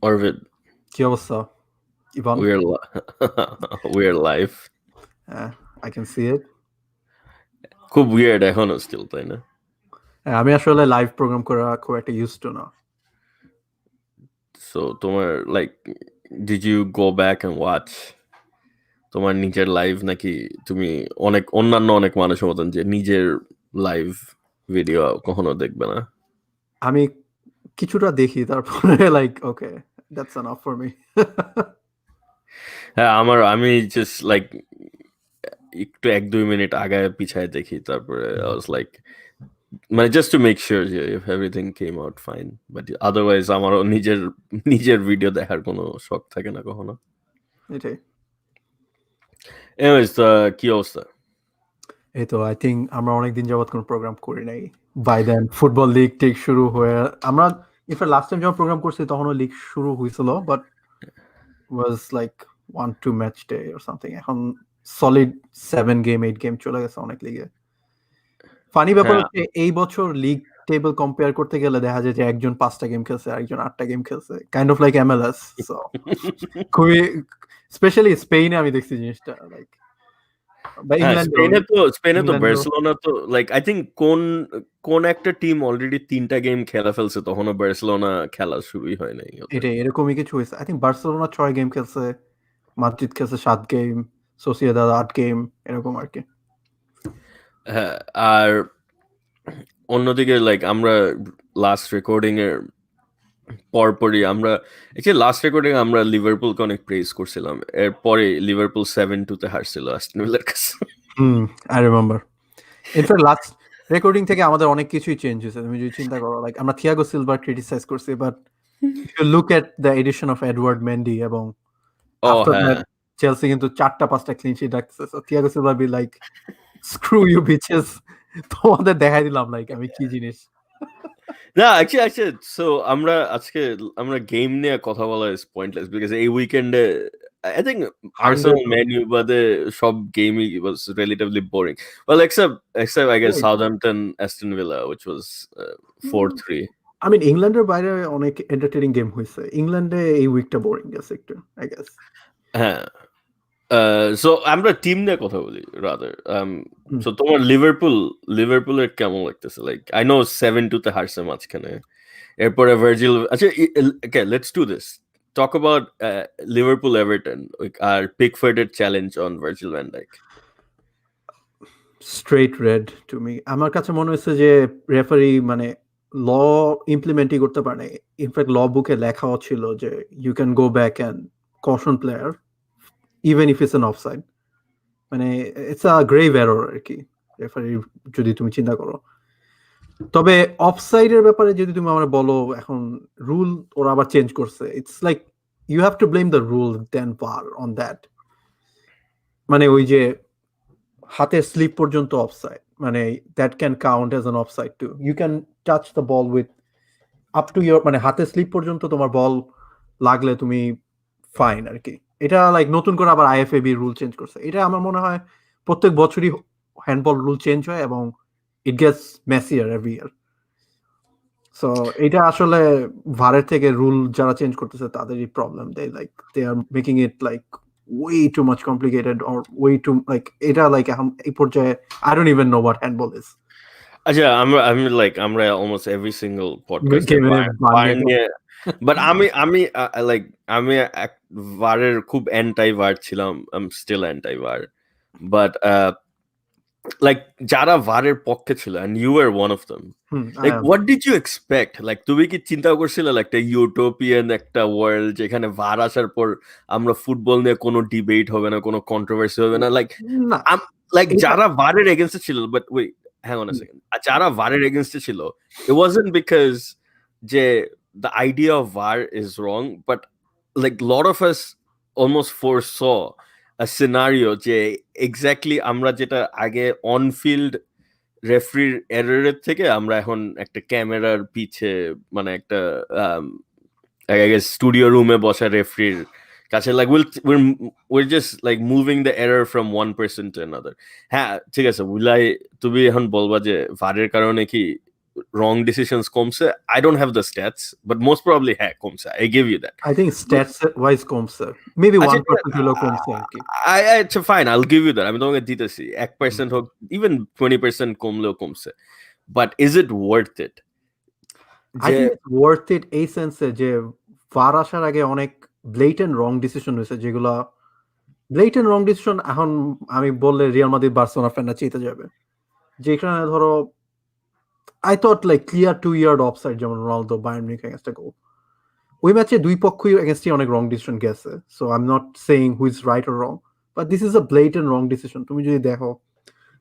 Orvid, কি অবস্থা Ivan? we're we're live. I can see it. খুব weird এখনো still, তাই না? আমি আসলে লাইভ প্রোগ্রাম করা খুব একটা used to না। So তোমার like did you go back and watch তোমার নিজের লাইভ, নাকি তুমি অনেক মানুষের মতন যে নিজের লাইভ ভিডিও কখনো দেখবে না? আমি কিছুটা দেখি তারপরে like okay that's enough for me. হ্যাঁ, আমি জাস্ট লাইক একটু 1-2 মিনিট আগায় পিছায় দেখি, তারপরে I was like মানে জাস্ট টু মেক শিওর যে if everything came out fine, but otherwise আমারও নিজের ভিডিও দেখার কোনো শখ থাকে না কখনো। এটাই। Anyways, কি অবস্থা? এই তো আই থিঙ্ক আমরা অনেকদিন যাবত কোনো প্রোগ্রাম করি নাই। By then football league take শুরু হয়ে আমরা ইনফ্যাক্ট লাস্ট টাইম যখন প্রোগ্রাম করছি তখনও লিগ শুরু হয়েছিল, but was like 1-2 match day or something. এখন সলিড 7 গেম 8 গেম চলে গেছে অনেক লিগে। ফানি ব্যাপার হ্যাঁ, হচ্ছে এই বছর লিগ টেবল কম্পেয়ার করতে গেলে দেখা যায় যে একজন 5টা গেম খেলছে, আরেকজন 8টা গেম খেলছে, kind of like MLS। So খুবই স্পেশালি স্পেনে আমি দেখছি জিনিসটা, লাইক বা হ্যাঁ, ইংল্যান্ডেও স্পেনে তো ইংল্যান্ডেও বার্সেলোনা তো লাইক আই থিঙ্ক কোন একটা টিম অলরেডি 3টা গেম খেলা ফেলছে, তখনও বার্সেলোনা খেলা শুরুই হয় নাই ওদের। এটাই এরকমই কিছু হয়েছে। আই থিঙ্ক বার্সেলোনা 6 গেম খেলছে, মাদ্রিদ খেলছে 7 গেম, সোসিয়েদাদ 8 গেম, এরকম আর কি। হ্যাঁ, আর অন্যদিকে লাইক আমরা লাস্ট রেকর্ডিং এর পরপরই লাস্ট রেকর্ডিং আমরা লিভারপুলকে অনেক প্রেজ করছিলাম, এরপরে লিভারপুল 7-2 হারছিল অ্যাস্টন ভিলার কাছে। I remember. In fact last recording থেকে আমাদের অনেক কিছুই চেঞ্জ হয়েছে। তুমি যদি চিন্তা করো, লাইক আমরা থিয়াগো সিলভার ক্রিটিসাইজ করছি, but if you look at the addition of Edward Mendy এবং ও after হ্যাঁ, that চেলসি কিন্তু 4টা 5টা ক্লিন শিট রাখতেছে। So Thiago Silva be like screw you bitches, তোমাদের দেখাই দিলাম লাইক আমি কি জিনিস। না অ্যাকচুয়ালি সো আমরা গেম নিয়ে কথা বলা ইজ পয়েন্টলেস, বিকজ এই উইকেন্ডে I think Arsenal 100 Man U বাদে সব গেমই was relatively boring, well except I guess Southampton Aston Villa which was 4-3. I mean ইংল্যান্ডের বাইরে অনেক এন্টারটেইনিং গেম হয়েছে। ইংল্যান্ডে এই উইকটা বোরিং গেছে একটু আই গেস। হ্যাঁ, সো আমরা টিম নিয়ে কথা বলি রাদার। হুম। সো তোমার লিভারপুলের কেমন লাগতেছে? লাইক আই নো 7-2 হারছে মাঝখানে, এরপরে ভার্জিল, আচ্ছা okay let's do this, talk about Liverpool Everton আর পিকফোর্ডের challenge on Virgil van Dijk. Straight red to me. আমার কাছে মনে হচ্ছে যে রেফারি মানে ল ইমপ্লিমেন্টই করতে পারে না। ইনফ্যাক্ট ল বুকে লেখাও ছিল যে you can go back and caution player even if it's an offside. মানে ইটস আ গ্রেভ এরর আর কি রেফারি, যদি তুমি চিন্তা করো। তবে অফসাইডের ব্যাপারে যদি তুমি আমার বলো, এখন রুল ওরা আবার চেঞ্জ করছে। It's like you have to blame the rule then VAR on that. মানে ওই যে হাতের স্লিপ পর্যন্ত অফসাইড, মানে that can count as an offside too. You can touch the ball with up to your, মানে হাতের slip পর্যন্ত তোমার বল লাগলে তুমি ফাইন আর কি। এটা লাইক নতুন করে আবার আইএফএবি রুল চেঞ্জ করছে। এটা আমার মনে হয় প্রত্যেক বছরই হ্যান্ডবল রুল চেঞ্জ হয় এবং it gets messier every year. So এটা আসলে ভারের থেকে রুল যারা চেঞ্জ করতেছে তাদেরই problem. They are making it like way too much complicated or way too like এটা like এখন এই পর্যায়ে I don't even know what handball is. আচ্ছা, আমরা অলমোস্ট এভরি সিঙ্গল পডকাস্টে গেমে বার ভার নিয়ে নিয়ে, বাট আমি ভারের খুব অ্যান্টাই ভার ছিলাম, আই এম স্টিল অ্যান্টাই ভার, বাট লাইক যারা ভারের পক্ষে ছিল, and you were one of them, I like am. what did you expect? like তুমি কি চিন্তা করছিলে একটা ইউটোপিয়ান একটা ওয়ার্ল্ড যেখানে ভার আসার পর আমরা ফুটবল নিয়ে কোনো ডিবেট হবে না, কোনো কন্ট্রোভার্সি হবে না? না লাইক এটা যারা ভারের এগেনস্টে ছিল, but wait, hang on a second, যারা ভারের এগেনস্টে ছিল, it wasn't because যে the idea of VAR is wrong, but like lot of us almost foresaw a scenario যে এক্স্যাক্টলি আমরা যেটা আগে অন ফিল্ড রেফারির এররের থেকে আমরা এখন একটা ক্যামেরার পিছে, মানে একটা স্টুডিও রুমে বসা রেফারির কাছে, like we're just like moving the error from one person to another. হ্যাঁ ঠিক আছে, তুমি এখন বলবা যে ভারের কারণে কি wrong decisions কমছে. I don't have the stats, but most probably হ্যাঁ কমছে. I give you that. I think stats wise কমছে, maybe আচ্ছা 1% হলেও কমছে আর কি। আচ্ছা fine, I'll give you that. আমি তোমাকে দিতেছি 1% হোক, even 20% কমলেও কমছে, but is it worth it? I think it's worth it এই সেন্সে যে VAR আসার আগে অনেক blatant wrong decision হয়েছে, যেগুলা blatant wrong decision এখন আমি বললে রিয়াল মাদ্রিদ বার্সেলোনা ফ্যানরা চেতে যাবে। যেখানে ধরো I thought like clear 2-yard offside যেমন Ronaldo Bayern Munich against a goal, ওই ম্যাচে দুই পক্ষই এগেইনস্টই অনেক রং ডিসিশন গেছে। So I am not saying who is right or wrong, but this is a blatant wrong decision. তুমি যদি দেখো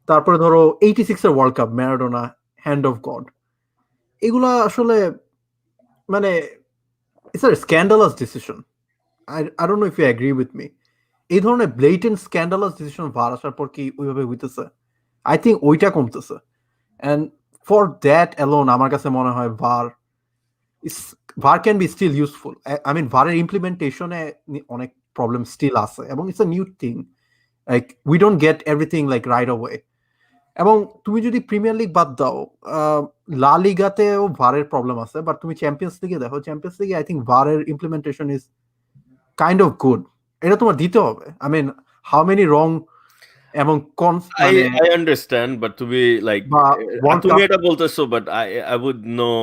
তারপরে ধরো 86 এর world cup, Maradona, hand of God, এগুলা আসলে মানে it's a scandalous decision. I don't know if you agree with me. এই ধরনের ব্লেটেন্ট স্ক্যান্ডালাস ডিসিশন ভার আসার পর কি ওইভাবে হইতেছে? আই থিঙ্ক ওইটা কমতেছে। অ্যান্ড ফর দ্যাট অ্যালোন আমার কাছে মনে হয় VAR can be still useful. I mean, VAR implementation অনেক problem still আছে, এবং it's a new thing. Like we don't get everything like right away. এবং তুমি যদি প্রিমিয়ার লিগ বাদ দাও, লা লিগাতেও VAR এর প্রবলেম আছে, বাট তুমি চ্যাম্পিয়ন্স লিগে দেখো, চ্যাম্পিয়ন্স লিগে আই থিঙ্ক VAR এর implementation is kind of good. এটা তোমার দিতে হবে। I mean, how many wrong এবং I understand, but to be like তুমি এটা বলতেছো, but I would know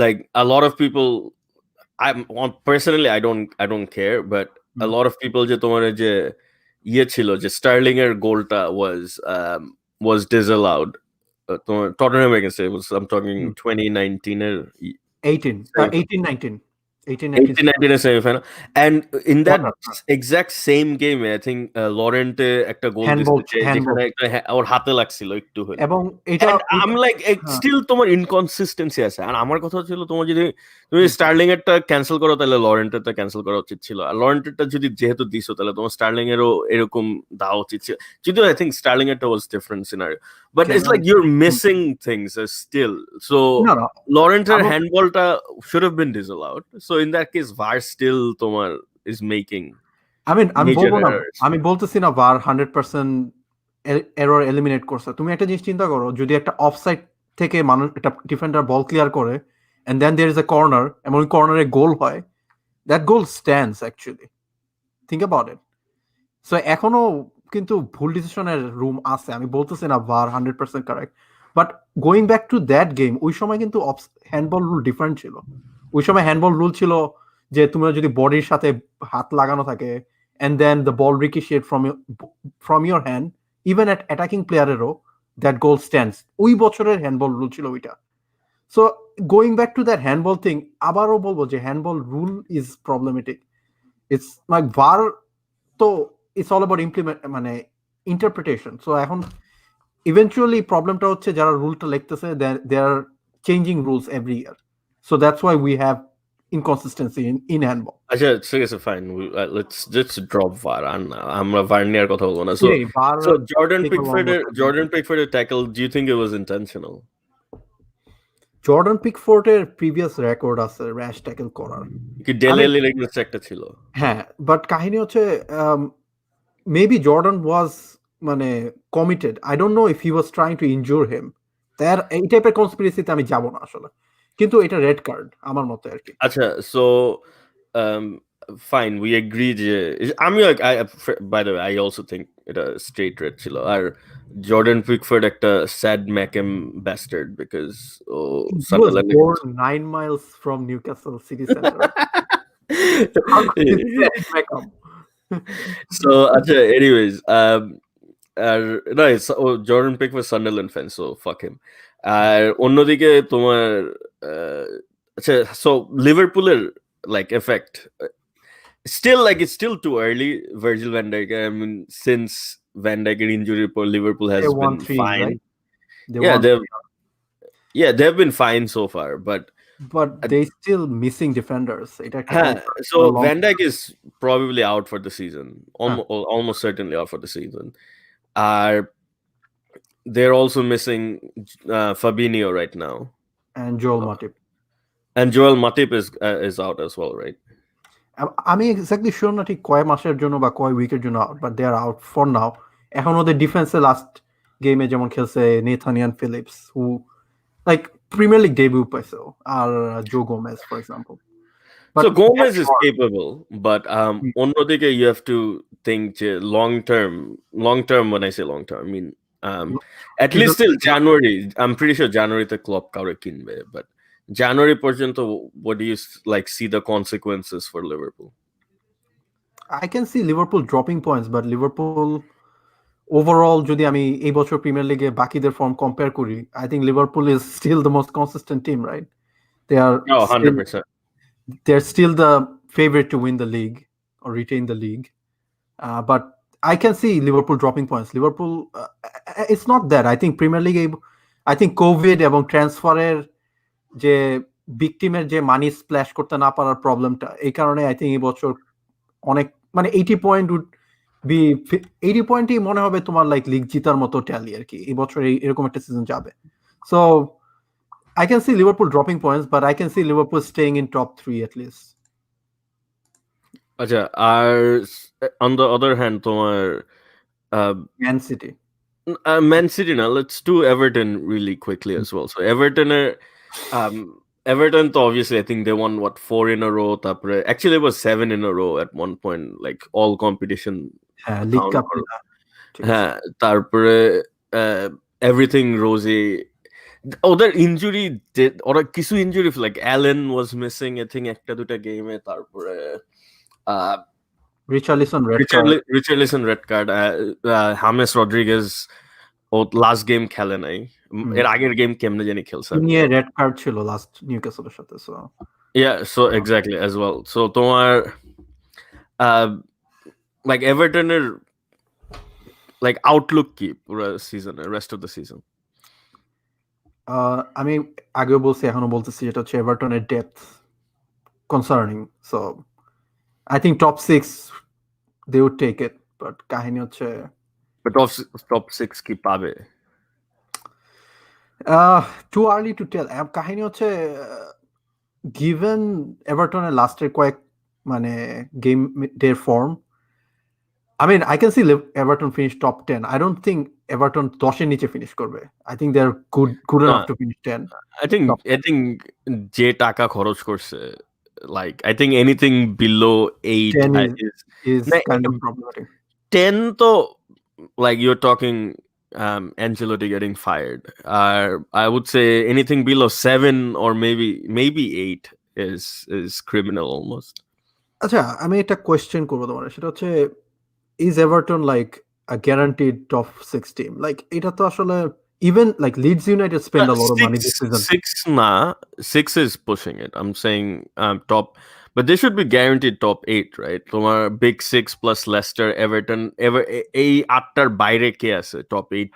like a lot of people, personally I don't care, but a lot of people যে তোমার যে ইয়ে ছিল যে স্টার্লিং এর গোলটা was disallowed তোমার টটনহ্যাম against it was, I'm talking 2019 এর 18-19 semi-final, and in that exact same game I think লরেন্টে একটা গোল দিয়েছে যেখানে একটা ওর হাতে লাগছিল একটু হলে, এবং এটা I'm like still তোমার ইনকনসিস্টেন্সি আছে। আর আমার কথা ছিল তোমার যদি তুমি স্টার্লিং এরটা ক্যান্সেল করো তাহলে লরেন্টেরটা ক্যান্সেল করা উচিত ছিল, আর লরেন্টেরটা যদি যেহেতু দিছো তাহলে তোমার স্টার্লিং এরও এরকম দেওয়া উচিত ছিল, যদিও I think স্টার্লিং এরটা was different scenario, but it's like you're missing things still. So লরেন্টের হ্যান্ডবলটা should have been disallowed, so in that case VAR still তোমার is making, আমি বলতেছি না VAR 100% এরর এলিমিনেট করছে। তুমি একটা জিনিস চিন্তা করো, যদি একটা অফসাইড থেকে মানুষ একটা ডিফেন্ডার বল ক্লিয়ার করে and then there is a corner এবং ওই কর্নারে গোল হয়, that goal stands actually. Think about it. So এখনো কিন্তু ভুল ডিসিশনের রুম আছে। আমি বলতেছি না VAR 100% correct, but going back to that game, ওই সময় কিন্তু হ্যান্ডবল রুল ডিফারেন্ট ছিল। ওই সময় হ্যান্ডবল রুল ছিল যে তোমার যদি বডির সাথে হাত লাগানো থাকে and then the ball ricochet from your hand, even at attacking প্লেয়ারেরও, that goal stands. ওই বছরের হ্যান্ডবল রুল ছিল ওইটা। So going back to that handball thing, আবারও বলবো যে handball rule is problematic. It's like VAR তো it's all about মানে interpretation. So এখন eventually problemটা হচ্ছে যারা রুলটা লিখতেছে they are changing rules every year. So that's why we have inconsistency in handball. আচ্ছা ঠিক আছে ফাইন, let's drop VAR, আমরা VAR নিয়ে কথা বলবো না। So Jordan Pickfordের tackle, do you think it was intentional? Jordan পিকফোর্ডের প্রিভিয়াস রেকর্ড আছে র্যাশ ট্যাকল করার, কি ডেলে আলির এগেইনস্ট একটা ছিল। হ্যাঁ, বাট কাহিনী হচ্ছে মেবি জর্ডান ওয়াজ মানে committed. I don't know if he was trying to injure him. তার এই টাইপের কনস্পিরেসিতে আমি যাব না আসলে, কিন্তু এটা রেড কার্ড আমার মতে আর কি। আচ্ছা সো ফাইন, উই এগ্রি যে আমি by the way I also think এটা স্ট্রেট রেড ছিল। আর জর্ডান পিকফোর্ড একটা স্যাড ম্যাকেম ব্যাস্টার্ড বিকজ ও Sunderland 9 miles from Newcastle city center. So acha anyways no, Jordan Pickford Sunderland fan, so fuck him. আর অন্যদিকে তোমার আচ্ছা so লিভারপুলের like effect still like it's still too early. Virgil van Dijk, I mean since Van Dijk's injury, Liverpool has been fine, right? They've been fine so far, but they still missing defenders. So Van Dijk is probably out for the season, almost certainly out for the season. They're also missing Fabinho right now, and Joel Matip. And Joel Matip is out as well, right? আমি exactly sure না ঠিক কয় মাসের জন্য বা কয় উইকের জন্য out, but they are out for now. এখন ওদের ডিফেন্সে লাস্ট গেমে যেমন খেলছে Nathaniel Phillips, who like Premier League debut পাইছে আর Joe Gomez for example So Gomez is capable, but অন্যদিকে you have to think long term when I say long term, I mean at least till January. I'm pretty sure January the Klopp কাউরে কিনবে, but January পর্যন্ত what do you like see the consequences for Liverpool? I can see Liverpool dropping points, but Liverpool overall যদি আমি এই বছর premier লিগে বাকিদের form compare করি, I think Liverpool is still the most consistent team, right? They are 100%. They're still the favorite to win the league or retain the league. But I can see Liverpool dropping points. Liverpool, it's not that. I think Premier League, I think COVID এবং ট্রান্সফারের যে big টিমের যে মানি splash করতে না পারার প্রবলেমটা, এই কারণে আই থিঙ্ক এই বছর অনেক মানে 80 পয়েন্ট উড বি 80 পয়েন্টই মনে হবে তোমার লাইক লিগ জিতার মতো ট্যালি আর কি এই বছর এরকম একটা সিজন যাবে। So I can see Liverpool dropping points, but I can see Liverpool staying in top 3 at least. Acha, on the other hand, তোমার Man City. Man City now. Let's do Everton really quickly as well. So Everton, obviously, I think they won 4 in a row. Actually, it was 7 in a row at one point, like all competition. League Cup. Everything rosy. Their injury did, or kisu injury like Allen was missing. I think একটা দুটা গেমে তারপরে Richarlison red card. James Rodriguez last game খেলে নাই, এর আগের game কেমনে জানি খেলছে, নিয়ে রেড কার্ড ছিল লাস্ট নিউক্যাসলের সাথে। So so exactly as well. So তোমার like Everton এর like outlook কি পুরো season, rest of the season? আমি আগেও বলছি এখনো বলতেছি, এটা হচ্ছে এভারটনের depth concerning. So I think top 6 they would take it, but কাহিনী হচ্ছে টপ 6 কি পাবে? Too early to tell. কাহিনী হচ্ছে গিভেন এভারটনের লাস্টের কয়েক মানে গেম ডের form, I mean, I can see Everton finish top 10. I don't think Everton 10 নিচে ফিনিশ করবে। I think they're good enough to finish 10. I think যে টাকা খরচ করছে, like I think anything below 8 is kind of problematic. 10 তো like you're talking Ancelotti getting fired. I would say anything below 7 or maybe 8 is criminal almost. আচ্ছা, আমি একটা question করবো তোমার, সেটা হচ্ছে is Everton like a guaranteed top 6 team? Like এটা তো আসলে even like Leeds United spend a lot of money this season. 6 is pushing it. I'm saying top, but they should be guaranteed top 8, right? তোমার big 6 plus Leicester, Everton, এই আটটার বাইরে কে আছে top 8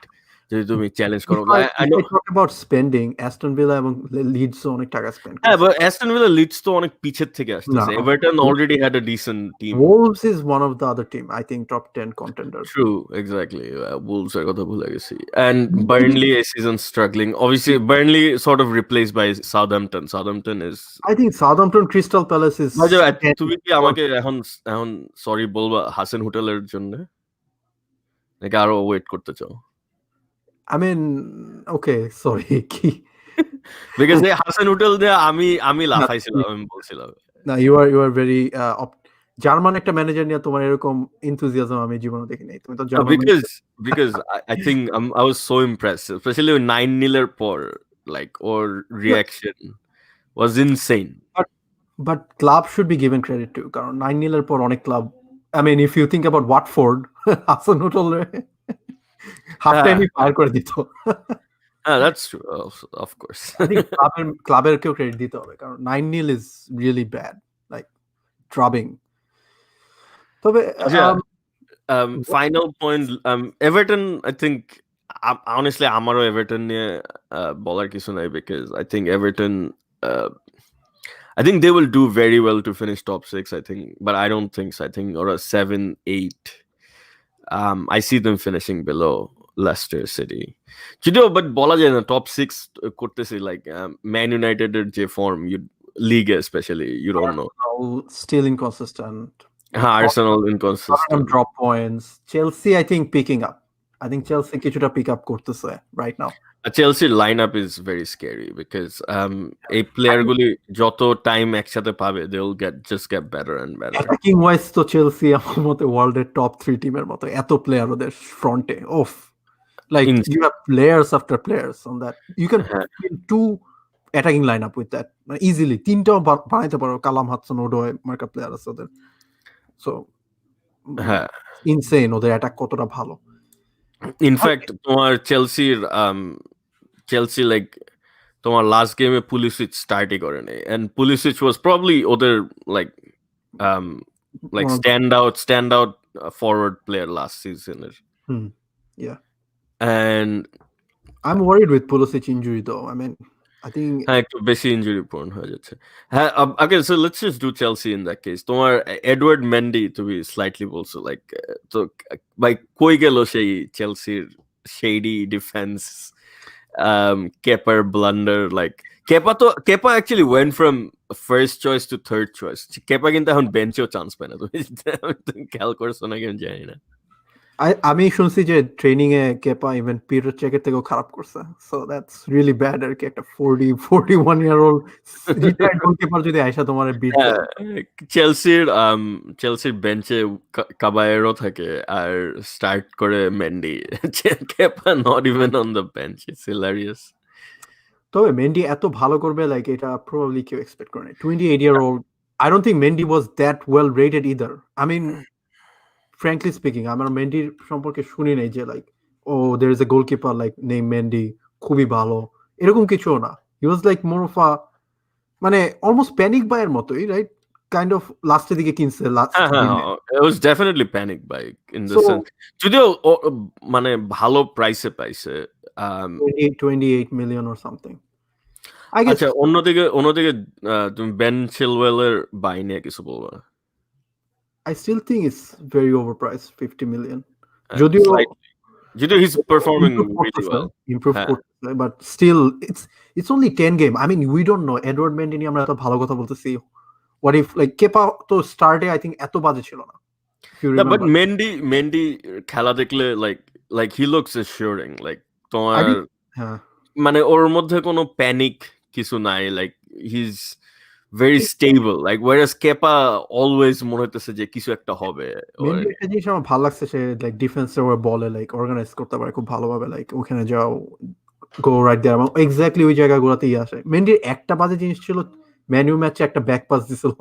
যদি তুমি চ্যালেঞ্জ করো? I know talk about spending, Aston Villa এবং Leeds অনেক টাকা স্পেন্ড করে। হ্যাঁ, but Aston Villa Leeds তো অনেক পিছের থেকে আসছে। Everton already had a decent team. Wolves is one of the other team, I think top 10 contenders. True, exactly. Wolves এর কথা ভুলে গেছি। And Burnley a season struggling. Obviously Burnley sort of replaced by Southampton. Southampton is, I think Southampton, Crystal Palace is তুমি কি আমাকে এখন sorry বলবা হাসান হোটেলের জন্য, নাকি আরো ওয়েট করতে চাও? I mean, okay, sorry. Because they Hassan Hotel দিয়ে আমি লাফাইছিলাম, আমি বলছিলাম না, you are very জার্মান একটা ম্যানেজার নিয়ে তোমার এরকম enthusiasm আমি জীবনে দেখি নাই। তুমি তো German because I think I was so impressed, especially with 9-0 এর পর, like or reaction was insane. But club should be given credit to, কারণ 9-0 এর পর অনেক club, I mean if you think about Watford, Hassan Hotel half time fire করে দিত। That's true, of course. I think ক্লাবের কেউ credit দিতে হবে, কারণ 9-0 is really bad, like drubbing. তবে final point, Everton, I think honestly আমারও Everton নিয়ে বলার কিছু নাই, because I think Everton I think they will do very well to finish top 6, I think, but I don't think so. I think or a 7-8. I see them finishing below Leicester City. But বলা যায় না top 6 করতেছি, like Man United এর যে form, league especially, you don't know. Still inconsistent. Arsenal inconsistent. Drop points. Chelsea I think picking up. I think Chelsea কিছুটা pick up করতেছে right now. Chelsea lineup is very scary because এই player গুলি যত time একসাথে পাবে they'll just get better and better. Attacking wise তো Chelsea আমার মতে ওয়ার্ল্ডের টপ 3 টিমের মতো, এত প্লেয়ার ওদের ফ্রন্টে। ওফ, like you have players after players on that. You can fill 2 attacking lineup with that easily. 3টাও বানাইতে পারো, কালাম হাদসন ওডোয় মার্কা প্লেয়ার আছে ওদের। সো ইনসেন ওদের অ্যাটাক কতটা ভালো। ইনফ্যাক্ট তোমার চেলসি লাইক তোমার লাস্ট গেমে পুলিসিচ স্টার্টই করে নাই, এন্ড পুলিসিচ ওয়াজ প্রবাবলি ওদের like stand out forward player last সিজনের। And I'm worried with Pulisic injury though. I mean, I think একটু বেশি ইনজুরি prone হয়ে যাচ্ছে। হ্যাঁ, okay, so let's just do Chelsea in that case. তোমার Edward Mendy তুমি slightly বলছো, like তো ভাই কই গেল সেই চেলসির শেডি ডিফেন্স, কেপার blunder, like Kepa actually went from first choice to third choice. Kepa কিন্তু এখন বেঞ্চেও চান্স পায় না, তুমি খেয়াল করছো না কেন জানি না। আমি শুনছি যে ট্রেনিং এ কেপা ইভেন পিটার চেকের থেকেও খারাপ করছে, সো দ্যাটস রিয়েলি ব্যাড আর কি। একটা 41 ইয়ার ওল্ড রিটায়ার্ড গোলকিপার যদি আইসা তোমার বিট করে। চেলসির বেঞ্চে কাবায়েরো থাকে আর স্টার্ট করে Mendy, কেপা not even on the bench. It's hilarious. তবে মেন্ডি এত ভালো করবে লাইক এটা প্রবাবলি কেউ এক্সপেক্ট করে না। 28 year old, I don't think Mendy was that well rated either. I mean, frankly speaking, আমার মেন্ডির সম্পর্কে শুনি নাই যে লাইক ও there is a goalkeeper like named Mendy খুবই ভালো, এরকম কিছু না। He was like more of a মানে almost panic buy এর মতোই, right? Kind of লাস্টের দিকে কিনছে লাস্ট দিনে। It was definitely panic buy in the sense, যদিও মানে ভালো প্রাইসে পাইছে, 28 million or something. I guess আচ্ছা, অন্যদিকে তুমি বেন চিলওয়েলের বাই নিয়ে কিছু বলবা? I still think it's very overpriced, 50 million. যদিও he's performing really well. Improve করতেছে, but still it's only 10 game. I mean, we don't know. Edward Mendy নিয়ে আমরা এত ভালো কথা বলতেছি। What if like কেপা তো স্টার্টে I think এত বাজে ছিল না। But Mendy খেলা দেখলে like he looks assuring, like তোমার মানে ওর মধ্যে কোনো প্যানিক কিছু নাই, like he's very stable, like whereas কেপা always মনে হইতেছে যে কিছু একটা হবে। মেন্ডি একটা জিনিস আমার ভালো লাগছে, সে লাইক ডিফেন্সে ওর বলে লাইক অর্গানাইজ করতে পারে খুব ভালোভাবে, লাইক ওখানে যাও গো রাইট দেয়ার, এবং এক্স্যাক্টলি ওই জায়গাগুলোতেই আসে। মেন্ডির একটা বাজে জিনিস ছিল ম্যানইউ ম্যাচে একটা ব্যাক পাস দিছিল,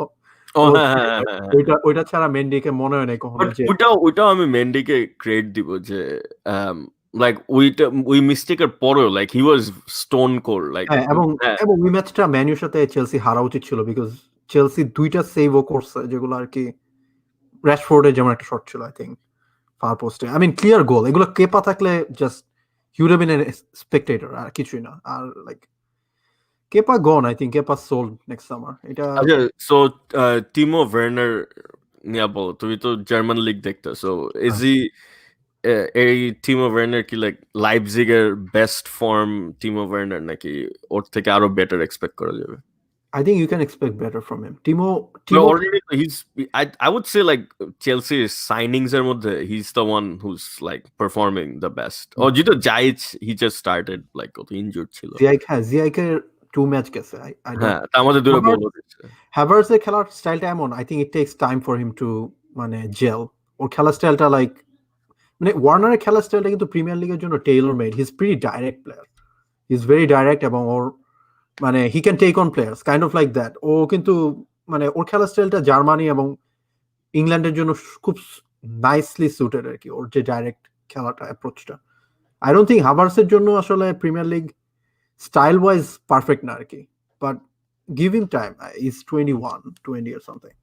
ওইটা ছাড়া মেন্ডিকে মনে হয় না কখনো যে ওইটাও আমি মেন্ডিকে ক্রেডিট দিব যে লাইক ওই মিস্টেকের পরেও like he was stone cold, like এবং ওই ম্যাচটা ম্যানইউর সাথে চেলসি হারা উচিত ছিল, বিকজ চেলসি 2টা সেভও করছে যেগুলো আর কি র্যাশফোর্ডের যেমন একটা শট ছিল আই থিংক ফার পোস্টে, আই মিন ক্লিয়ার গোল, এগুলো কেপা থাকলে just he would have been a spectator আর কিছুই না। আর like Kepa gone, I think Kepa sold next summer. এটা আচ্ছা, সো টিমো ভার্নার নিয়ে বলো, তুমি তো জার্মান লিগ দেখতে, সো ইজ হি এই টিমো ভার্নার কি লাইক লাইপজিগের বেস্ট ফর্ম টিমো ভার্নার, নাকি ওর থেকে আরো বেটার এক্সপেক্ট করা যাবে? I think you can expect better from him. Timo already I would say like Chelsea's signings er moddhe he's the one who's like performing the best. Or jito Jaic, he just started like injured chilo. Ziyech 2 match gese. I don't. হ্যাঁ, তার মধ্যে দুটো গোল দিচ্ছে। Havertz এর খেলার স্টাইলটা এমন, I think it takes time for him to মানে gel. ওর খেলার স্টাইলটা লাইক মানে ওয়ার্নারের খেলার স্টাইলটা কিন্তু প্রিমিয়ার লিগের জন্য Taylor made. He's pretty direct player. He's very direct এবং ওর মানে he can take on players kind of like that. ও কিন্তু মানে ওর খেলার স্টাইলটা জার্মানি এবং ইংল্যান্ডের জন্য খুব নাইসলি সুটেড আর কি, ওর যে ডাইরেক্ট খেলাটা অ্যাপ্রোচটা। আই ডোন্ট থিংক হাভার্টসের জন্য আসলে premier league style wise perfect না আর কি, but give him time, is 20 or something.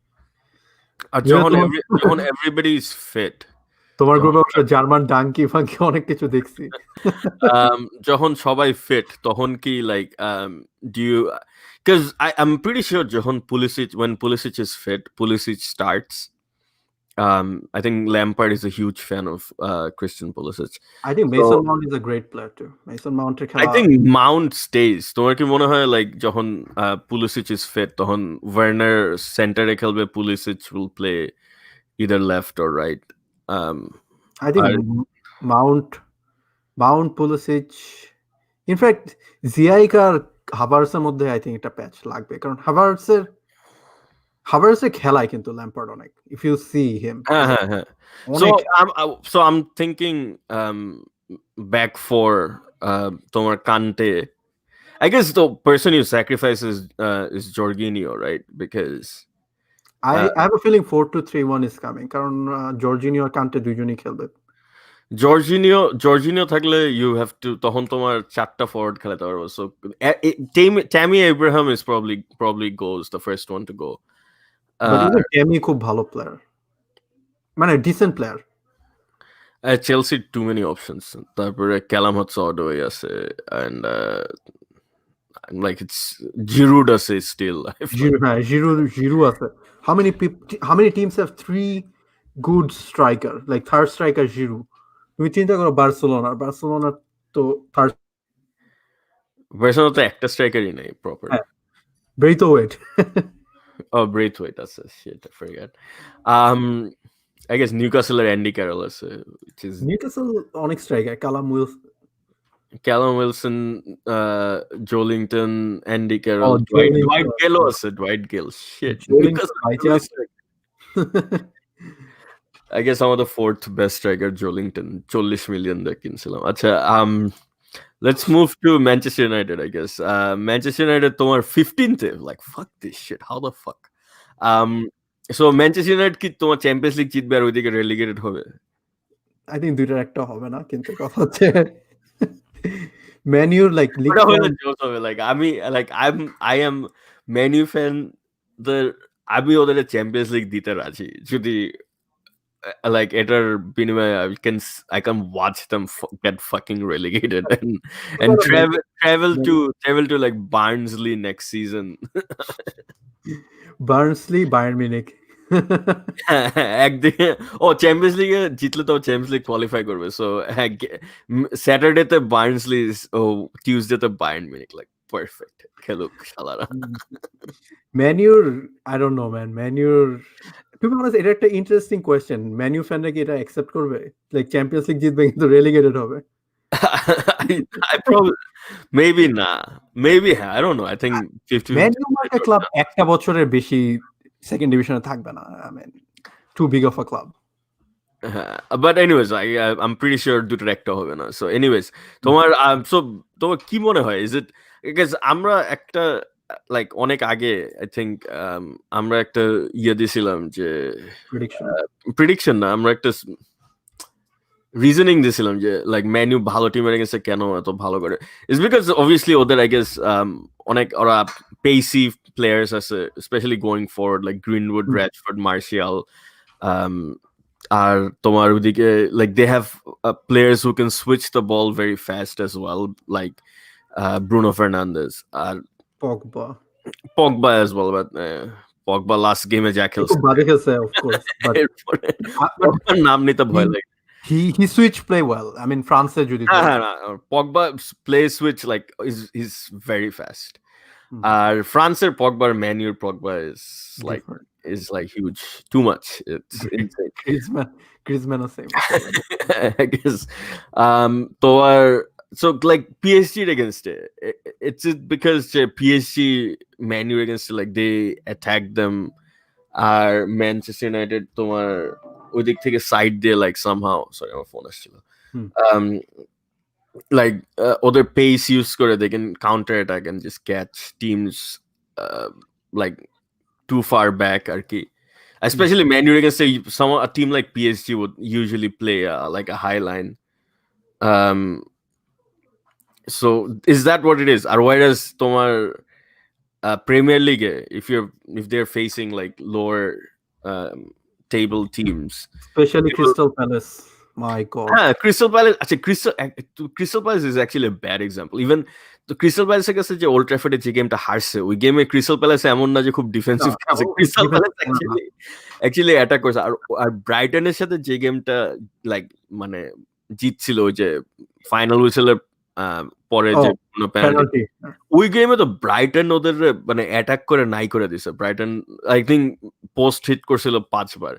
আর যখন এভরিবডি ইজ ফিট, তোমার গ্রুপে জার্মান ডাঙ্কি ফাঙ্কি অনেক কিছু দেখছি। যখন সবাই ফিট তখন কি like do you, because I'm pretty sure when Pulisic is fit, Pulisic starts. I think Lampard is a huge fan of Christian Pulisic. I think Mason Mount is a great player too. Mason Mount I think Mount stays. তোমার কি মনে হয় like যখন Pulisic is fit তখন Werner সেন্টারে খেলবে, Pulisic will play either left or right? I think Mount, Pulisic, in fact Ziyech আর হাভার্সের মধ্যে আই থিঙ্ক একটা প্যাচ লাগবে, কারণ হাভার্সের খেলায় কিন্তু ল্যাম্পার্ড অনেক, ইফ ইউ সি হিম হ্যাঁ, লাইক হ্যাঁ, হ্যাঁ। So অনেক। I'm thinking back for তোমার Kante. I guess the person you sacrifice is Jorginho, right? Because I uh, have a feeling 4-2-3-1 is coming, কারণ জর্জিনিও আর কান্টে দুইজনই খেলবে। Jorginho থাকলে you have to তখন তোমার 4টা ফরওয়ার্ড খেলাতে পারবো। So Tammy Abraham is probably goes the first one to go. But even Tammy খুব ভালো প্লেয়ার, মানে decent player. Chelsea too many options. তারপরে Callum Hudson-Odoi আছে and like it's Giroud আছে still. হ্যাঁ, জিরু আছে। How many teams have 3 good striker, like third striker zero? তুমি চিন্তা করো বার্সেলোনা তো থার্ড Barcelona তো একটা স্ট্রাইকারই নাই proper. ব্রেইথওয়েট। Oh, Braithwaite আছে, shit, I forgot. I guess Newcastle আর Andy Carroll আছে, which is নিউক্যাসল অনেক striker, Callum Wilson, Joelinton, Andy Oh, Carroll, Joelinton. Dwight Gale আছে, Dwight Gale, shit. Joelinton বাইচে আছে। I guess আমাদের fourth best striker Joelinton, 40 million দিয়ে কিনছিলাম। আচ্ছা, let's move to Manchester United, I guess. Manchester United তোমার 15th, like fuck this shit, how the fuck? So Manchester United কি তোমার champions league জিতবে আর ওইদিকে রেলিগেটেড হবে? আই থিঙ্ক দুইটার একটা হবে না, কিন্তু কথা হচ্ছে ম্যান ইউর লাইক লিগ ওটা হলে জোস হবে। I am Man U fan, আমি ওদের চ্যাম্পিয়ন্স লিগ দিতে রাজি যদি like এটার বিনিময়ে I can watch them get fucking relegated and travel to like Barnsley next season. Barnsley Bayern Munich. একদিকে চ্যাম্পিয়ন্স লিগে জিতলে তো চ্যাম্পিয়ন্স লিগ কোয়ালিফাই করবে। সো স্যাটারডেতে বার্নসলি, টিউসডেতে বায়ার্ন মিউনিখ, লাইক পারফেক্ট খেলুক শালারা। ম্যান ইউর I don't know man, Man ইউর টু বি অনেস্ট এটা একটা ইন্টারেস্টিং কোয়েশ্চেন। ম্যান ইউ ফ্যানরা কি এটা অ্যাকসেপ্ট করবে, লাইক চ্যাম্পিয়ন্স লিগ জিতবে কিন্তু রেলিগেটেড হবে? I probably maybe না, maybe হ্যাঁ, I don't know. I think 50 Man U মার্কা ক্লাব একটা বছরের বেশি সেকেন্ড ডিভিশনে থাকবে না। I mean too big of a club. But anyways, I'm pretty sure দুটোর একটা হবে না। So anyways, তোমার তোমার কি মনে হয়, is it because আমরা একটা like অনেক আগে I think আমরা একটা দিছিলাম যে প্রেডিকশন না, আমরা একটা রিজনিং দিছিলাম যে লাইক ম্যান ইউ ভালো টিমের এগেইনস্টে কেন এত ভালো করে। ইটস বিকজ অবভিয়াসলি ওদের আই গেস অনেক ওরা পেসি প্লেয়ার্স আছে, specially going forward like Greenwood, Rashford, Martial, আর তোমার ওদিকে like they have players who can switch the ball very fast as well, like Bruno Fernandes আর Pogba as well, but Pogba last গেমে যা খেলছে নাম নিতে ভয় লাগে। He switch play well. I mean, France যদি Pogba play switch like he's very fast. France Pogba, Man U Pogba is like huge, too much. It's insane. Griezmann the same. I guess. So like PSG against it. It's because PSG Man U against it, like they attack them. Manchester United তোমার ওই দিক থেকে side দিয়ে like somehow, sorry আমার phone আসছিল, like ওদের pace use করে they can counter attack and just catch teams like too far back আর কি, especially Man U against a team like PSG would usually play like a high line. So is that what it is? Or whereas তোমার Premier League, if they're facing like lower table teams, especially Crystal Palace, my god. Crystal Palace, Crystal Palace is actually a bad example. Even the Crystal Palace এর কাছে যে old ট্র্যাফোর্ডে যে গেমটা হারছে, ওই গেমে crystal palace এমন না যে খুব ডিফেন্সিভ আছে, ক্রিস্টাল প্যালেস অ্যাকচুয়ালি অ্যাটাক করছে। আর ব্রাইটনের সাথে যে গেমটা লাইক মানে জিতছিল ওই যে ফাইনাল হুইসেলের পরে যে পেনাল্টি, ওই গেমে তো ব্রাইটন ওদের মানে অ্যাটাক করে নাই করে দিছে। Brighton I think post hit করছিল 5 বার।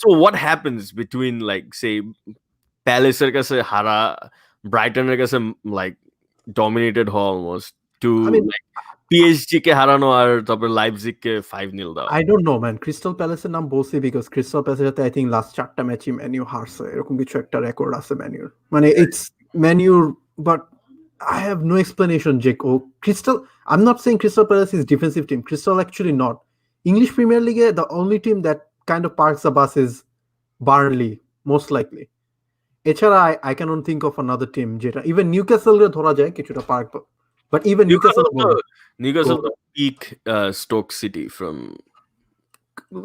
So what happens between like say প্যালেসের কাছে হারা, ব্রাইটনের কাছে like dominated হওয়া almost to I mean, like PSG কে হারানো আর তারপর লাইপজিগ কে 5-0 দেওয়া। I don't know, man. Crystal প্যালেসের নাম বলছি বিকজ ক্রিস্টাল প্যালেসের সাথে আই থিঙ্ক লাস্ট 4টা ম্যাচই ম্যানিউ হারছে, এরকম কিছু একটা রেকর্ড আছে ম্যানিউর। মানে it's manure, but I have no explanation, Jake. Oh, Crystal. I'm not saying Crystal Palace is defensive team. Crystal actually not. English Premier League, the only team that kind of parks the bus is Burnley, most likely. এছাড়া I cannot think of another team যেটা even Newcastle রে ধরা যায় কিছুটা park, but even Newcastle তো peak Stoke City from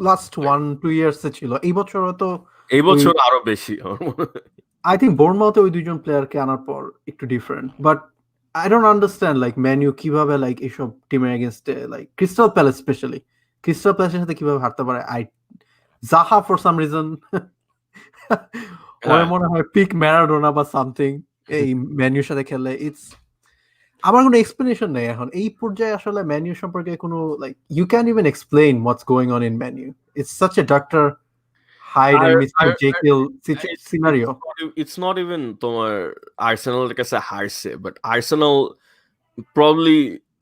last 1-2 years এ ছিল। এই বছর তো এই বছর আরো বেশি I think বোর্নমাউথে ওই দুইজন প্লেয়ারকে আনার পর একটু ডিফারেন্ট, বাট I don't understand like Man U কিভাবে লাইক এইসব টিমের এগেইনস্টে like Crystal Palace specially Crystal প্যালেসের সাথে কিভাবে হারতে পারে। জাহা ফর সাম রিজন ওর মনে হয় পিক ম্যারাডোনা বা সামথিং এই ম্যানইউর সাথে খেললে। ইটস আমার কোনো এক্সপ্লেনেশন নেই এখন এই পর্যায়ে আসলে ম্যানইউ সম্পর্কে কোনো like you can even explain what's going on in Man U. It's such a doctor Hyde and Mr. Jekyll scenario. It's not even তোমার Arsenal কাছে হারছে, but Arsenal probably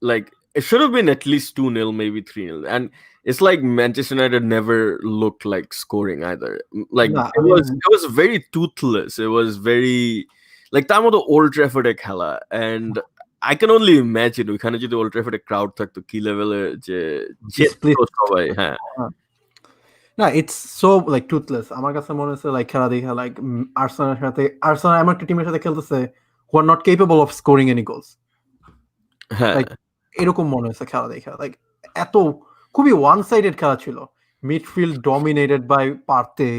like it should have been at least 2-0, maybe 3-0, and it's like Manchester United never looked like scoring either. Like it was very toothless. It was very like তার মতো Old Trafford খেলা, and I can only imagine ওখানে যদি Old Trafford crowd থাকতো কি লেভেলে যে সবাই হ্যাঁ না ইটস সো লাইক টুথলেস। আমার কাছে মনে হচ্ছে লাইক খেলা দেখা লাইক আর্সেনালের সাথে আর্সেনাল এমন একটা টিমের সাথে খেলতেছে who are not capable of scoring any goals, like এরকম মনে হচ্ছে খেলা দেখা। লাইক এত খুবই ওয়ান সাইডেড খেলা ছিল, midfield dominated by Partey.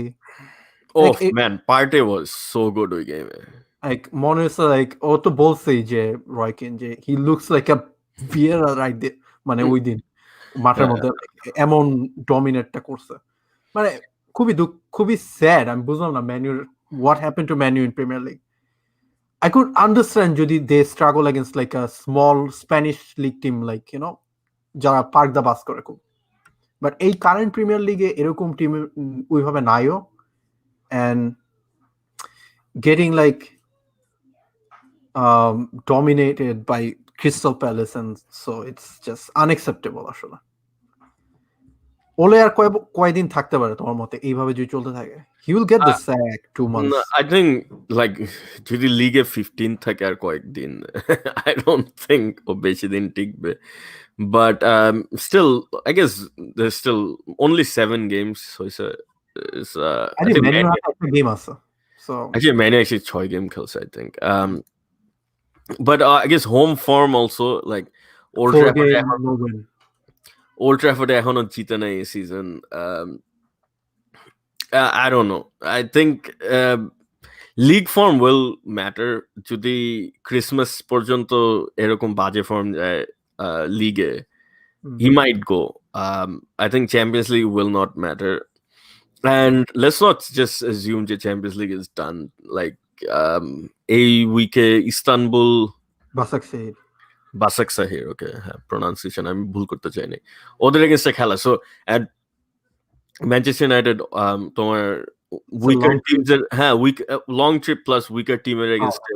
Oh man, Partey was so good ওই গেমে। লাইক মনে হচ্ছে লাইক ও তো বলছেই যে রয়কিন যে he looks like a Vieira right দে, মানে ওই দিন মাঠের মধ্যে এমন ডমিনেটটা করছে। মানে খুবই স্যাড। আমি বুঝলাম না manure what happen to Man U in premier league. I could understand যদি they struggle against like a small Spanish league team like you know যারা পার্ক দা বাস করে খুব, বাট এই কারেন্ট প্রিমিয়ার লিগে এরকম টিম ওইভাবে নাইও, and getting like dominated by Crystal Palace, and so it's just unacceptable আসলে। ওলে আর কয়দিন থাকতে পারে তোমার মতে এইভাবে যদি চলতে থাকে? He will get the sack 2 months. I think like যদি লিগে 15 থাকে আর কয়েকদিন I don't think ও বেশি দিন টিকবে, but still I guess there's still only 7 games, so it's I think Man United একটা গেম আছে, so actually Man United actually 6 game খেলছে I think, but I guess home form also like Old Trafford এখনো জিতে নাই এই season. I don't know. I think league form will matter. যদি Christmas পর্যন্ত এরকম বাজে ফর্ম যায় লিগে, he might go. I think Champions League will not matter. And let's not just assume the Champions League is done. Like এই উইকে Istanbul Başakşehir, okay, pronunciation আমি ভুল করতে চাইনি, ওদের এগেইনস্টে খেলা। সো এট ম্যানচেস্টার ইউনাইটেড তোমার উইকার টিমস এর week long trip plus weaker টিমের এগেইনস্টে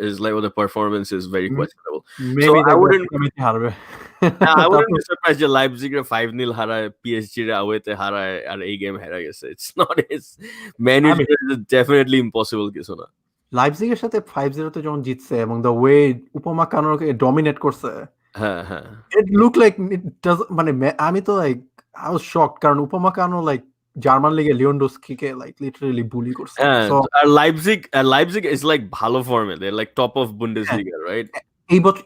is like the performance is very questionable. So I wouldn't be surprised যে লাইপজিগ এর 5-0 হারায়, PSG এর আওয়েতে হারায় আর এই গেম হেরে গেছে। It's not Man United is definitely impossible কিছু না। লাইপজিগের সাথে 5-0 তে যখন জিতছে এবং দ্য ওয়ে উপমাকানোকে ডমিনেট করছে, ইট লুক লাইক ইট ডাজ, মানে আমি তো লাইক আই ওয়াজ শকড কারণ উপমাকানো লাইক জার্মান লিগে লিওনডস্কিকে লাইক লিটারালি বুলি করছে। সো আর লাইপজিগ ইজ লাইক ভালো ফর্মে, they like top of Bundesliga, right?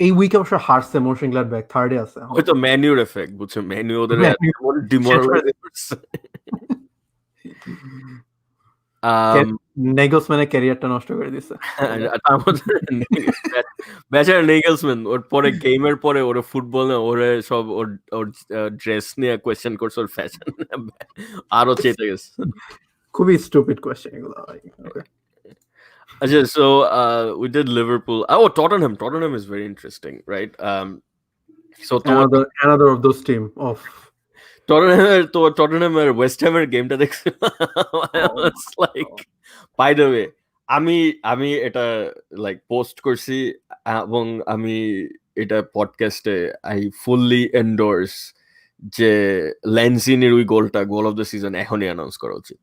এই উইকে অবশ্য হারছে মনশেনগ্লাডবাখ, থার্ডে আছে। হয়তো ম্যানিউর এফেক্ট, বুঝছো, ম্যানিউ ওদের ডিমোরালাইজ করছে। নেগলসম্যানের ক্যারিয়ারটা নষ্ট করে দিছে। বেচারা নেগলসম্যান ওর পরে গেমের পরে ওর ফুটবল না ওরে সব ওর ড্রেস নিয়ে কোয়েশ্চেন করছে, ওর ফ্যাশন আরো চেতে গেছে। খুবই স্টুপিড কোয়েশ্চেন এগুলো। আচ্ছা, so we did Liverpool. Oh, Tottenham is very interesting, right? So another of those team of Tottenham আর ওয়েস্ট হ্যামের গেমটা দেখছি। I was like, by the way, আমি আমি এটা লাইক পোস্ট করছি এবং আমি এটা পডকাস্টে আই ফুললি এন্ডোর্স যে ল্যান্সিনের ওই গোলটা গোল অফ দ্য সিজন এখনই অ্যানাউন্স করা উচিত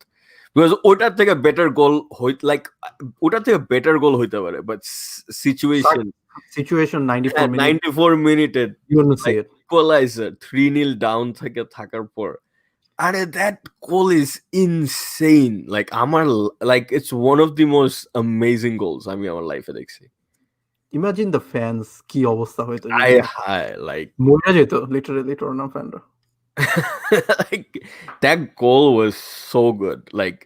বিকজ ওটার থেকে বেটার গোল লাইক ওটার থেকে বেটার গোল হইতে পারে বাট সিচুয়েশন Situation 94 minutes. 94 মিনিটে You want to see it. Equaliser 3-0 down থেকে থাকার পর আরে that goal is insane like আমার like it's one of the most amazing goals আমি আমার লাইফে দেখছি Imagine the fans কি অবস্থা হইতো I high like মরে যেত literally টর্না ফ্যানরা like that goal was so good like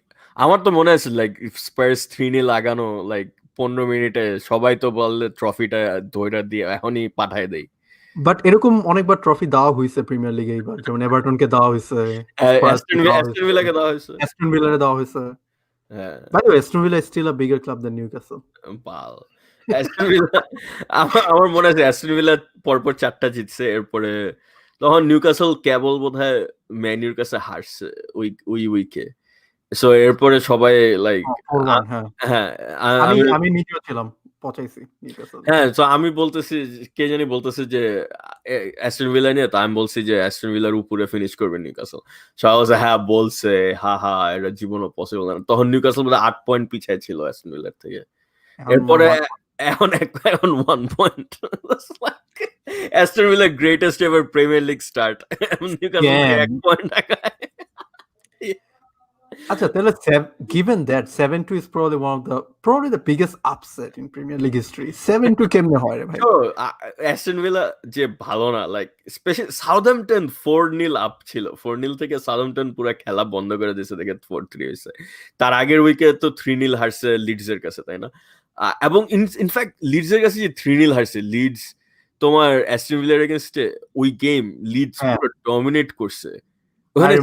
আমার তো মনে আছে like স্পার্স 3-0 লাগানো like 15 মিনিটে সবাই তো বললে ট্রফিটা ধইরা দিয়ে এখনই পাঠায় দেই বাট এরকম অনেকবার ট্রফি দেওয়া হয়েছে প্রিমিয়ার লিগে এইবার যেমন এভারটনকে দেওয়া হয়েছে অ্যাস্টন ভিলাকে দেওয়া হয়েছে অ্যাস্টন ভিলারে দেওয়া হয়েছে হ্যাঁ by the way Aston Villa is still a bigger club than Newcastle বাল অ্যাস্টন ভিলা আমার মনে আছে অ্যাস্টন ভিলা পরপর 4টা জিতছে এরপরে তখন নিউক্যাসল কেবল বোধহয় ম্যান ইউর কাছে হারছে ওই উইকে সো এরপরে সবাই লাইক হ্যাঁ আমি মিডিয়া ছিলাম পচাইছি নিউক্যাসল হ্যাঁ সো আমি বলতেছি কে জানি বলতেছে যে অ্যাস্টন ভিলা নিয়ে তো আমি বলছি যে অ্যাস্টন ভিলার উপরে ফিনিশ করবে নিউক্যাসল সো আই ওয়াজ হ্যাঁ বলছে হা এটা জীবনও পসিবল না তখন নিউক্যাসল বোধহয় 8 পয়েন্ট পিছায় ছিল অ্যাস্টন ভিলার থেকে এরপরে এখন 1 point Aston villa greatest ever premier league start Newcastle 1 point আচ্ছা তাহলে given that 7-2 is probably the biggest upset in Premier League history 7-2 কেমনে হয় রে ভাই অ্যাস্টন ভিলা যে ভালো না লাইক স্পেশালি সাউদাম্পটন 4-0 আপ ছিল 4-0 থেকে সাউদাম্পটন পুরো খেলা বন্ধ করে দিয়েছে দেখে 4-3 হয়েছে তার আগের উইকে তো 3-0 হারছে লিডসের কাছে তাই না এবং ইনফ্যাক্ট লিডসের কাছে যে 3-0 হারছে লিডস তোমার অ্যাস্টন ভিলার এগেইনস্টে ওই গেম লিডস পুরো ডমিনেট করছে ওখানে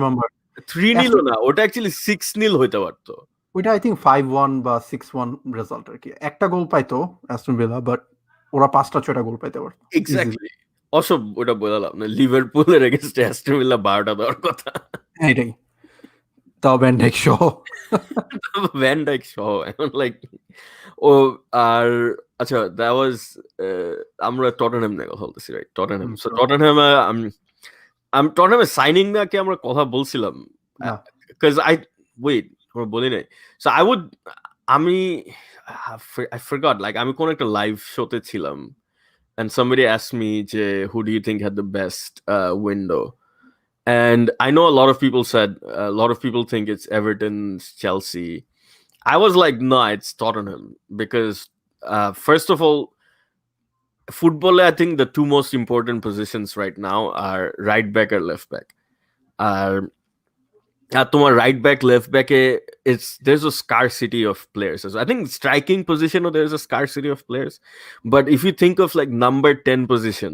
3-0 না ওটা অ্যাকচুয়ালি 6-0 হইতে পারতো ওইটা আই থিংক 5-1 বা 6-1 রেজাল্ট আর কি একটা গোল পাইতো অ্যাস্টন ভিলা বাট ওরা 5টা-6টা গোল পাইতে পারতো এক্স্যাক্টলি অসব ওটা বললাম না লিভারপুলের এগেইনস্টে অ্যাস্টন ভিলা 12টা দেওয়ার কথা এটাই তাও ভ্যান ডাইক সহ এখন লাইক ও আর আচ্ছা দ্যাট ওয়াজ আমরা টটেনহ্যাম নিয়ে কথা বলতেছি রাইট টটেনহ্যাম সো টটেনহ্যাম আমি টটেনহ্যামের সাইনিং নিয়ে আমরা কথা বলছিলাম because আমরা বলি নাই সো আমি I forgot like আমি কোন একটা লাইভ শোতে ছিলাম and somebody asked me who do you think had the best window and I know a lot of people think it's Everton's Chelsea. I was like no it's Tottenham because first of all football I think the two most important positions right now are right back or left back তোমার right back left back there's a scarcity of players so I think striking position there's a scarcity of players but if you think of like number 10 position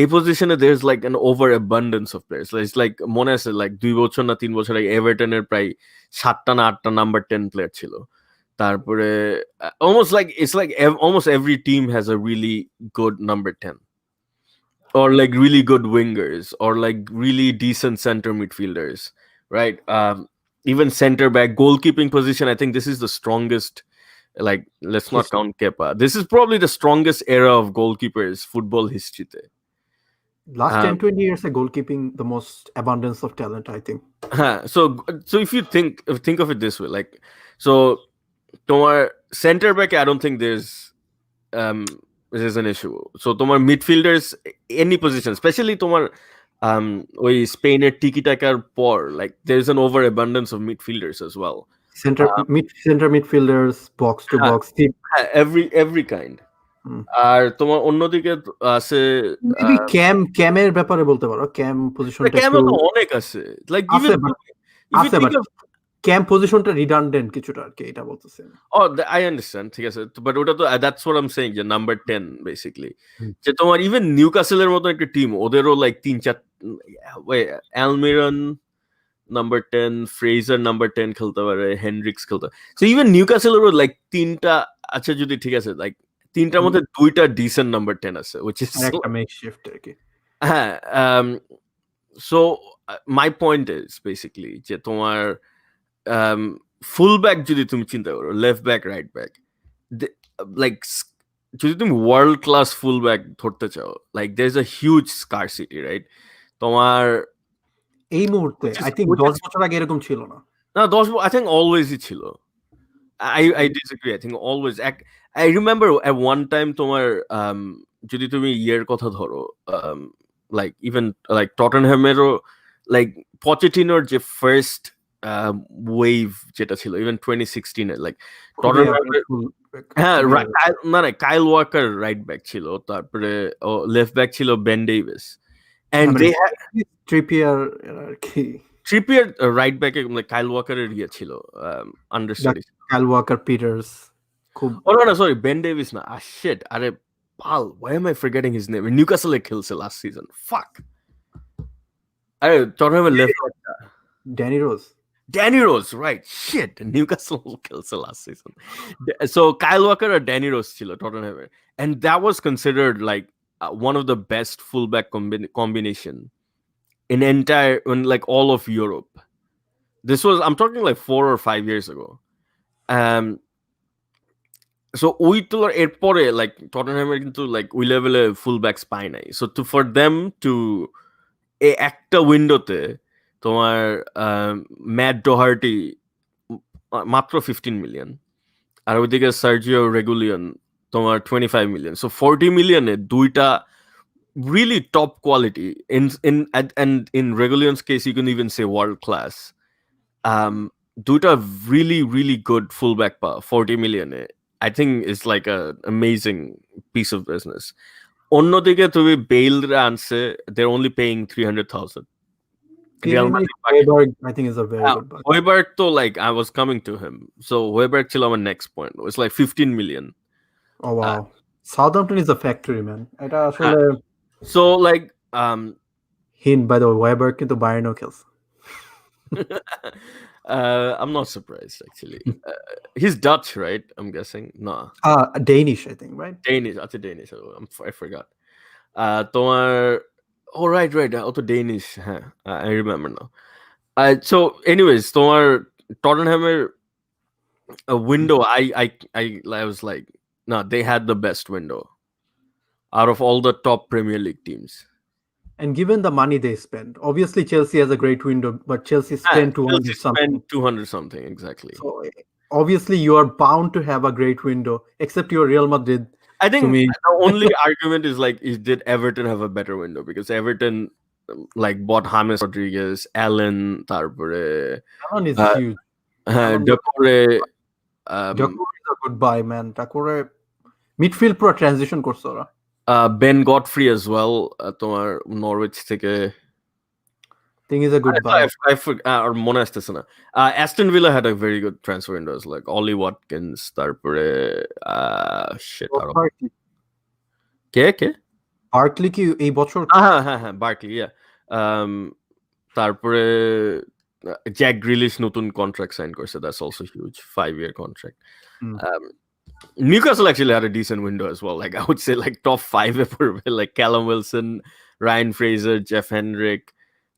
a position there's like an overabundance of players so it's like মনে আছে like 2 বছর না 3 বছর আগে এভারটনের প্রায় 7টা না 8টা number 10 player ছিল তারপরে almost every team has a really good number 10 or like really good wingers or like really decent center midfielders right even center back goalkeeping position I think this is the strongest like let's not count Kepa this is probably the strongest era of goalkeepers football history last 10-20 years of goalkeeping the most abundance of talent I think so if you think of it this way like so tomar center back I don't think there's an issue so tomar midfielders any position especially tomar ওই স্পেনের টিকি টাকার পর like there's an overabundance of midfielders as well center midfielders box to box every kind আর তোমার অন্যদিকে আছে ক্যামের ব্যাপারে বলতে পারো ক্যাম পজিশনটা ক্যামে তো অনেক আছে লাইক ক্যাম্প পজিশনটা রিডান্ডেন্ট কিছুটা আর কি এটা বলতেছেন I understand ঠিক আছে বাট ওটা তো that's what I'm saying যে নাম্বার 10 বেসিক্যালি যে তোমার ইভেন নিউক্যাসলের মতো একটা টিম ওদেরও লাইক 3-4 অ্যালমিরন নাম্বার 10 ফ্রেজার নাম্বার 10 খেলতে পারে হেনরিক্স খেলতে সো ইভেন নিউক্যাসলেরও লাইক 3টা আচ্ছা যদি ঠিক আছে লাইক 3টার মধ্যে 2টা ডিসেন্ট নাম্বার 10 আছে which is একটা মেকশিফট আর কি হ্যাঁ so my point is basically যে তোমার ফুল ব্যাক যদি তুমি চিন্তা করো, left back, right back, like যদি তুমি ওয়ার্ল্ড ক্লাস ফুল ব্যাক ধরতে চাও, like there is a huge scarcity, right? তোমার এই মুহূর্তে আই থিঙ্ক 10 বছর আগে এরকম ছিল না। না, 10 আই থিঙ্ক অলওয়েজই ছিল। I disagree. I think always. I remember at one time তোমার যদি তুমি ইয়ের কথা ধরো, like even like টটেনহ্যামেরও like পচেটিনোর যে ফার্স্ট ওয়েভ যেটা ছিল ইভেন 2016 এ, লাইক টটেনহ্যামের, হ্যাঁ না কাইল ওয়াকার রাইট ব্যাক ছিল, তারপরে লেফট ব্যাক ছিল Ben Davies, and they had Trippier কি ট্রিপিয়ার রাইট ব্যাকে কাইল ওয়াকারের ইয়ে ছিল, আন্ডারস্টাডি কাইল ওয়াকার পিটার্স খুব no, sorry, Ben Davis na. Shit. Are pal, why am I forgetting his name? Newcastle kills last season. Fuck. Are Tottenham left. Danny Rose, right? Shit. Newcastle kills last season. So Kyle Walker or Danny Rose chilo Tottenham, and that was considered like one of the best fullback combination in entire like all of Europe. This was, I'm talking like 4 or 5 years ago. So ওই তোলার এরপরে like টটেনহ্যামের কিন্তু like ওই লেভেলে ফুল backs পায় নাই। So two for them two একটা উইন্ডোতে তোমার ম্যাট ডোহার্টি মাত্র 15 মিলিয়ন, আর ওইদিকে সার্জিও রেগুলিয়ন তোমার 25 মিলিয়ন। সো 40 মিলিয়নে দুইটা really top quality in Regulion's case you can even say world class, দুইটা really good fullback pa 40 million I think it's like a amazing piece of business. অন্যদিকে তুমি বেইলরা আনছে, they're only paying 300,000. I think is a very good buy. Hoiberg to like I was coming to him, so Hoiberg ছিল আমার next point. It's like 15 million. Oh wow. Southampton is a factory, man. এটা আসলে so like hint by the way, Hoiberg কিন্তু Bayernও খেলছে। I'm not surprised actually. He's Dutch, right? I'm guessing. No. Danish, I think, right? Danish. That's a Danish. I forgot. Tomar. Oh, right. Also Danish. Huh. I remember now. So, anyways, Tomar Tottenhammer window. I was like, no, they had the best window out of all the top Premier League teams. And given the money they spend, obviously Chelsea has a great window, but Chelsea spent 200 something. 200 something, exactly. So obviously you are bound to have a great window, except your Real Madrid. I think the only argument is like, did Everton have a better window? Because Everton like bought James Rodriguez, Allen, tarbore. Allen is huge. Dakore is a good buy, man. Dakore midfield pro transition করছে ওরা। Ben Godfrey as well, তোমার Norwich থেকে। think is a good buy. Or মনে আসতেছে না। Aston Villa had a very good transfer windows, like Ollie Watkins, তারপরে shit. কে Barkley কি এই বছর? হ্যাঁ Barkley, yeah. তারপরে Jack Grealish নতুন contract sign করছে, that's also huge, 5-year contract. Newcastle actually had a decent window as well. Like I would say, like top 5 ever, like Callum Wilson, Ryan Fraser, Jeff Hendrick.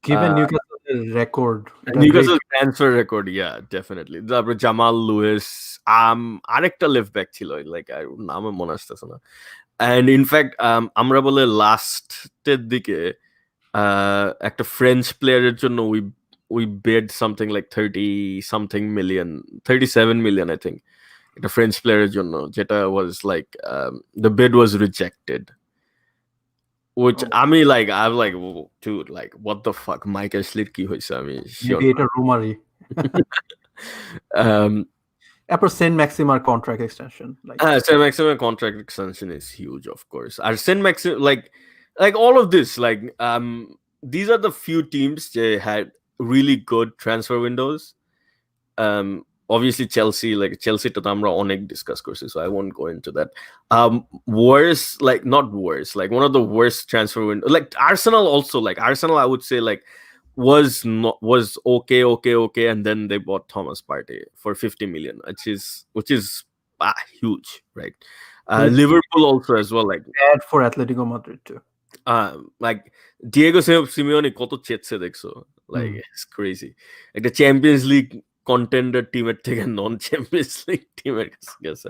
Given Newcastle's record, Newcastle's transfer record, yeah, definitely. তারপরে Jamal Lewis, আরেকটা left back ছিল, like নাম মনে আসতেছে না। And in fact, আমরা বলে লাস্টের দিকে একটা ফ্রেঞ্চ প্লেয়ারের জন্য we bid something like 30 something million, 37 million, I think. A French player জন্য, যেটা was like the bid was rejected, which I mean, like I was like, whoa, dude, like what the fuck, Mike Ashley কি হইছে? আমি maybe এটা রুমারি। After Saint Maximin contract extension, like Saint Maximin contract extension is huge, of course. Our Saint Maximin, like all of this, like these are the few teams that had really good transfer windows. Obviously Chelsea to আমরা অনেক discuss করছি, so I won't go into that. Worse, like not worse, like one of the worst transfer windows, like Arsenal also, like Arsenal I would say like was okay, and then they bought Thomas Partey for 50 million, which is huge, right? Liverpool also as well, like bad for Atletico Madrid too. Like Diego Simeone কত চেচ্ছে দেখছো, like it's crazy, like the Champions League contender টিমের থেকে নন champions league টিমের কাছে গেছে।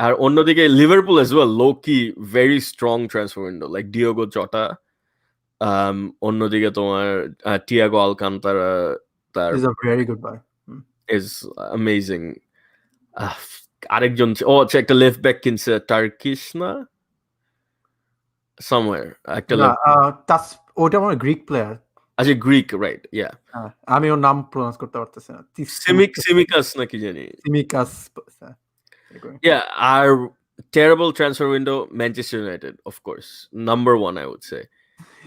আর অন্যদিকে Liverpool as well, low key very strong transfer window, like Diogo Jota, অন্যদিকে তোমার টিয়াগো আলকান্তারা তার He's a very good buy. is amazing. আরেকজন আচ্ছা একটা লেফট ব্যাক কিনছে টার্কিশ না somewhere একটা না ওটা আমার গ্রিক প্লেয়ার। আচ্ছা গ্রিক রাইট ইয়া আমি ওর নাম প্রনাউন্স করতে পারতেছি না। সিমিকাস নাকি জানি সিমিকাস। Yeah, our terrible transfer window, Manchester United, of course, number one, I would say,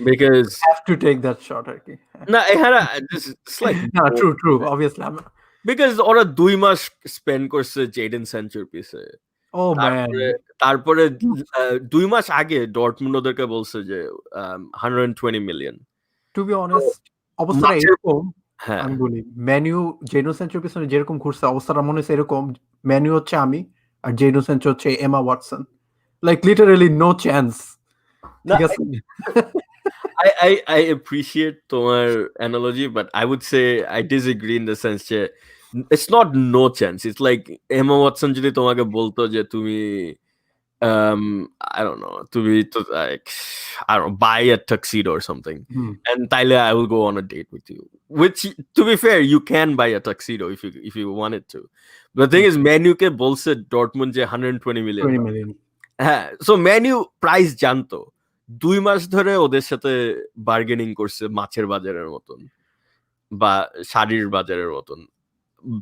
because have to take that shot আর কি। না এখানে it's like true obviously because ওরা 2 মাস স্পেন্ড করছে জেডেন স্যানচোর পিছে। তারপরে 2 মাস আগে ডর্টমুন্ড ওদেরকে বলছে যে 120 মিলিয়ন। টু বি অনেস্ট অবস্থাটা এরকম, আমি বলি ম্যানইউ জেডেন স্যানচোর পিছনে যেরকম ঘুরছে অবস্থাটা মনে হচ্ছে এরকম, ম্যানইউ হচ্ছে আমি আর জেডেন স্যানচো হচ্ছে Emma Watson, like literally no chance. ঠিক আছে, I appreciate তোমার analogy, but I would say I disagree in the sense that it's not no chance. It's like Emma Watson যদি তোমাকে বলতো যে তুমি I don't know, to be like I don't know, buy a tuxedo or something, and Tyler, I will go on a date with you. Which, to be fair, you can buy a tuxedo if you wanted to. But the thing is, Manu ke bolse Dortmund je 120 million. 20 million. So Manu price জানতো, 2 মাস ধরে ওদের সাথে bargaining করছে মাছের বাজারের মতন বা শাড়ির বাজারের মতন।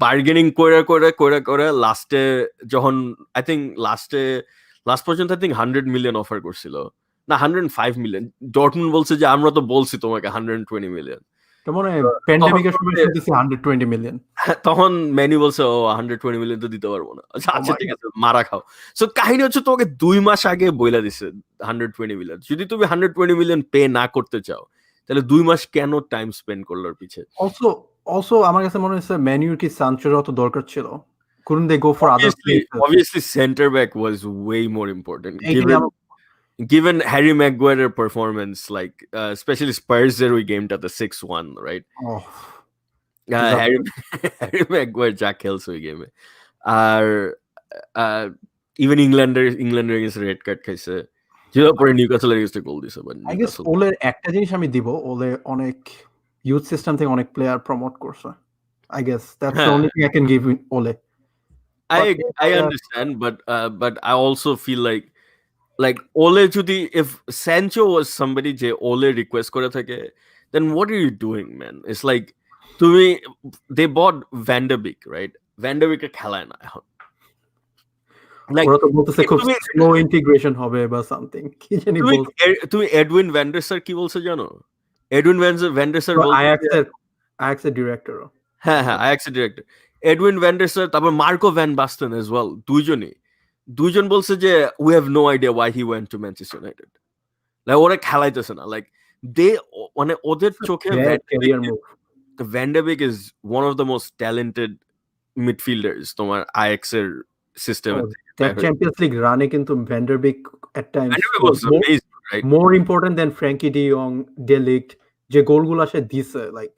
বার্গেনিং করে লাস্টে যখন আই থিঙ্ক লাস্ট পর্যন্ত আই থিঙ্ক 100 মিলিয়ন অফার করছিল, না 105 মিলিয়ন। ডর্টমুন্ড বলছে যে আমরা তো বলছি তোমাকে 120 মিলিয়ন, তখন ম্যানু বলছে ও 120 মিলিয়ন তো দিতে পারবো না। আচ্ছা ঠিক আছে, মারা খাও। সো কাহিনী হচ্ছে তোমাকে 2 মাস আগে বইলা দিছে 120 মিলিয়ন। যদি তুমি 120 মিলিয়ন পে না করতে চাও তাহলে 2 মাস কেন টাইম স্পেন্ড করলো পিছে? Also আমার কাছে মনে হচ্ছে ম্যানুর কি সানচোর অত দরকার ছিল? Couldn't they go for other places? Obviously center back was way more important given Harry Maguire's performance, like especially Spurs their game at the 6-1, right? Harry Maguire যা খেলছে ওই গেমে। আর even Englander against red card খাইছে, যেটা পরে নিউক্যাসলের এগেইনস্টে গোল দিছে। But I guess ওলের একটা জিনিস আমি দিব, ওলে অনেক ইউথ সিস্টেম থেকে অনেক প্লেয়ার প্রমোট করছে। I guess that's the only thing I can give Ole. I understand, but I also feel like Ole jodi, if Sancho was somebody je Ole request kore thake, then what are you doing, man? It's like they bought Van der Beek, right? Van der Beek e khelay na এখন, like ওরা তো বলতেছে খুব slow integration হবে বা something, কি জানি বল। তুমি এডউইন ভ্যান ডার সার কি বলছো জানো? এডউইন ভ্যান ডার সার বলছে আয়াক্স এর ডিরেক্টর। হ্যাঁ আয়াক্স এর ডিরেক্টর এডউইন ভ্যান ডার সার, তারপর Marco van Basten as well, দুইজন বলছে যে we have no idea why he went to Manchester United. Like ওরা খেলাইতেছে না, লাইক দে মানে ওদের চোখে van de Beek is one of the most talented midfielders তোমার আয়াক্স এর সিস্টেমে। চ্যাম্পিয়ন্স লিগ রানে কিন্তু van de Beek at times right? more important than Frankie de Jong, De Ligt, যে গোলগুলো আসে দিছে, like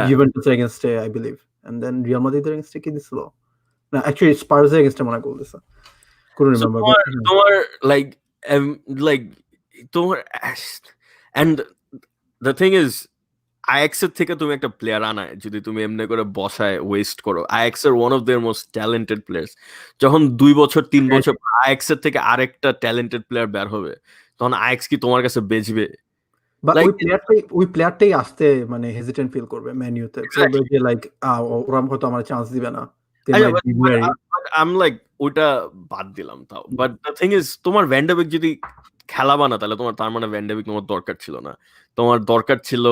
Juventus against I believe, and then Real Madrid against কি দিছিল না, actually Spurs against মনে গোল দিছে, couldn't remember. তোমার like তোমার, and the thing is Ajax এর থেকে তুমি একটা প্লেয়ার আনায় যদি তুমি এমনি করে বসায় ওয়েস্ট করো, আয়াক্স এর one of their most talented players, যখন 2 বছর 3 বছর আয়াক্স এর থেকে আরেকটা ট্যালেন্টেড প্লেয়ার বের হবে, তখন আয়াক্স কি তোমার কাছে বেচবে? বা ওই প্লেয়ারটাই আসতে মানে হেজিটেন্ট ফিল করবে ম্যানিউতে, বলবে যে লাইক ওরা হয়তো আমার চান্স দিবে না। I'm like ওটা বাদ দিলাম তাও, বাট দ্য থিং ইজ তোমার ভ্যান ডার বেক যদি খেলাবা না তাহলে তোমার, তার মানে ভ্যান ডার বেক তোমার দরকার ছিল না। তোমার দরকার ছিল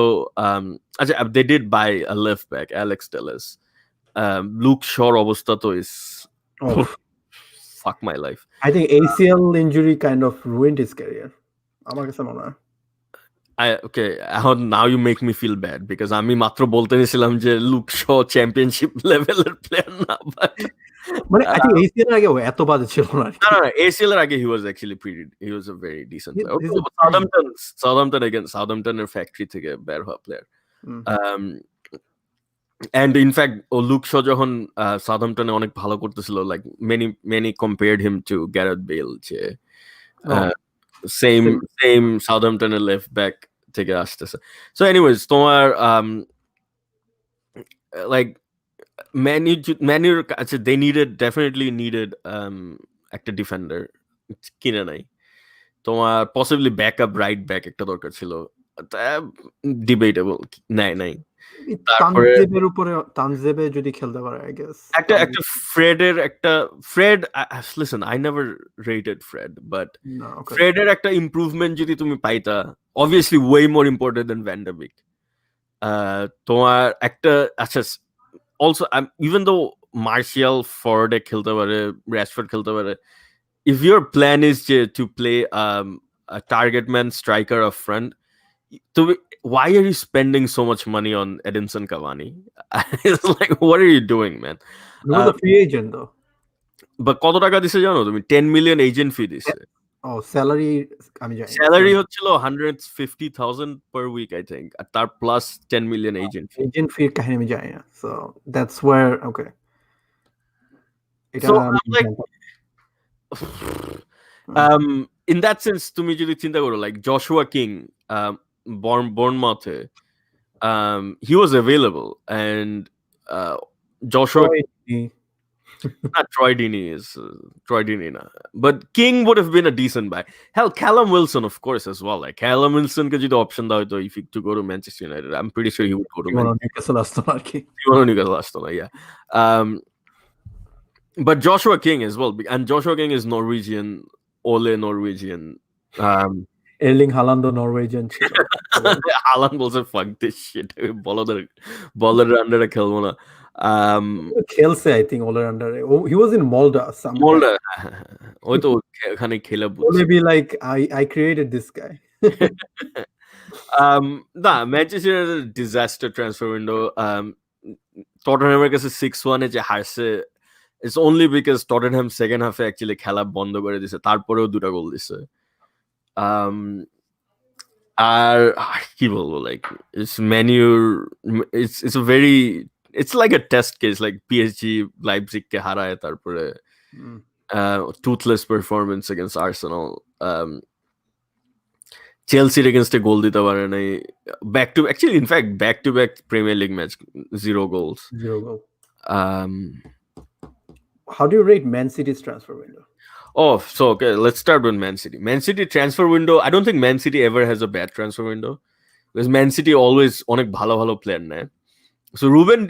আচ্ছা they did buy a left back, Alex Telles. Luke Shaw অবস্থা তো is fuck my life. I think ACL injury kind of ruined his career. আমার কাছে মনে হয়। Okay, now you make me feel bad because আমি মাত্র বলতে নিছিলাম যে লুক শ চ্যাম্পিয়নশিপ লেভেলের প্লেয়ার না, মানে I think ACL এর আগে এত বাজে ছিল না। না ACL এর আগে he was a very decent player. Southampton এর ফ্যাক্টরি থেকে বের হওয়া player. and in fact Luke Shaw যখন সাউদাম্পটনে অনেক ভালো করতেছিল, like many compared him to Gareth Bale, যে সেম Same. সেম সাউদাম্পটনের লেফট ব্যাক থেকে আসতেছে। সো এনিওয়েজ তোমার like ম্যানিউর কাছে they definitely needed একটা ডিফেন্ডার, কিনে নাই। তোমার পসিবলি ব্যাকআপ রাইট ব্যাক একটা দরকার ছিল, ডিবেটেবল, নাই। তারপরে তানজেবে যদি খেলতে পারে, I guess. একটা Fred, listen, I never rated Fred, but No, okay. ফ্রেডের একটা ইমপ্রুভমেন্ট যদি তুমি পাইতা, obviously way more important than Van de Beek, তোমার একটা আচ্ছা also even though Martial Ford খেলতে পারে, Rashford খেলতে পারে, if your plan is to play a target man striker up front, why are you spending so much money on Edinson Cavani? It's like, what are you doing, man? He was a free agent though. But কত টাকা দিছে জানো তুমি? 10 million agent fee দিছে। Salary আমি জানি, salary হচ্ছিল 150,000 per week, I think, আর তার plus 10 million agent fee। Agent ফির কাহিনী আমি জানি না, so that's where okay. So I'm like, in that sense তুমি যদি চিন্তা করো, like Joshua King, Bournemouth, he was available, and Joshua not Troy Deeney is Troy Deeney na, but King would have been a decent buy. Hell, Callum Wilson of course as well, like Callum Wilson could you the option though if he to go to Manchester United, I'm pretty sure he would go to Newcastle Aston, yeah. But Joshua King as well, and Joshua King is Norwegian, Ole Norwegian, Erling Haaland Norwegian ছিল। Haaland বলছে fuck this shit, বলার আন্ডারে খেলবো না। খেলছে I think all under. He was in Molde somewhere. Molde, ওই তো ওখানে খেলে বলছে। Maybe like I created this guy. না, ম্যানচেস্টার ডিজাস্টার ট্রান্সফার উইন্ডো। টটেনহ্যামের কাছে 6-1 যে হারছে, it's only because Tottenham second half actually খেলা বন্ধ করে দিছে, তারপরেও 2টা গোল দিছে। আর কি বলবো, like it's a very, it's like a test case, like PSG Leipzig কে হারায়, তারপরে toothless performance against Arsenal, Chelsea against a goal দিতে পারে নাই, back to back Premier League match 0 goals. How do you rate Man City's transfer window? Oh, so okay, let's start with Man City. Man City transfer window, I don't think Man City ever has a bad transfer window, because Man City always অনেক ভালো ভালো player নেয়। So Ruben,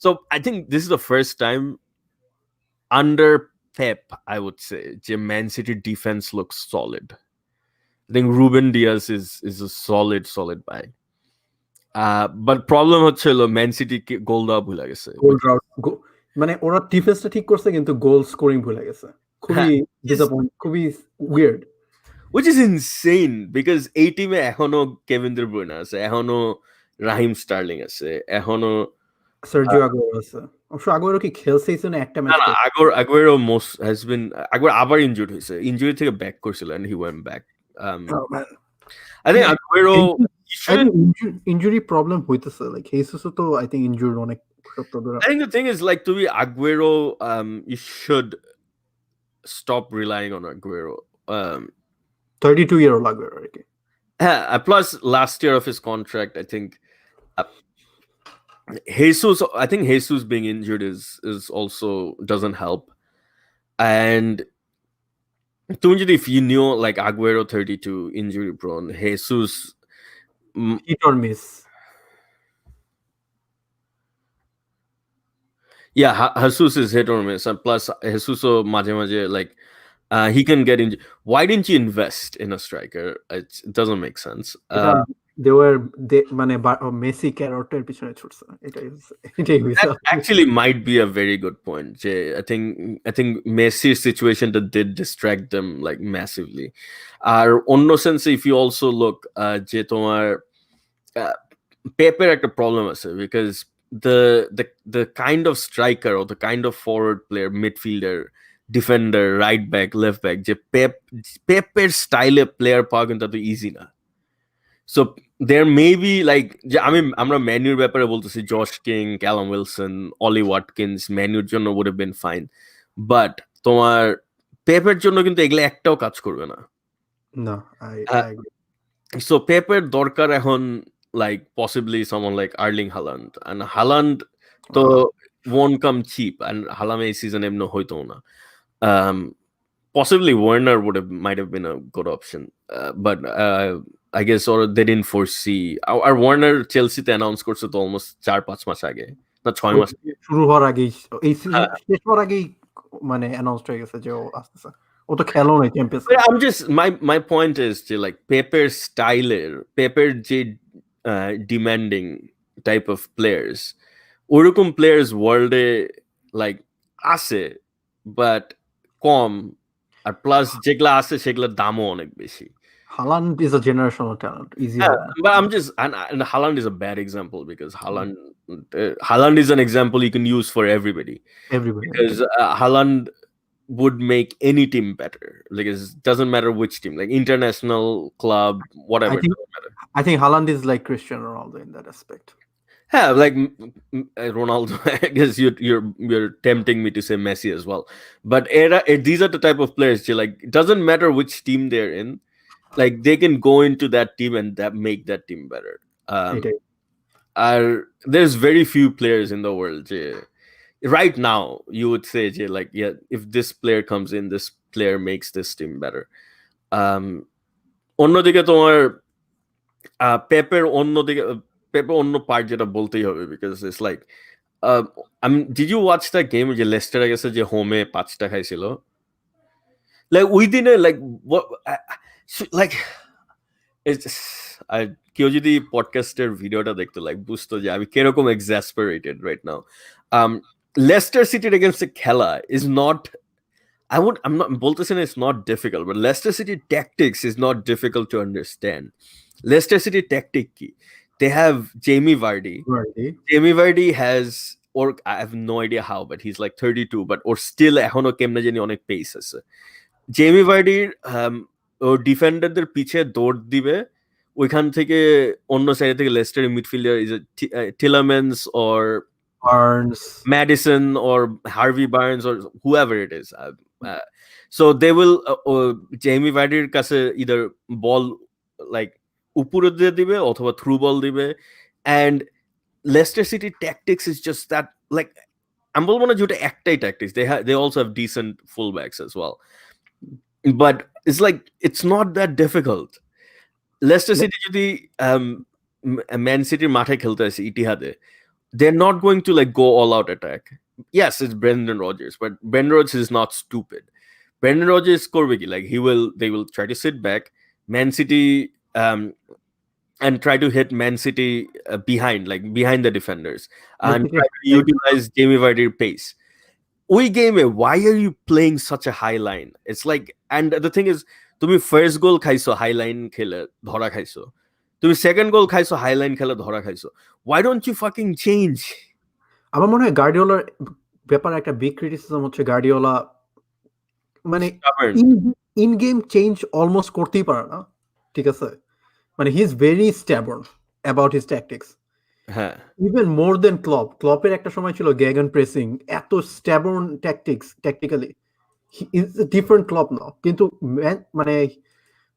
so I think this is the first time under Pep, I would say, the Man City defense looks solid. I think Ruben Diaz is a solid buy. But problem হচ্ছিল Man City গোল দেওয়া ভুলে গেছে, মানে ওরা ডিফেন্সটা ঠিক করছে কিন্তু goal scoring ভুলে গেছে, খুবই ডিসঅ্যাপয়েন্ট, খুবই weird, which is insane because এই টিমে এখনো কেভিন ডি ব্রুইনে আছে, এখনো রাহিম স্টার্লিং আছে, এখনো সার্জিও আগুয়েরো আছে। অবশ্য আগুয়েরো কি খেলছে এই জন্য একটা ম্যাচ? না, আগুয়েরো আগুয়েরো আবার ইনজুর্ড হয়েছে, ইনজুরি থেকে ব্যাক করছিল and he went back. I think Aguero injury problem হইতেছে, like Jesus তো I think injured অনেক সপ্তাহ ধরে। I think the thing is like to be Aguero, you should stop relying on Aguero. 32-year-old Aguero আর কি। Plus last year of his contract, I think Jesus being injured is also doesn't help. And if you knew like Aguero 32 injury prone, Jesus hit or miss. Yeah, Jesus is hit or miss, and plus Jesus মাঝে মাঝে like he can get injured. Why didn't you invest in a striker? It doesn't make sense. মানে Messi ক্যারটের পিছনে ছুটছে, এটাই that actually might be a very good point. I think Messi's situation that did distract them like massively. Or on no sense, if you also look যে তোমার Pepeর একটা problem আছে, because the kind of striker or the kind of forward player, midfielder, defender, right back, left back, যে পেপের স্টাইলে player পাওয়া কিন্তু এত easy না। So there may be like আমরা ম্যানুর ব্যাপারে বলতেছি জশ কিং ক্যালাম উইলসন অলি ওয়াটকিন্স ম্যানুর জন্য would have been fine but তোমার পেপের জন্য কিন্তু এগুলো একটাও কাজ করবে না No, I agree. সো পেপের দরকার এখন like possibly someone like Erling Haaland and Haaland তো won't come cheap and Haaland এই সিজন এমনি হইতো না possibly Werner might have been a good option but I guess or they didn't foresee R Werner Chelsea তে announce করছে তো almost 4-5 মাস আগে না 6 মাস শুরু হওয়ার আগেই এই সিজন শেষ হওয়ার আগেই মানে অ্যানাউন্স হয়ে গেছে যে ও আসতেছে ও তো খেলো না champions I'm just my point is যে like Pepper স্টাইলের Pepper যে demanding type of players ওরকম প্লেয়ার্স ওয়ার্ল্ডে লাইক আছে বাট কম আর প্লাস যেগুলা আছে সেগুলোর দামও অনেক বেশি Haaland is a generational talent easy but I'm just and Haaland is a bad example because Haaland is an example you can use for everybody because Haaland would make any team better like it doesn't matter which team like international club whatever doesn't matter. I think Haaland is like Cristiano Ronaldo in that aspect. Yeah, like Ronaldo. I guess you're tempting me to say Messi as well. But these are the type of players. Like it doesn't matter which team they're in. Like they can go into that team and that make that team better. There's very few players in the world. Right now, you would say, like, yeah, if this player comes in, this player makes this team better. অন্যদিকে তোমার পেপের অন্যদিকে পেপে অন্য part যেটা বলতেই হবে because it's like did you watch the game যে Leicester গেছে যে হোমে 5টা খাইছিল লাইক ওই দিনে লাইক লাইক কেউ যদি পডকাস্টের ভিডিওটা দেখতো লাইক বুঝতো যে আমি কিরকম এক্সাসপারেটেড রাইট নাও লেস্টার সিটির এগেইনস্ট খেলা ইজ নট I'm not বলতেছেন it's not difficult but Leicester City tactics is not difficult to understand. Leicester City tactic কি they have Jamie Vardy. Jamie Vardy has or I have no idea how but he's like 32 but or still এখনো কেমনে জানি অনেক pace আছে Jamie Vardy ও ডিফেন্ডারদের পিছে দৌড় দিবে ওইখান থেকে অন্য সাইড থেকে লেস্টারের midfielder is Tillemans or Barnes, Madison or Harvey Barnes or whoever it is. So they will Jamie Vardyর কাছে either ball like উপরে দিয়ে দিবে অথবা থ্রু বল দিবে and Leicester City tactics is just that like আমি বলবো না যে ওটা একটাই tactics they also have decent fullbacks as well but it's like it's not that difficult. Leicester City যদি Man Cityর মাঠে খেলতে আসে ইতিহাদে they're not going to like go all out attack. Yes, it's Brendan Rodgers, but Brendan Rodgers is not stupid. Brendan Rodgers korbe ki like they will try to sit back, Man City and try to hit Man City behind the defenders and try to utilize Jamie Vardy's pace. Oy game why are you playing such a high line? It's like and the thing is tumi first goal khaiso high line khele dhora khaiso. তুমি second goal খাইছো Highline খেলা ধরা খাইছো why don't you fucking change আমার মনে হয় গার্ডিওলার ব্যাপারে একটা বিগ ক্রিটিসিজম হচ্ছে গার্ডিওলা মানে ইন গেম চেঞ্জ অলমোস্ট করতেই পারে না ঠিক আছে মানে he is very stubborn about his tactics হ্যাঁ ইভেন মোর দেন ক্লপের একটা সময় ছিল গ্যাগন প্রেসিং এত stubborn tactically is different club now কিন্তু মানে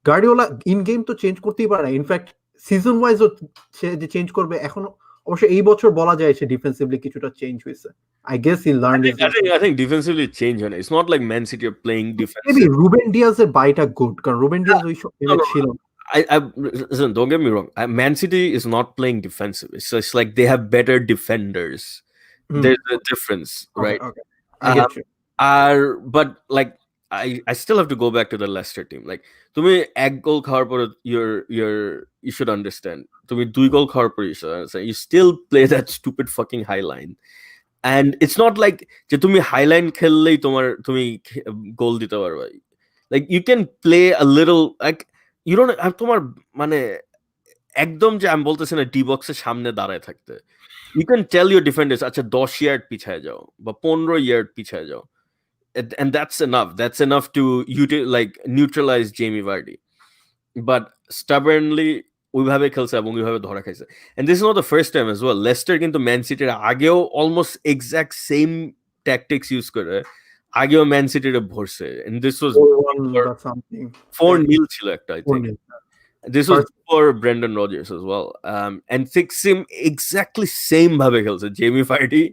গার্ডিওলা ইন গেম তো চেঞ্জ করতেই পারে না ইনফ্যাক্ট সিজন ওয়াইজও সে যে চেঞ্জ করবে এখন অবশ্য এই বছর বলা যায় সে ডিফেন্সিভলি কিছুটা চেঞ্জ হয়েছে I guess he learned I think defensively change on it. It's not like Man City are playing defensive. Maybe Ruben Diaz's bite good কারণ Ruben Diaz ওই ছিল listen, don't get me wrong. Man City is not playing defensive. It's like they have better defenders. There's a difference, right? Okay. I get you. But like I still have to go back to the Leicester team. Like, তুমি এক গোল খাওয়ার পরে you should understand. তুমি দুই গোল খাওয়ার পরে you still play that stupid fucking high line. And it's not like যে তুমি high line খেললেই তুমি গোল দিতে পারবে. Like you can play a little like you don't তোমার মানে একদম যে আমি বলতেছি না ডি বক্সের সামনে দাঁড়ায় থাকতে. You can tell your defenders আচ্ছা 10 ইয়ার্ড পিছায় যাও বা 15 ইয়ার্ড পিছায় যাও. And that's enough to neutralize Jamie Vardy. But stubbornly ওইভাবে খেলছে এবং ওইভাবে ধরা খাইছে। And this is not the first time as well. Leicester কিন্তু ম্যান সিটির আগেও almost exact same tactics use করে আগেও ম্যান সিটির ভরছে। এন্ড দিস ওয়াজ 4-1 বা সামথিং 4-0 ছিল একটা, I think. 4-0 This was first before Brendan Rodgers as well. And Sixim exactly same ভাবে খেলছে। Jamie Vardy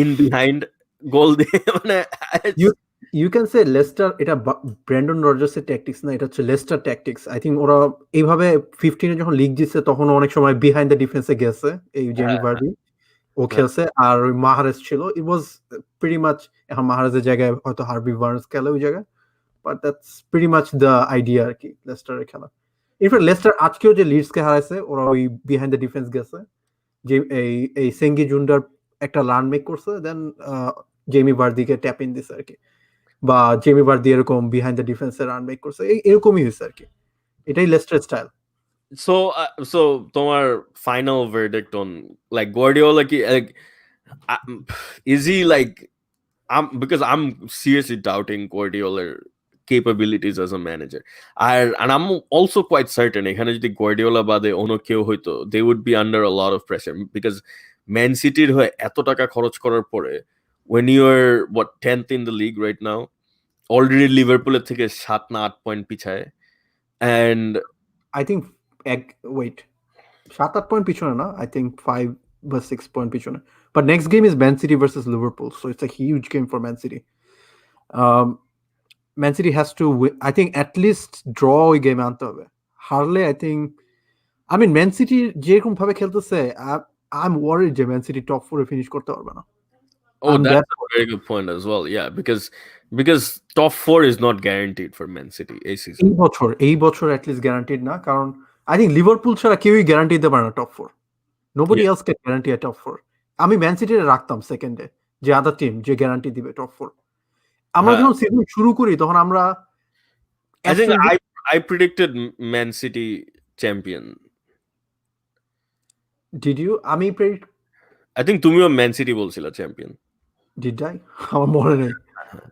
in behind গোল দিয়ে মানে you you can say Leicester এটা ব্র্যান্ডন রজার্সের ট্যাকটিক্স না, এটা হচ্ছে লেস্টার ট্যাকটিক্স। আই থিঙ্ক ওরা এইভাবে 15 যখন লিগ জিতছে তখন অনেক সময় বিহাইন্ড দ্য ডিফেন্সে গেছে এই জেমি ভার্ডি, ও খেলছে। আর ওই মাহারেজ ছিল, ইট ওয়াজ প্রিটি মাচ। এখন মাহারেজের জায়গায় হয়তো হার্বি বার্নস খেলে ওই জায়গায়, but that's pretty much the idea আর কি লেস্টারের খেলা। ইনফ্যাক্ট লেস্টার আজকেও যে লিডসকে হারাইছে ওরা ওই বিহাইন্ড দ্য ডিফেন্স গেছে, যে এই সেঙ্গি জুন্ডার একটা রান মেক করছে, দেন জেমি ভার্দিকে ট্যাপ ইন দিছে আর কি, বা জেমি ভার্দি এরকম বিহাইন্ড দ্য ডিফেন্সে রান মেক করছে, এরকমই হয়েছে আর কি। এটাই লেস্টার স্টাইল। So তোমার final verdict on like Guardiola কি like is he like because I'm seriously doubting Guardiola's capabilities as a manager. And I'm also quite certain এখানে যদি Guardiola বাদে অন্য কেউ হইতো they would be under a lot of pressure because Man Cityর হয়ে এত টাকা খরচ করার পরে when you're what 10th in the league right now, already লিভারপুলের থেকে 7 না 8 পয়েন্ট পিছায়, and I think wait 7-8 point পিছনে না, আই থিঙ্ক 5 বা 6 পয়েন্ট পিছনে। But next game is Man City versus Liverpool, so it's a huge game for Man City. Man City has to I think at least draw ওই গেমে আনতে হবে। হারলে I think I mean Man City যেরকম ভাবে খেলতেছে I am worried যে Man City top 4 এ ফিনিশ করতে পারবে না। oh, that's a very good point as well. Yeah, because top 4 is not guaranteed for Man City এই season. এই বছর অ্যাটলিস্ট গ্যারান্টিড না, কারণ আই থিঙ্ক লিভারপুল ছাড়া কেউই গ্যারান্টি দিতে পারে না top 4। Nobody else can guarantee a top 4। আমি ম্যান সিটিতে রাখতাম সেকেন্ডে, যে আদার টিম যে গ্যারান্টি দিবে টপ 4। আমরা যখন সিজন শুরু করি তখন আমরা I think I predicted Man City champion. Did you? আমি I think তুমিও ম্যান সিটি বলছিলা চ্যাম্পিয়ন। Did I? আমার মনে নেই,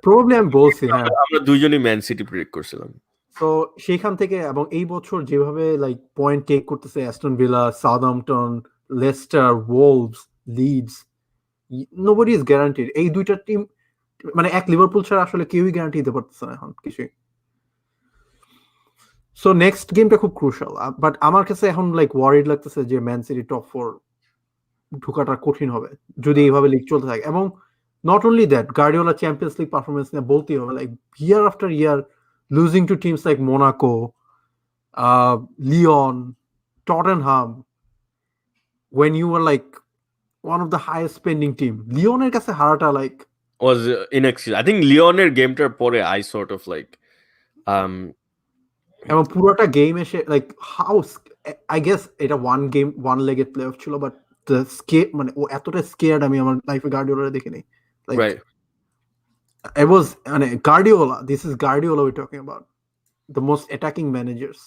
প্রবাবলি আমি বলছি। হ্যাঁ, আমরা দুইজনই ম্যান সিটি প্রেডিক্ট করছিলাম। তো সেখান থেকে এবং এই বছর যেভাবে লাইক পয়েন্ট টেক করতেছে Aston Villa, Southampton, Leicester, Wolves, Leeds, nobody is guaranteed. এই দুইটা টিম মানে এক লিভারপুল ছাড়া আসলে কেউই গ্যারান্টি দিতে পারতেছে না এখন কিছুই। সো নেক্সট গেমটা খুব ক্রুশাল, বাট আমার কাছে এখন লাইক ওয়ারিড লাগতেছে যে ম্যান সিটি টপ 4 ঢোকাটা কঠিন হবে যদি এইভাবে লিগ চলতে থাকে। এবং not only that, Guardiola Champions League performance নিয়ে বলতেই হবে, like year after year losing to teams like Monaco, Lyon, Tottenham, when you were like one of the highest spending team, লিওনের কাছে হারাটা like was inexcusable. I think লিওনের গেমটার পরে I sort of like এবং পুরোটা গেম এসে like how I guess এটা ওয়ান লেগেড প্লে অফ ছিল, বাট দ্য মানে ও এতটা স্কেয়ার্ড আমি আমার লাইফে গার্ডিওলা দেখিনি। Like right. it was মানে Guardiola, this is Guardiola we talking about, the most attacking managers,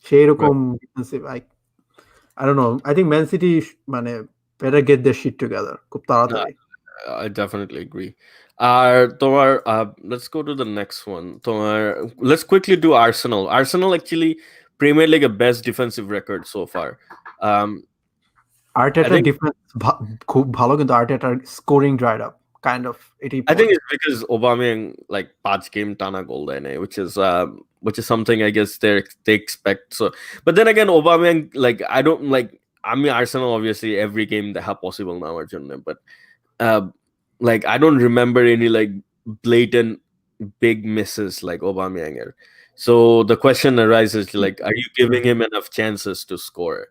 সেই রকম defensive. I don't know, I think Man City মানে better get their shit together খুব তাড়াতাড়ি। I definitely agree. তোমার let's go to the next one. Let's quickly do Arsenal. Arsenal actually Premier League a best defensive record so far. আর্টেটার defence খুব ভালো, কিন্তু আর্টেটার scoring dried up kind of. I think it's because Aubameyang like 5 game টানা গোল দেয় না, which is something I guess they expect. So, but then again, Aubameyang like I don't like. I mean, Arsenal obviously every game they have possible now or something, but like I don't remember any like blatant big misses like Aubameyang. So the question arises like, are you giving him enough chances to score?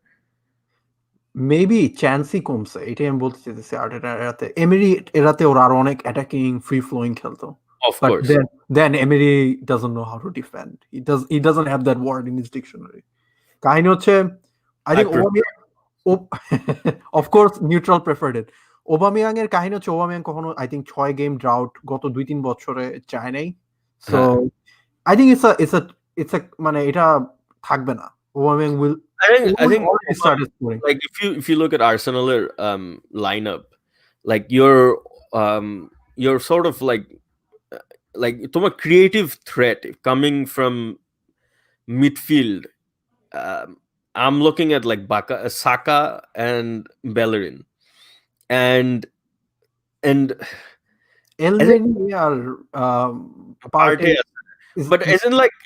Maybe চান্সই কমছে, এটাই আমি বলতে চাইতেছি। আর্টেটার এরাতে, এমেরি এরাতে ওরা আরো অনেক attacking free flowing খেলতো। Of course. Then Emery doesn't know how to defend. He doesn't have that word in his dictionary. কাহিনী হচ্ছে I think of course neutral preferred it. ওবামিয়াং এর কাহিনী হচ্ছে ওবামিয়াং কখনো I think 6 গেম ড্রাউট গত 2-3 বছরে চায় নাই। So I think it's a মানে এটা থাকবে না। ওবামিয়াং will I think already started scoring. Like if you look at Arsenal lineup, like you're sort of like তোমার creative threat coming from midfield I'm looking at like Saka and Bellerin, and and Elneny R Partey, Partey but isn't like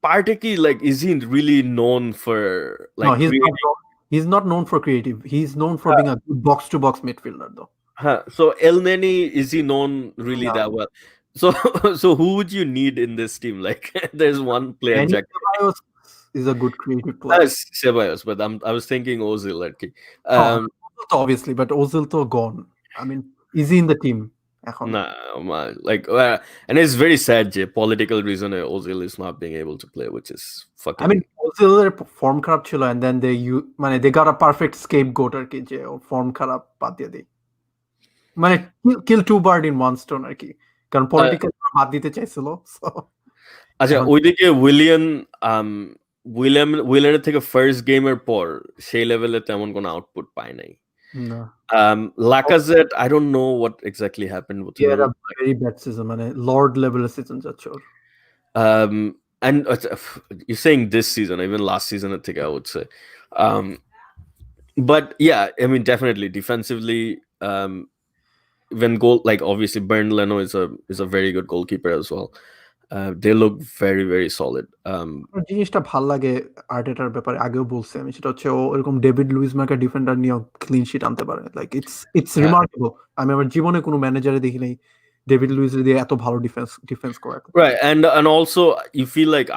Partey like is he really known for no, like creating? he's not known for creative. He's known for being a good box-to-box midfielder, though. So El Neni, is he known really No. that well? So so who would you need in this team? Like there's one player, Danny Jack. Ceballos is a good creative player. Ceballos, but I was thinking Ozil. Okay. Oh, Ozil obviously, but Ozil to gone. I mean, is he in the team? এখন? Nah, man. Like, and it's very sad, Jay. Political reason Ozil is not being able to play, which is fucking. I mean, Ozil form খারাপ ছিল, and then মানে they got a perfect scapegoat আর কি যে ওর form খারাপ বাদ দিয়ে দিই। মানে kill two bird in one stone আর কি, কারণ পলিটিক্যাল বাদ দিতে চাইছিল। So আচ্ছা, ওইদিকে উইলিয়ামের থেকে ফার্স্ট গেমের পর সেই লেভেলে তেমন কোনো আউটপুট পায় নাই। না, Lacazette, I don't know what exactly happened with he had him. a very bad season, মানে lord level season যাচ্ছে ওর। And you're saying this season, even last season, I think I would say. But yeah, I mean, definitely defensively, when goal, like obviously Bernd Leno is a very good goalkeeper as well. They look very, very solid. জিনিসটা ভাল লাগে আর্টেটার ব্যাপারে, আগেও বলছি আমি, সেটা হচ্ছে ও এরকম ডেভিড লুইস মার্কা ডিফেন্ডার নিয়ে ক্লিন শিট আনতে পারে। Like it's remarkable. আমি আমার জীবনে কোনো ম্যানেজারে দেখি নাই ডেভিড লুইস দিয়ে এত ভালো ডিফেন্স করা। Right, and also you feel like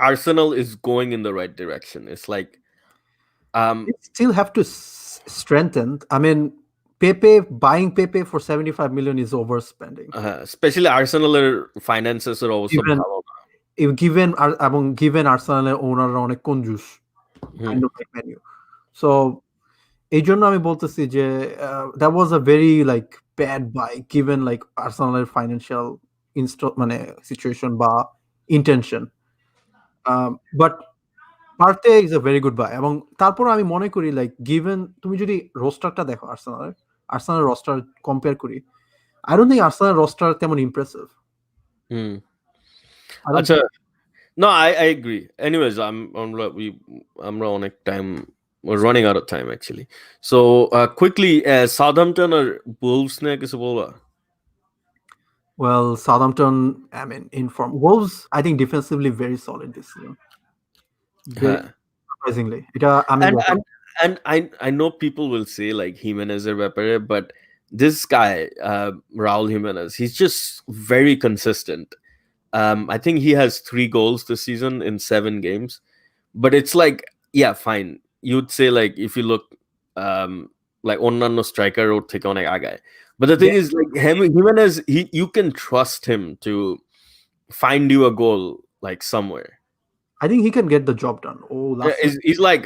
Arsenal is going in the right direction. It's like it still have to strengthen. I mean, buying Pepe for 75 million is overspending. Especially Arsenal finances are also given Arsenal ওনাররা অনেক কঞ্জুস kind of like menu. So এই জন্য আমি বলতেছি যে that was a very like bad buy given like Arsenal financial মানে situation বা intention. But Partey is a very good buy. এবং তারপর আমি মনে করি like given তুমি যদি রোস্টারটা দেখো আর্সেনাল রোস্টার কম্পেয়ার করি, I don't think Arsenal roster তেমন impressive. আচ্ছা, no, I agree. Anyways, I'm on time. We're running out of time actually. So quickly, Southampton or Wolves ne kise bola? Well, Southampton, I mean, in form. Wolves, I think defensively very solid this season. Surprisingly, and I know people will say like Jimenez or Repere, but this guy, Raul Jimenez, he's just very consistent. I think he has 3 goals this season in 7 games, but it's like, yeah, fine. You'd say like if you look like onnanno striker or take on a guy, but the thing is like Jimenez, you can trust him to find you a goal like somewhere. I think he can get the job done. He's like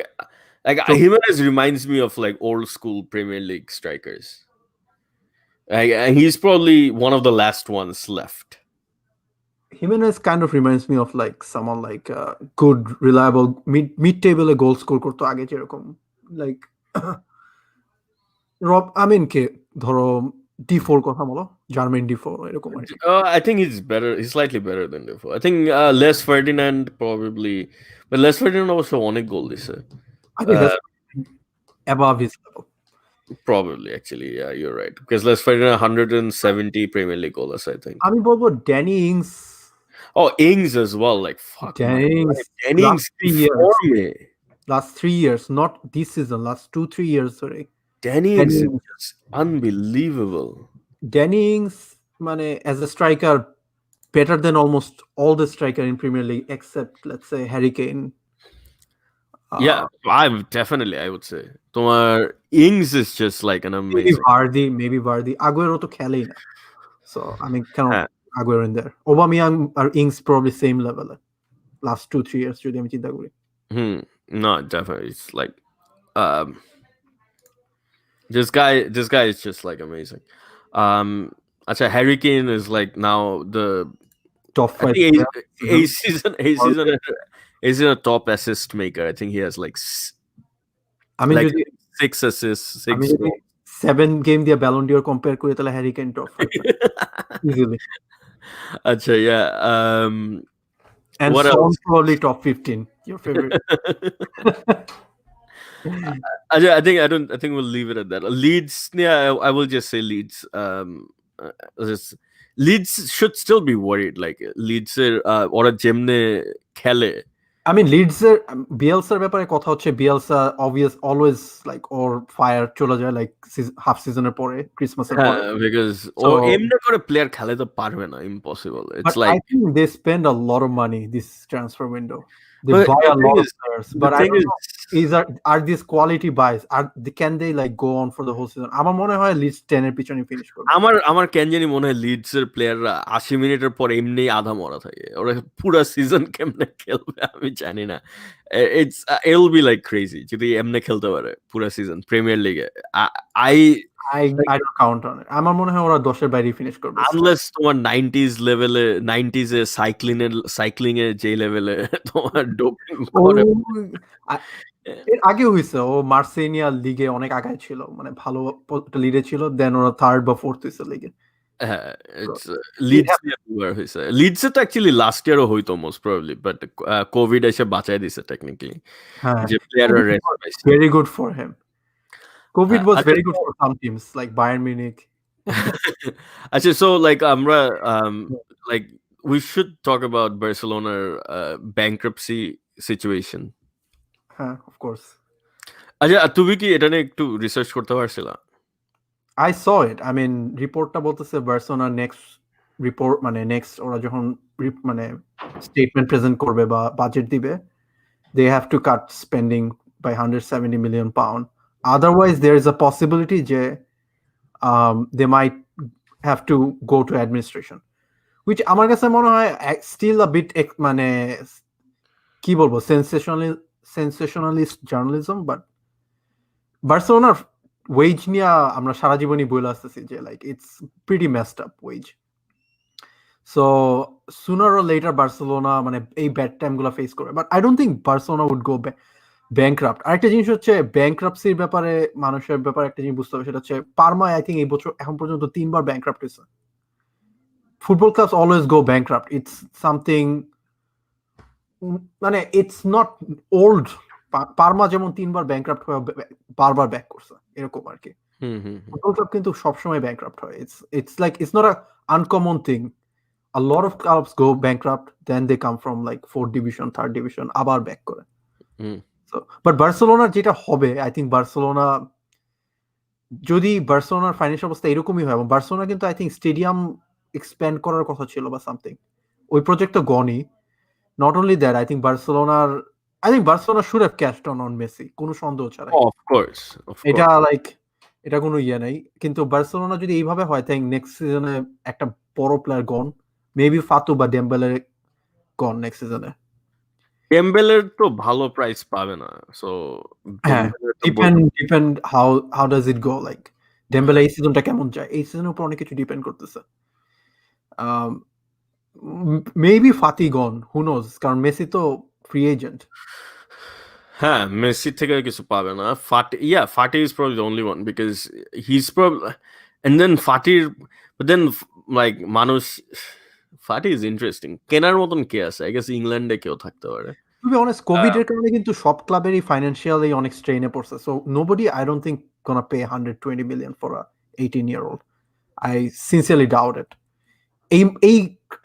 Jimenez reminds me of like old school Premier League strikers. He's probably one of the last ones left. Jimenez kind of reminds me of like someone like good, reliable mid-table goal score করতো আগে যেরকম like Rob, I mean কে ধরো D4 কথা বলো, German D4 এরকম আর কি। I think he's better. He's slightly better than D4. I think Les Ferdinand probably, but Les Ferdinand also অনেক গোল দিছে. I think that's above his level. Probably, actually, yeah, you're right. Because Les Ferdinand 170 Premier League goals, I think. আমি বলবো Danny Ings. Oh, Ings as well. Like fuck. Danny Ings last 3 years, not this season. Last 2-3 years, sorry. Danny Ings is just unbelievable. Danny Ings, মানে as a striker, better than almost all the striker in Premier League except let's say Harry Kane. Yeah, I would say. Tomar Ings is just like an amazing. Maybe Vardy. Aguero to খেলেই না. So I mean, kind of Aguero in there. Aubameyang or Ings probably same level. Last 2-3 years যদি আমি চিন্তা করি. No, definitely. It's like this guy is just like amazing. Actually, Harry Kane is like now the top 5. A season is a top assist maker. I think he has like I mean like 6 assists, 6 goals. 7 game দিয়ে Ballon d'Or compare করে তাহলে Harry Kane top 5 easily. Acha, yeah. And What Son else? probably top 15, your favorite. I think we'll leave it at that. Leeds, yeah, I will just say Leeds. Uh, just- Leeds should still be worried. Like Leeds, or a Jemne Kele. I mean, লিডসের বিএলসার ব্যাপারে কথা হচ্ছে বিএলসা obvious always like ওর fire চলে যায় like half সিজনের পরে ক্রিসমাসের পরে Because so or এমনি করে প্লেয়ার খেলাতে পারবে না, impossible. but It's I like, think they spend a lot of money this transfer window. They but buy the a thing lot of is, players, the but I thing don't is, know are these quality buys? Can they like go on for the whole season? আমার মনে হয় list 10 এর পিছনে finish করবে। আমার কেন জানি মনে হয় লিডস এর প্লেয়াররা 80 মিনিটের পর এমনি আধা মরা থাকে। ওরা পুরা সিজন কেমনে খেলবে আমি জানি না। It's it will be like crazy যদি এমনে খেলতে পারে পুরা সিজন প্রিমিয়ার লিগে। I I don't count on it. আমার মনে হয় ওরা 10 এর বাইরে ফিনিশ করবে। আনলেস তোমার 90s লেভেলে 90s এ সাইক্লিং এ যে লেভেলে তোমার ডোপিং করে। এর আগে হইছে ও মার্সেনিয়া লিগে অনেক আগায় ছিল মানে ভালো লিডে ছিল দেন ওরা থার্ড বা ফোর্থ হইছে লিগে হ্যাঁ, ইটস লিডস নিয়ে দুবার হইছে। লিডস তো অ্যাকচুয়ালি লাস্ট ইয়ারও হইতো মোস্ট প্রবাবলি, বাট কোভিড এসে বাঁচায় দিছে টেকনিক্যালি হ্যাঁ যে প্লেয়াররা রেস্ট পাইছে। very good for him. COVID was আচ্ছা very good for some teams like Bayern Munich. আচ্ছা, so like আমরা like we should talk about Barcelona's bankruptcy situation. Of course. আচ্ছা, তুমি কি এটা নিয়ে একটু রিসার্চ করতে পারছিলা? I saw it. I mean, রিপোর্টটা বলতেছে Barcelona next report মানে next ওরা যখন মানে স্টেটমেন্ট প্রেজেন্ট করবে বা বাজেট দিবে they have to cut spending by 170 million pound. Otherwise, there is a possibility যে they might have to go to administration. Which আমার কাছে মনে হয় still a bit মানে কি বলবো sensationalist journalism, but বার্সেলোনার ওয়েজ নিয়ে আমরা সারা জীবনই বলে আসতেছি যে like it's pretty messed up wages so sooner or later Barcelona মানে এই ব্যাড টাইম গুলো ফেস করে but I don't think Barcelona would go bankrupt. আরেকটা জিনিস হচ্ছে ব্যাংক্রাফসির ব্যাপারে মানুষের ব্যাপারে একটা জিনিস বুঝতে হবে সেটা হচ্ছে পারমা আই থিঙ্ক এই বছর এখন পর্যন্ত 3 বার ব্যাংক্রাফট হয়েছে। Football clubs always go bankrupt, it's something মানে ইটস নট ওল্ড। পারমা যেমন 3 বার ব্যাংক্রাফট হয়ে বারবার ব্যাক করছে এরকম আর কি। ফুটবল ক্লাব কিন্তু সবসময় ব্যাংক্রাফট হয়। It's like it's not a uncommon thing. A lot of clubs go bankrupt, then they come from like 4th division, 3rd division, আবার ব্যাক করে। So, but বার্সেলোনার যেটা হবে, I think বার্সেলোনা যদি বার্সেলোনার ফাইন্যান্সিয়াল অবস্থা এরকমই হয় এবং বার্সেলোনা কিন্তু I think স্টেডিয়াম এক্সপ্যান্ড করার কথা ছিল বা সামথিং, ওই প্রজেক্ট তো Gani. Not only that, I think Barcelona should have cashed on Messi, কোনো সন্দেহ ছাড়াই। Of course. এটা লাইক এটা কোনো ইয়ে নাই, কিন্তু বার্সেলোনা যদি এইভাবে হয় তাই নেক্সট সিজনে একটা বড় প্লেয়ার গন, মেবি ফাতু বা ডেম্বেলে গন নেক্সট সিজনে। ডেম্বেলের তো ভালো প্রাইস পাবে না, so depend how does it go, like Dembélé এই সিজনটা কেমন যায়, এই সিজনের উপর অনেক কিছু ডিপেন্ড করতেছে। Maybe Fati gone, who knows, কারণ মেসি তো ফ্রি এজেন্ট। হ্যাঁ, মেসি থেকে কিছু পাবে না। Fati is probably the only one because he's probably, and then but then like মানুষ Fati is interesting. কেনার মতন কে আছে? I guess ইংল্যান্ডে কেউ থাকতে পারে। To be honest, কোভিড এর কারণে কিন্তু সব ক্লাবেরই ফাইন্যান্সিয়ালি অনেক স্ট্রেইনে পড়ছে। So nobody, I don't think, gonna pay 120 million for a 18-year-old. I sincerely doubt it. এই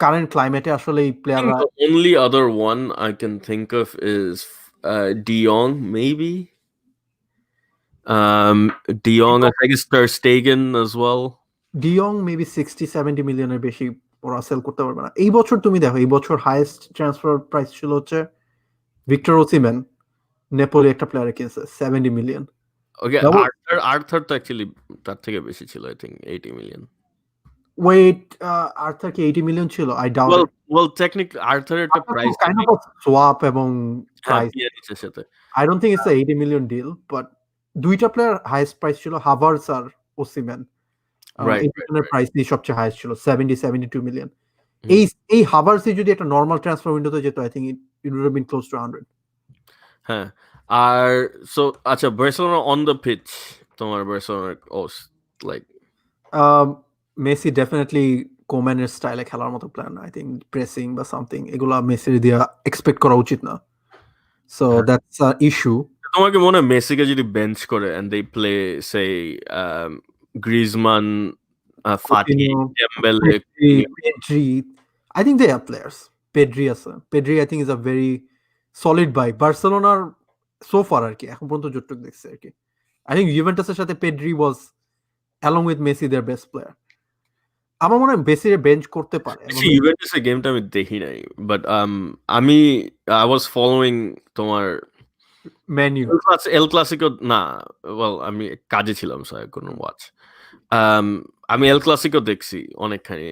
কারেন্ট ক্লাইমেটে আসলে এই প্লেয়াররা, The only other one I can think of is De Jong, maybe. De Jong, I think it's Ter Stegen as well. D young maybe 60-70 মিলিয়নের বেশি ওরা sell করতে পারবে না। এই বছর তুমি দেখো, এই বছর হাইয়েস্ট ট্রান্সফার প্রাইস ছিল হচ্ছে ভিক্টর ওসিমেন, নেপোলি একটা প্লেয়ারে কিনছে 70 মিলিয়ন। Okay, Arthur তো actually তার থেকে বেশি ছিল, I think 80 million. Wait, Arthur কি 80 মিলিয়ন ছিল? I doubt it. Well, technically Arthur এর প্রাইস কাইন্ড অফ সোয়াপ এবং প্রাইস। পিয়ানিচের সাথে। I don't think it's a 80 million deal, but দুইটা প্লেয়ার হাইয়েস্ট প্রাইস ছিল হাভার্স আর ওসিমেন। এই দুজনের প্রাইসই সবচেয়ে হাইয়েস্ট ছিল 70-72 মিলিয়ন। এই হাভার্সই যদি একটা নরমাল ট্রান্সফার উইন্ডোতে যেত, I think it would have been close to 100. হ্যাঁ, আর সো আচ্ছা, বার্সেলোনা অন দ্য পিচ, তোমার বার্সেলোনার like মেসি ডেফিনেটলি কোম্যানের স্টাইলে খেলার মতো প্ল্যান না। আই থিঙ্ক প্রেসিং বা সামথিং এগুলা মেসির দিয়া এক্সপেক্ট করা উচিত না। So that's a issue. তোমাকে মনে হয় মেসিকে যদি বেঞ্চ করে and they play say Griezmann, ফাটি, Coutinho, Dembélé, Pedri, I think they have players. Pedri আছে। Pedri I think is a very solid buy. বার্সেলোনার so far আর কি এখন পর্যন্ত যতটুকু দেখছি আর কি। I think Juventus's সাথে Pedri was along with Messi their best player. আমার মনে হয় মেসির বেঞ্চ করতে পারে। ইউভেন্টাসের গেমটা আমি দেখি নাই, বাট আমি আই ওয়াজ ফলোইং তোমার ম্যানইউ এল ক্লাসিকো না, ওয়েল আমি কাজে ছিলাম সো আই কুডন্ট ওয়াচ। আমি এল ক্লাসিকো দেখছি অনেকখানি,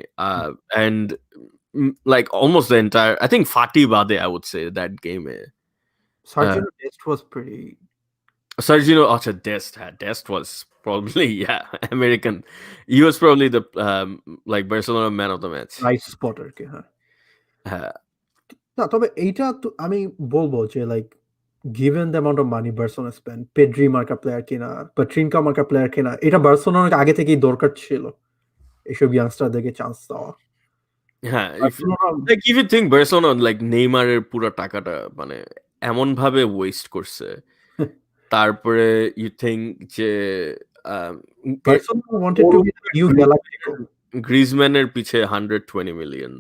and like almost the entire, I think Fati বাদে I would say that game Sergio Dest was pretty Sergio, acha Dest was probably yeah American. He was probably the like Barcelona man of the match. Right spot আর কি। হ্যাঁ না তবে এইটা তো আমি বলবো যে like given the amount of money Barcelona spent, Pedri মার্কা প্লেয়ার কিনা বা ট্রিনকা মার্কা প্লেয়ার কিনা, এটা বার্সেলোনার আগে থেকেই দরকার ছিল এইসব ইয়াংস্টারদেরকে চান্স দেওয়া। হ্যাঁ, like if you think Barcelona like নেইমারের পুরো টাকাটা মানে এমন ভাবে ওয়েস্ট করছে, তারপরে you think যে Barcelona wanted to be the new Galactico. গ্রিজম্যানের পিছে 120 মিলিয়ন,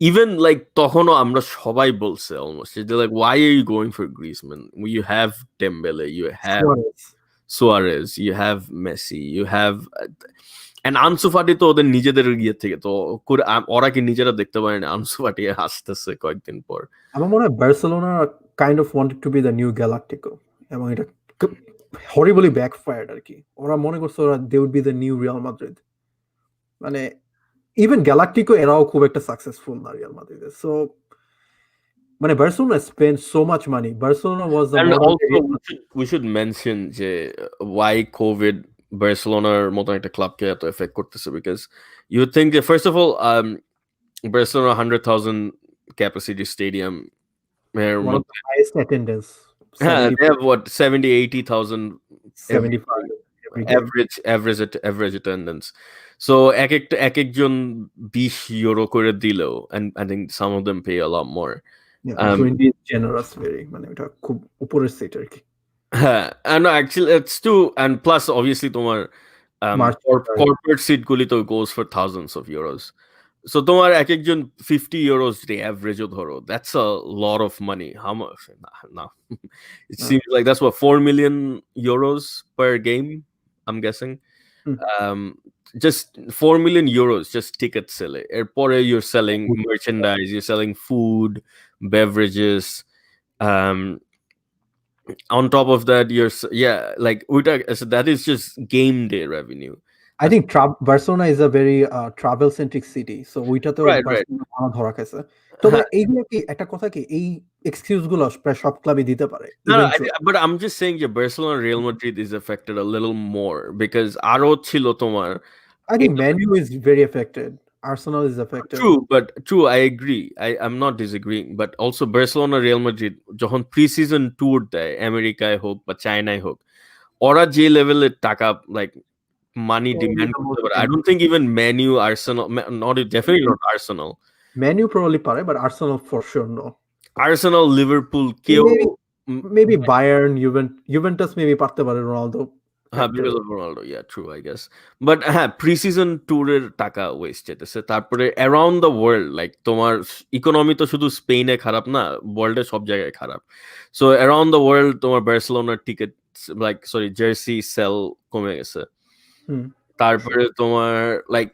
ইভেন লাইক তখনও আমরা সবাই বলছে অলমোস্ট যে like why are you going for Griezmann? You have Dembele, you have Suarez, you have Messi, you have and Ansu Fati তো ওদের নিজেদের ইয়ে থেকে তো ওরা কি নিজেরা দেখতে পারে না আনসু ফাটি আসতেছে কয়েকদিন পর। আমার মনে হয় Barcelona kind of wanted to B the new galactico এবং এটা হরিবলি ব্যাকফায়ার্ড আর কি। ওরা মনে করছে ওরা they would be the new Real Madrid. মানে ইভেন গ্যালাক্টিকো এরাও খুব একটা সাকসেসফুল না রিয়াল মাদ্রিদে। সো মানে Barcelona spend so much money. Barcelona was the And also we should mention যে why COVID বার্সেলোনার মতো একটা ক্লাবকে এত এফেক্ট করতেছে, বিকজ ইউ থিঙ্ক যে first of all Barcelona 100,000 capacity stadium এর মধ্যে highest attendance. হ্যাঁ they have what 70,000-80,000 75 average attendance. So এক একজন 20 ইউরো করে দিলেও, and I think some of them pay a lot more. Yeah, 20 is generous very, মানে এটা খুব উপরের সেট আর কি। হ্যাঁ, and actually it's too, and plus obviously তোমার corporate seat গুলি তো goes for thousands of euros. So তোমার এক একজন 50 euros the average ধরো, that's a lot of money. How much? No. It seems like that's what 4 million euros per game, I'm guessing. Just 4 million euros just ticket sale. Erpore you're selling merchandise, you're selling food, beverages, on top of that you're like so that is just game day revenue. I think Barcelona is a very travel centric city, so ওইটাতেও Barcelona ধরা খাইছে। তবে এইগুলো কি একটা কথা কি এই excuse গুলো প্রায় সব ক্লাবই দিতে পারে। But I'm just saying যে Barcelona Real Madrid is affected a little more because আরো ছিল তোমার, I think Man U is very affected. Arsenal is affected. True, I agree. I'm not disagreeing, but also Barcelona Real Madrid যখন pre-season tour দেয় আমেরিকায় হোক বা চায়নায় হোক, ওরা যে লেভেলের টাকা like money demand করতে পারে, I don't think even Man U, Arsenal, definitely not Arsenal. Man U probably পারে, but Arsenal for sure no. Arsenal, Liverpool, কেউ maybe Bayern, Juventus maybe পারতে পারে Ronaldo. Because of Ronaldo, yeah, true, I guess. But pre-season ট্যুরের টাকা West যেতেছে, তারপরে around the world like তোমার economy তো শুধু স্পেনে খারাপ না, ওয়ার্ল্ডে সব জায়গায় খারাপ। So around the world তোমার বার্সেলোনার টিকেট like জার্সি সেল কমে গেছে। তারপরে তোমার লাইক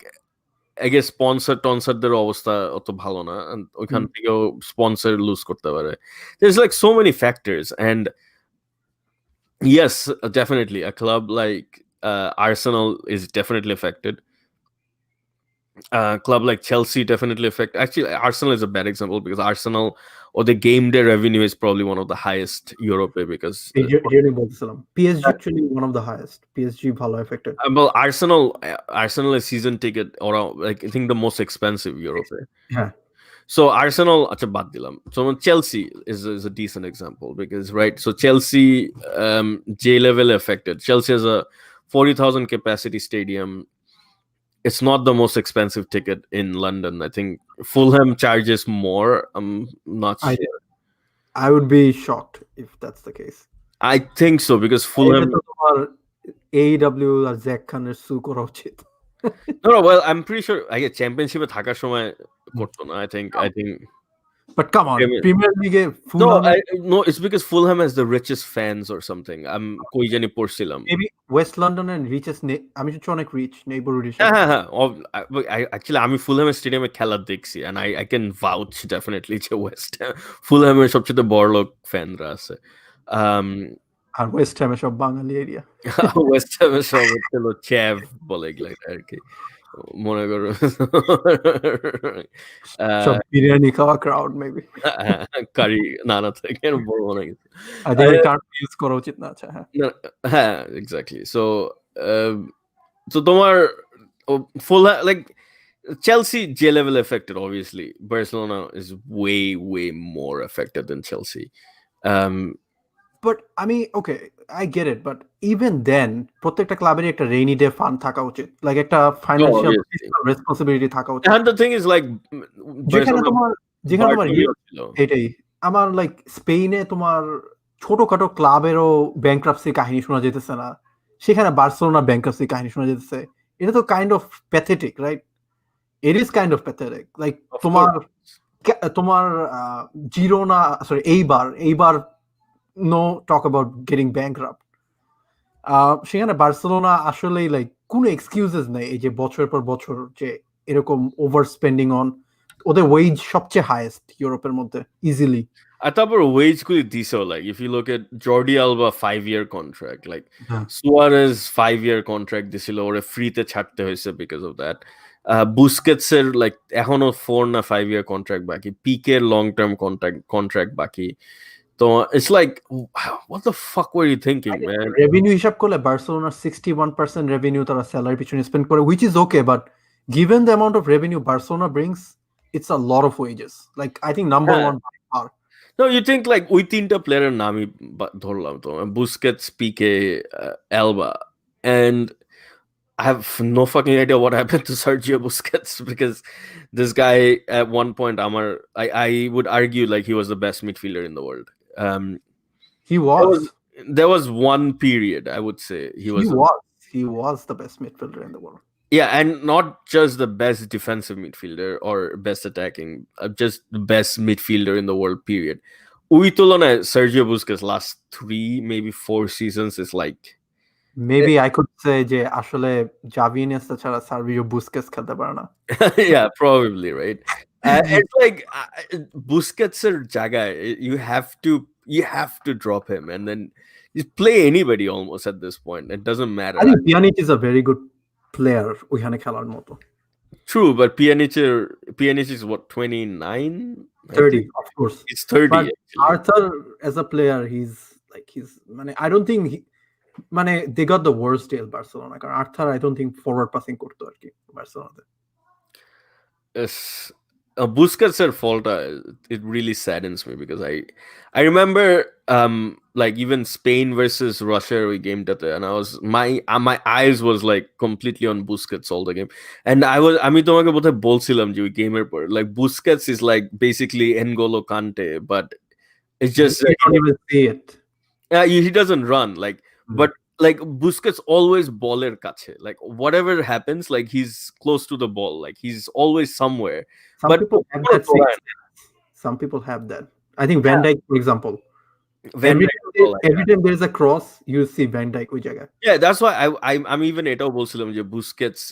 I guess স্পন্সরদের অবস্থা অত ভালো না, ওইখান থেকেও স্পন্সর লুজ করতে পারে। There's like so many factors, and yes, definitely a club like Arsenal is definitely affected. Club like Chelsea definitely affected. Actually, Arsenal is a bad example because Arsenal or the game day revenue is probably one of the highest Europe because PSG actually one of the highest. PSG bhalo affected. Well, Arsenal is season ticket or like I think the most expensive Europe. Yeah. So Arsenal, acha bad dilam. So Chelsea is a decent example because right. So Chelsea, J level affected. Chelsea has a 40,000 capacity stadium. it's not the most expensive ticket in London. I think Fulham charges more. I'm not I sure. I would be shocked if that's the case. I think so because এটা Fulham. তো তোমার AEW আর Jack খানের সু করা উচিত। No, well, I'm pretty sure I get championship থাকার সময় করতো না. I think But come on, Premier- premier লিগে no, Fulham no, it's because Fulham has the richest fans or something. I'm কই জানি পড়ছিলাম। মেবি ওয়েস্ট লন্ডনের রিচেস্ট আমি হচ্ছে অনেক রিচ নেইবারহুড হ্যাঁ, হিসেবে। হ্যাঁ, হ্যাঁ। Actually আমি ফুলহ্যামের স্টেডিয়ামে খেলা দেখছি and I can vouch definitely যে ওয়েস্ট ফুলহ্যামের সবচেয়ে বড়লোক ফ্যানরা আছে। আর ওয়েস্ট হ্যামে সব বাঙালি এরিয়া। ওয়েস্ট হ্যামের সব হলো চ্যাভ বলে এগুলো আর কি মনে করো সব বিরিয়ানি খাওয়া ক্রাউড মেবি। কারি নানা থেকে বলবো না কিছু। আই থিংক ওই টার্ম ইউজ করা উচিত না। আচ্ছা হ্যাঁ। হ্যাঁ, এক্স্যাক্টলি। সো তোমার ফুল like Chelsea J level affected, obviously. Barcelona is way more affected than Chelsea. But I mean, okay, I get it, but even then, প্রত্যেকটা ক্লাবেরই একটা রেইনি ডে ফান্ড থাকা উচিত, লাইক একটা ফাইন্যান্সিয়াল রেসপন্সিবিলিটি থাকা উচিত। And the thing is, like, যেখানে তোমার এটাই আমার লাইক স্পেনে তোমার ছোটখাটো ক্লাবেরও ব্যাংক্রাপসি কাহিনী শোনা যেতেছে না, সেখানে বার্সেলোনা ব্যাংক্রাপসি কাহিনী শোনা যেতেছে। এটা তো kind of pathetic, right? It is kind of pathetic. Like তোমার জিরোনা সরি এইবার no talk about getting bankrupt. সেখানে বার্সেলোনা আসলেই লাইক কোনো এক্সকিউজেস নেই এই যে বছরের পর বছর যে এরকম ওভার স্পেন্ডিং অন। ওদের ওয়েজ সবচেয়ে হাইয়েস্ট ইউরোপের মধ্যে easily. I thought about wage could diso, like if you look at Jordi Alba 5-year contract, like Suarez 5-year contract disilo or a free te chhatte hoise because of that. Busquets er like echono 4 na 5-year contract baki, PK long-term contract baki. So it's like, what the fuck were you thinking, man? Revenue হিসাব করলে বার্সেলোনার 61% revenue তারা salary পিছনে spend করে, which is okay, but given the amount of revenue Barcelona brings, it's a lot of wages. Like I think number one are. No, you think like ওই তিনটা প্লেয়ারের নামই ধরলাম তো, Busquets, PK, Alba, and I have no fucking idea what happened to Sergio Busquets because this guy at one point I would argue like he was the best midfielder in the world. There was one period I would say he was the best midfielder in the world. Yeah, and not just the best defensive midfielder or best attacking, just the best midfielder in the world, period. Uitolona Sergio Busquets last 3, maybe 4 seasons is like... Maybe I could say যে আসলে Xavi Iniesta ছাড়া Sergio Busquets খেলতে পারে না। Yeah, probably, right? It's like Busquets er জায়গায় you have to drop him and then just play anybody almost at this point. It doesn't matter. I think Pjanic is a very good player ওইখানে খেলার মতো। True, but Pjanic is what, 29? 30, of course. He's 30. But Arthur as a player, he's I don't think মানে they got the worst deal Barcelona, কারণ Arthur I don't think forward passing করতো আর কি বার্সেলোনাতে। Busquets er fault, it really saddens me because I remember like even Spain versus Russia we game that and I was my eyes was like completely on Busquets all the game and আমি তোমাকে বোধহয় বলছিলাম যে ওই গেমের পর like Busquets is like basically N'Golo Kante but it's just you don't even see it. Yeah, he doesn't run like but like Busquets always baller kache, like whatever happens like he's close to the ball, like he's always somewhere. Some people have that. I think Van Dijk, for example, every time there is a cross you see Van Dijk ওই জায়গায়. Yeah, that's why I'm even এটাও বলছিলাম যে Busquets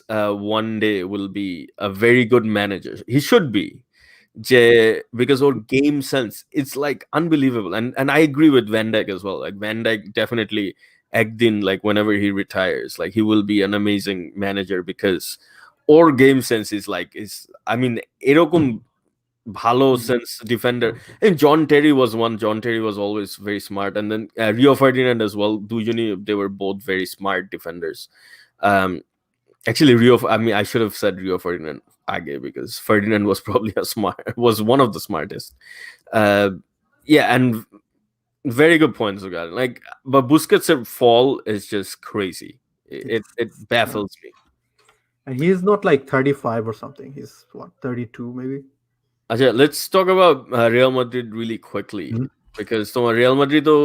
one day will be a very good manager. He should be. Because our game sense, it's like unbelievable, and I agree with Van Dijk as well. Like Van Dijk definitely একদিন like whenever he retires, like he will be an amazing manager because our game sense is like I mean এরকম ভালো sense defender. And John Terry was one. John Terry was always very smart, and then Rio Ferdinand as well. They were both very smart defenders. Actually, I should have said Rio Ferdinand Age because Ferdinand was probably was one of the smartest. Yeah, and very good points, Ugal. Like, but Busquets' fall is just crazy. It baffles me. And he's not like 35 or something. He's what, 32 maybe? Acha, let's talk about Real Madrid really quickly because তোমার Real Madrid তো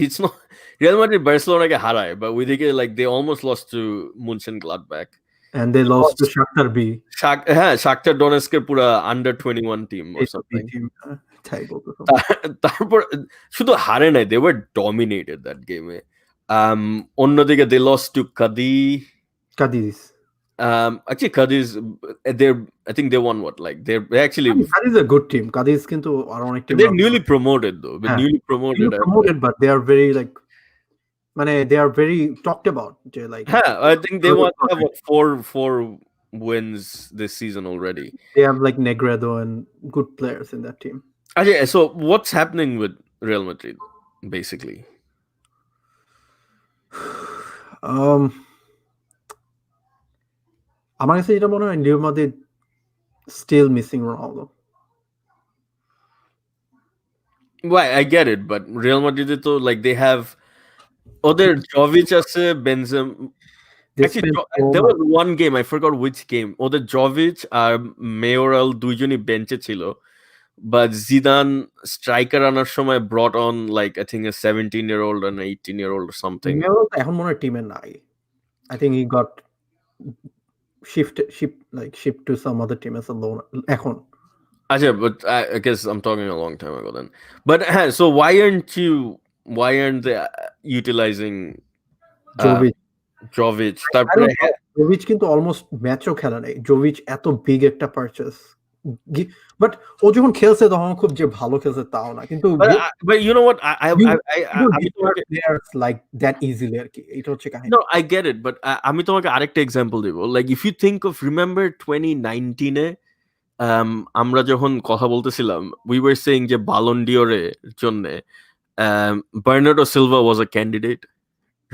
it's not Real Madrid Barcelona কে হারায়, but ওইদিকে like they almost lost to Mönchengladbach. And they lost to Shakhtar B. হ্যাঁ, Shakhtar Donetskের পুরা under 21 team or something. তাই বলতে হবে। তারপর শুধু হারে নাই, they were dominated that game. অন্যদিকে they lost to Cadiz. Actually Cadiz, I think they won what, like they're actually Cadiz is a good team. Cadiz কিন্তু আর অনেক team they're newly promoted though. Newly promoted, but they are very like they are very talked about. Like I think they want to have what, four wins this season already. They have like Negredo and good players in that team. Okay, so what's happening with Real Madrid basically? আমার কাছে যেটা মনে হয় Real Madrid still missing Ronaldo. Well, I get it, but Real Madrid তো like they have ওদের Jovic আছে, Benzema. Actually, there was one game, I forgot which game. ওদের Jovic আর Mayoral দুইজনই বেঞ্চে ছিল, but Zidane striker আনার সময় brought on like I think a 17-year-old and an 18-year-old or something. Mayoral এখন মনে হয় টিমে নাই. I think he got shipped to some other team as a loan এখন. But I guess I'm talking a long time ago then. But so why aren't they utilizing Jovic? Jovic কিন্তু almost ম্যাচও খেলা নাই। Jovic এত big একটা purchase, but ও যখন খেলছে তখন খুব যে ভালো খেলছে তাও না, কিন্তু but you know what, I players like that easily আর কি, এটা হচ্ছে কাহিনী। No, I get it, but আমি তোমাকে আরেকটা এক্সাম্পল দেব। like if you think of, remember 2019 এ আমরা যখন কথা বলতেছিলাম, we were saying যে Ballon d'Or এর জন্য Bernardo Silva was a candidate.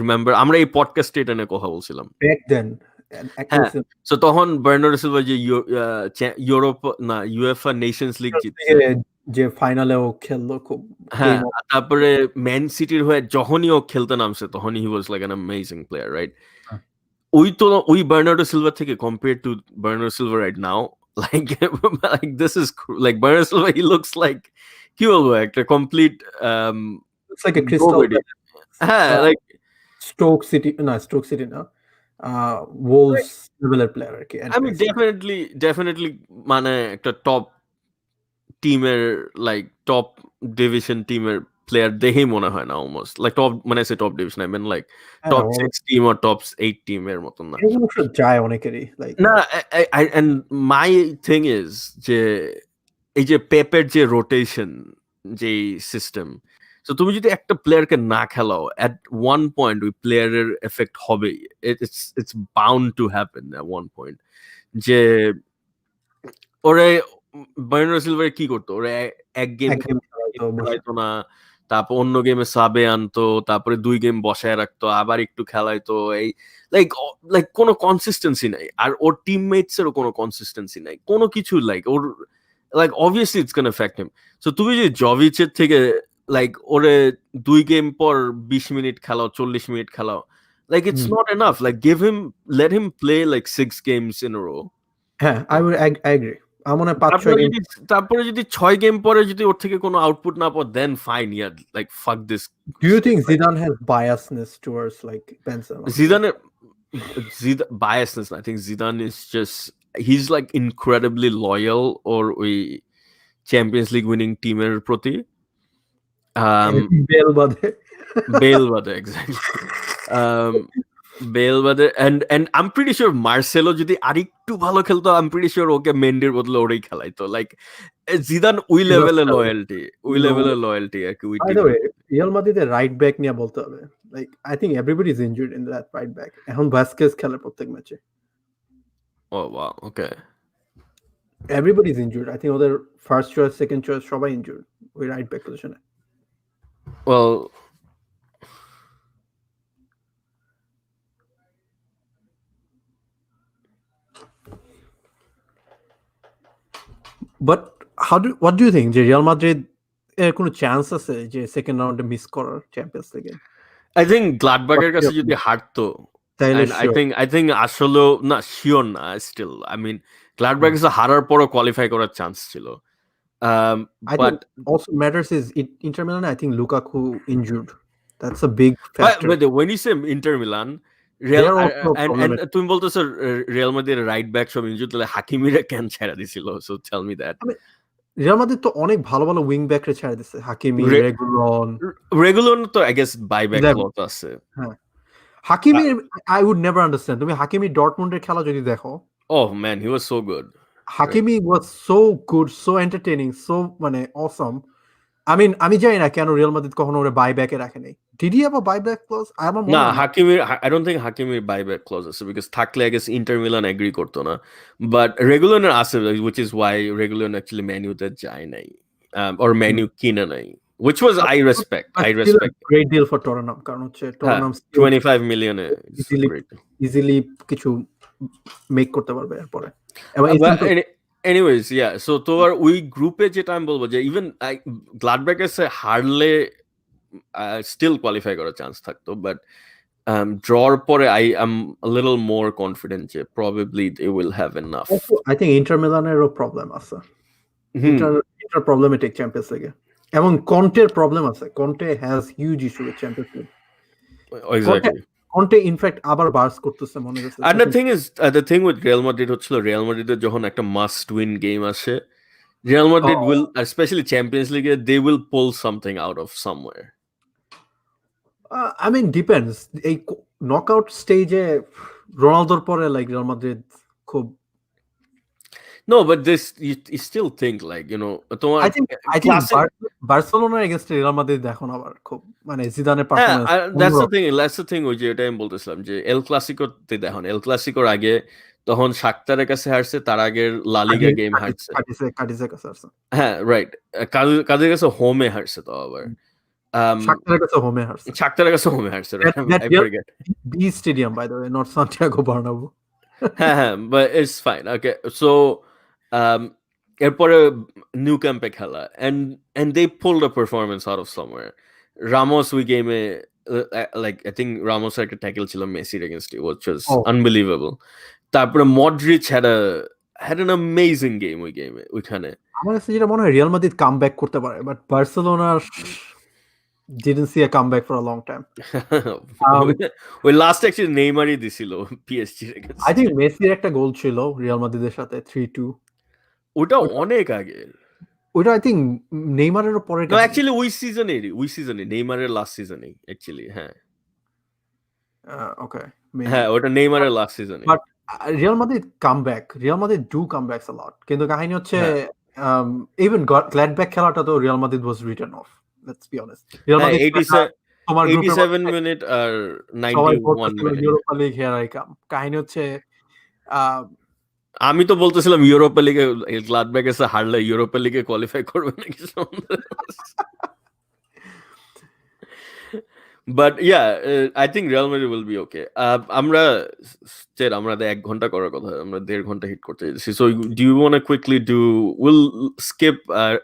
Remember আমরা এই পডকাস্টে এটা নিয়ে কথা বলছিলাম back then. So তখন Bernardo Silva যে ইউরোপ না UEFA নেশনস লিগ জিতছে, যে ফাইনালেও খেললো খুব। তারপরে ম্যান সিটির হয়ে যখনই ও খেলতে নামছে তখনই he was like an amazing player, right? ওই Bernardo Silva থেকে compared to Bernardo Silva right now, like this is like Bernardo Silva, he looks like he will work a complete looks like a crystal. Like Stoke City না Wolves level player আর কি। I mean definitely মানে একটা top টিমের like top division টিমের player দেখেই মনে হয় না, almost like top, when I say top division I mean like top 6 team or top 8 team এর মতন না, যায় অনেকেরই like না। And my thing is যে এই যে পেপের যে রোটেশন যে সিস্টেম, so তুমি যদি একটা প্লেয়ারকে না খেলাও at one point ওই প্লেয়ারের এফেক্ট হবে, it's bound to happen at one point। যে ওরে বার্নার্ডো সিলভা কি করতো, ওরে এক গেম খেলাইতো না, তারপর অন্য গেমে সাবে আনতো, তারপরে 2 গেম বসায় রাখতো, আবার একটু খেলাইতো, এই লাইক কোনো কনসিস্টেন্সি নাই, আর ওর টিমমেটস এরও কোনো কনসিস্টেন্সি নাই, কোনো কিছু like or like obviously it's gonna affect him। so তুমি যে জভিচের থেকে like ওরে 2 গেম পর 20 মিনিট খেলাও, 40 মিনিট খেলাও, like it's not enough, like let him play like 6 games in a row। হ্যাঁ, I agree। আমার 5-6 গেম, তারপরে যদি 6 গেম পরে যদি ওর থেকে কোনো আউটপুট না পাও, then fine, yeah, like fuck this। do you think Zidane has biasness towards like Benzema? Zidane biasness, I think Zidane is just, he's like incredibly loyal or ওই চ্যাম্পিয়ন্স লিগ উইনিং টিমের প্রতি bell বাদে exactly bell বাদে and I'm pretty sure Marcelo যদি আরেকটু ভালো খেলতো, I'm pretty sure ওকে মেন্ডির বদলে ওরেই খেলাইতো। like Zidane ওই লেভেলের লয়্যালটি আর কি। রিয়াল মাদ্রিদের রাইট ব্যাক নিয়ে বলতে হবে, like I think everybody is injured in that right back। এখন ভাস্কেস খেলে প্রত্যেক ম্যাচে। oh wow, okay, everybody is injured। I think ওদের ফার্স্ট চয়েস সেকেন্ড চয়েস সবাই ইনজুর্ড ওই রাইট ব্যাক পজিশনে। well but what do you think যে Real Madrid এর কোনো চান্স আছে যে সেকেন্ড রাউন্ডে মিস করার চ্যাম্পিয়ন্স লিগে? I think গ্লাডবাগের কাছে যদি হারতো তাইলে and শিওর। I think আসলেও না শিওর না still I mean Gladbach is হারার পরও কোয়ালিফাই করার চান্স ছিল I think but also matters is Inter Milan. I think Lukaku injured. That's a big factor. but when you say Inter Milan They Real are also and problematic. তুমি বলতেছো Real মাদ্রিদের right back সব injury তাহলে হাকিমিরা কেন ছেড়ে দিছিল so tell me that I mean, Real Madrid তো অনেক ভালো ভালো উইং ব্যাক রে ছেড়ে দিছে, হাকিমি, রেগুলন, রেগুলার তো I guess বাইব্যাক দেখ, ক্লজ আছে হ্যাঁ Hakimi I would never understand. তুমি হাকিমি ডর্টমুন্ডের খেলা যদি দেখো, oh man he was so good Hakimi was so good, so entertaining, so মানে awesome. I mean আমি জানি না কেন রিয়াল মাদ্রিদ কখনো ওরে বাইব্যাকে রাখে নাই। Did he have a buyback clause? আমার মনে না হয় না। হাকিমির I don't think হাকিমির বাইব্যাক ক্লজ আছে because থাকলে I guess Inter Milan agree করতো না but রেগুলার আছে which is why Reguilon actually মেনুতে যায় নাই or মেনু কিনে নাই which was I respect great deal for Tottenham কারণ হচ্ছে Tottenham 25 million easily কিছু মেক করতে পারবে এরপরে। এবং anyways yeah so তোমার ওই গ্রুপে যেটা আমি বলবো যে even গ্লাডব্যাক এসে হারলে still qualify করার চান্স থাকতো but drawer পরে I am a little more confident যে probably they will have enough. Also, I think Inter Milanerও প্রবলেম আছে। Inter problematic চ্যাম্পিয়ন্স লিগে এবং কন্টের প্রবলেম আছে। Conte has huge issue with Champions League. Exactly. Conte in fact আবার বার্স করতেছে মনে হচ্ছে। And the thing with Real Madrid হচ্ছিল Real Madridের যখন একটা must win game আসে Real Madrid will especially Champions League they will pull something out of somewhere. I mean depends. এই নকআউট স্টেজে রোনালদোর পরে লাইক রিয়াল মাদ্রিদ খুব No, but this you still think like you know তোমার I think Barcelona against Real Madrid এখন আবার খুব মানে জিদানের পারফরম্যান্স that's the thing ওই যে এটা আমি বলতেছিলাম যে এল ক্লাসিকোতে দেখুন এল ক্লাসিকোর আগে তখন শাখতারের কাছে হারছে তার আগের লা লিগা গেম হারছে কাটিসের কাছে হারছে হ্যাঁ রাইট কাদের কাছে হোমে হারছে তো আবার শাখতারের কাছে হোমে হারছে I forget be stadium by the way not Santiago Bernabeu হ্যাঁ but it's fine okay so এরপরে নিউ ক্যাম্পে খেলা and they pulled a performance out of somewhere Ramos we game like I think Ramos একটা tackle ছিল মেসির against it which was unbelievable তারপরে Modric had an amazing game ওই গেমে ওইখানে আমার কাছে যেটা মনে হয় রিয়াল মাদ্রিদ কামব্যাক করতে পারে but Barcelona didn't see a comeback for a long time. ওই লাস্ট অ্যাকচুয়ালি নেইমারই দিছিল PSG এর against I think মেসির একটা গোল ছিল রিয়াল মাদ্রিদের সাথে 3-2 ওটা অনেক আগে ওটা I think নেইমারের পরে no actually ওই সিজনে নেইমারের লাস্ট সিজনে অ্যাকচুয়ালি হ্যাঁ okay হ্যাঁ ওটা নেইমারের লাস্ট সিজনে but Real Madrid do comebacks a lot কিন্তু কাহিনী হচ্ছে even গ্ল্যাডব্যাক খেলাটা তো Real Madrid was written off let's be honest Real Madrid 87 minute আর 91 minute Europa League here I come কাহিনী হচ্ছে আমি তো বলতেছিলাম ইউরোপা লিগে গ্লাডব্যাক এসে হারলে ইউরোপা লিগে কোয়ালিফাই করবে নাকি but yeah I think Real Madrid will be okay আমরা 1 ঘন্টা করার কথা আমরা 1.5 ঘন্টা হিট করতে যাচ্ছি so do you want to quickly we'll skip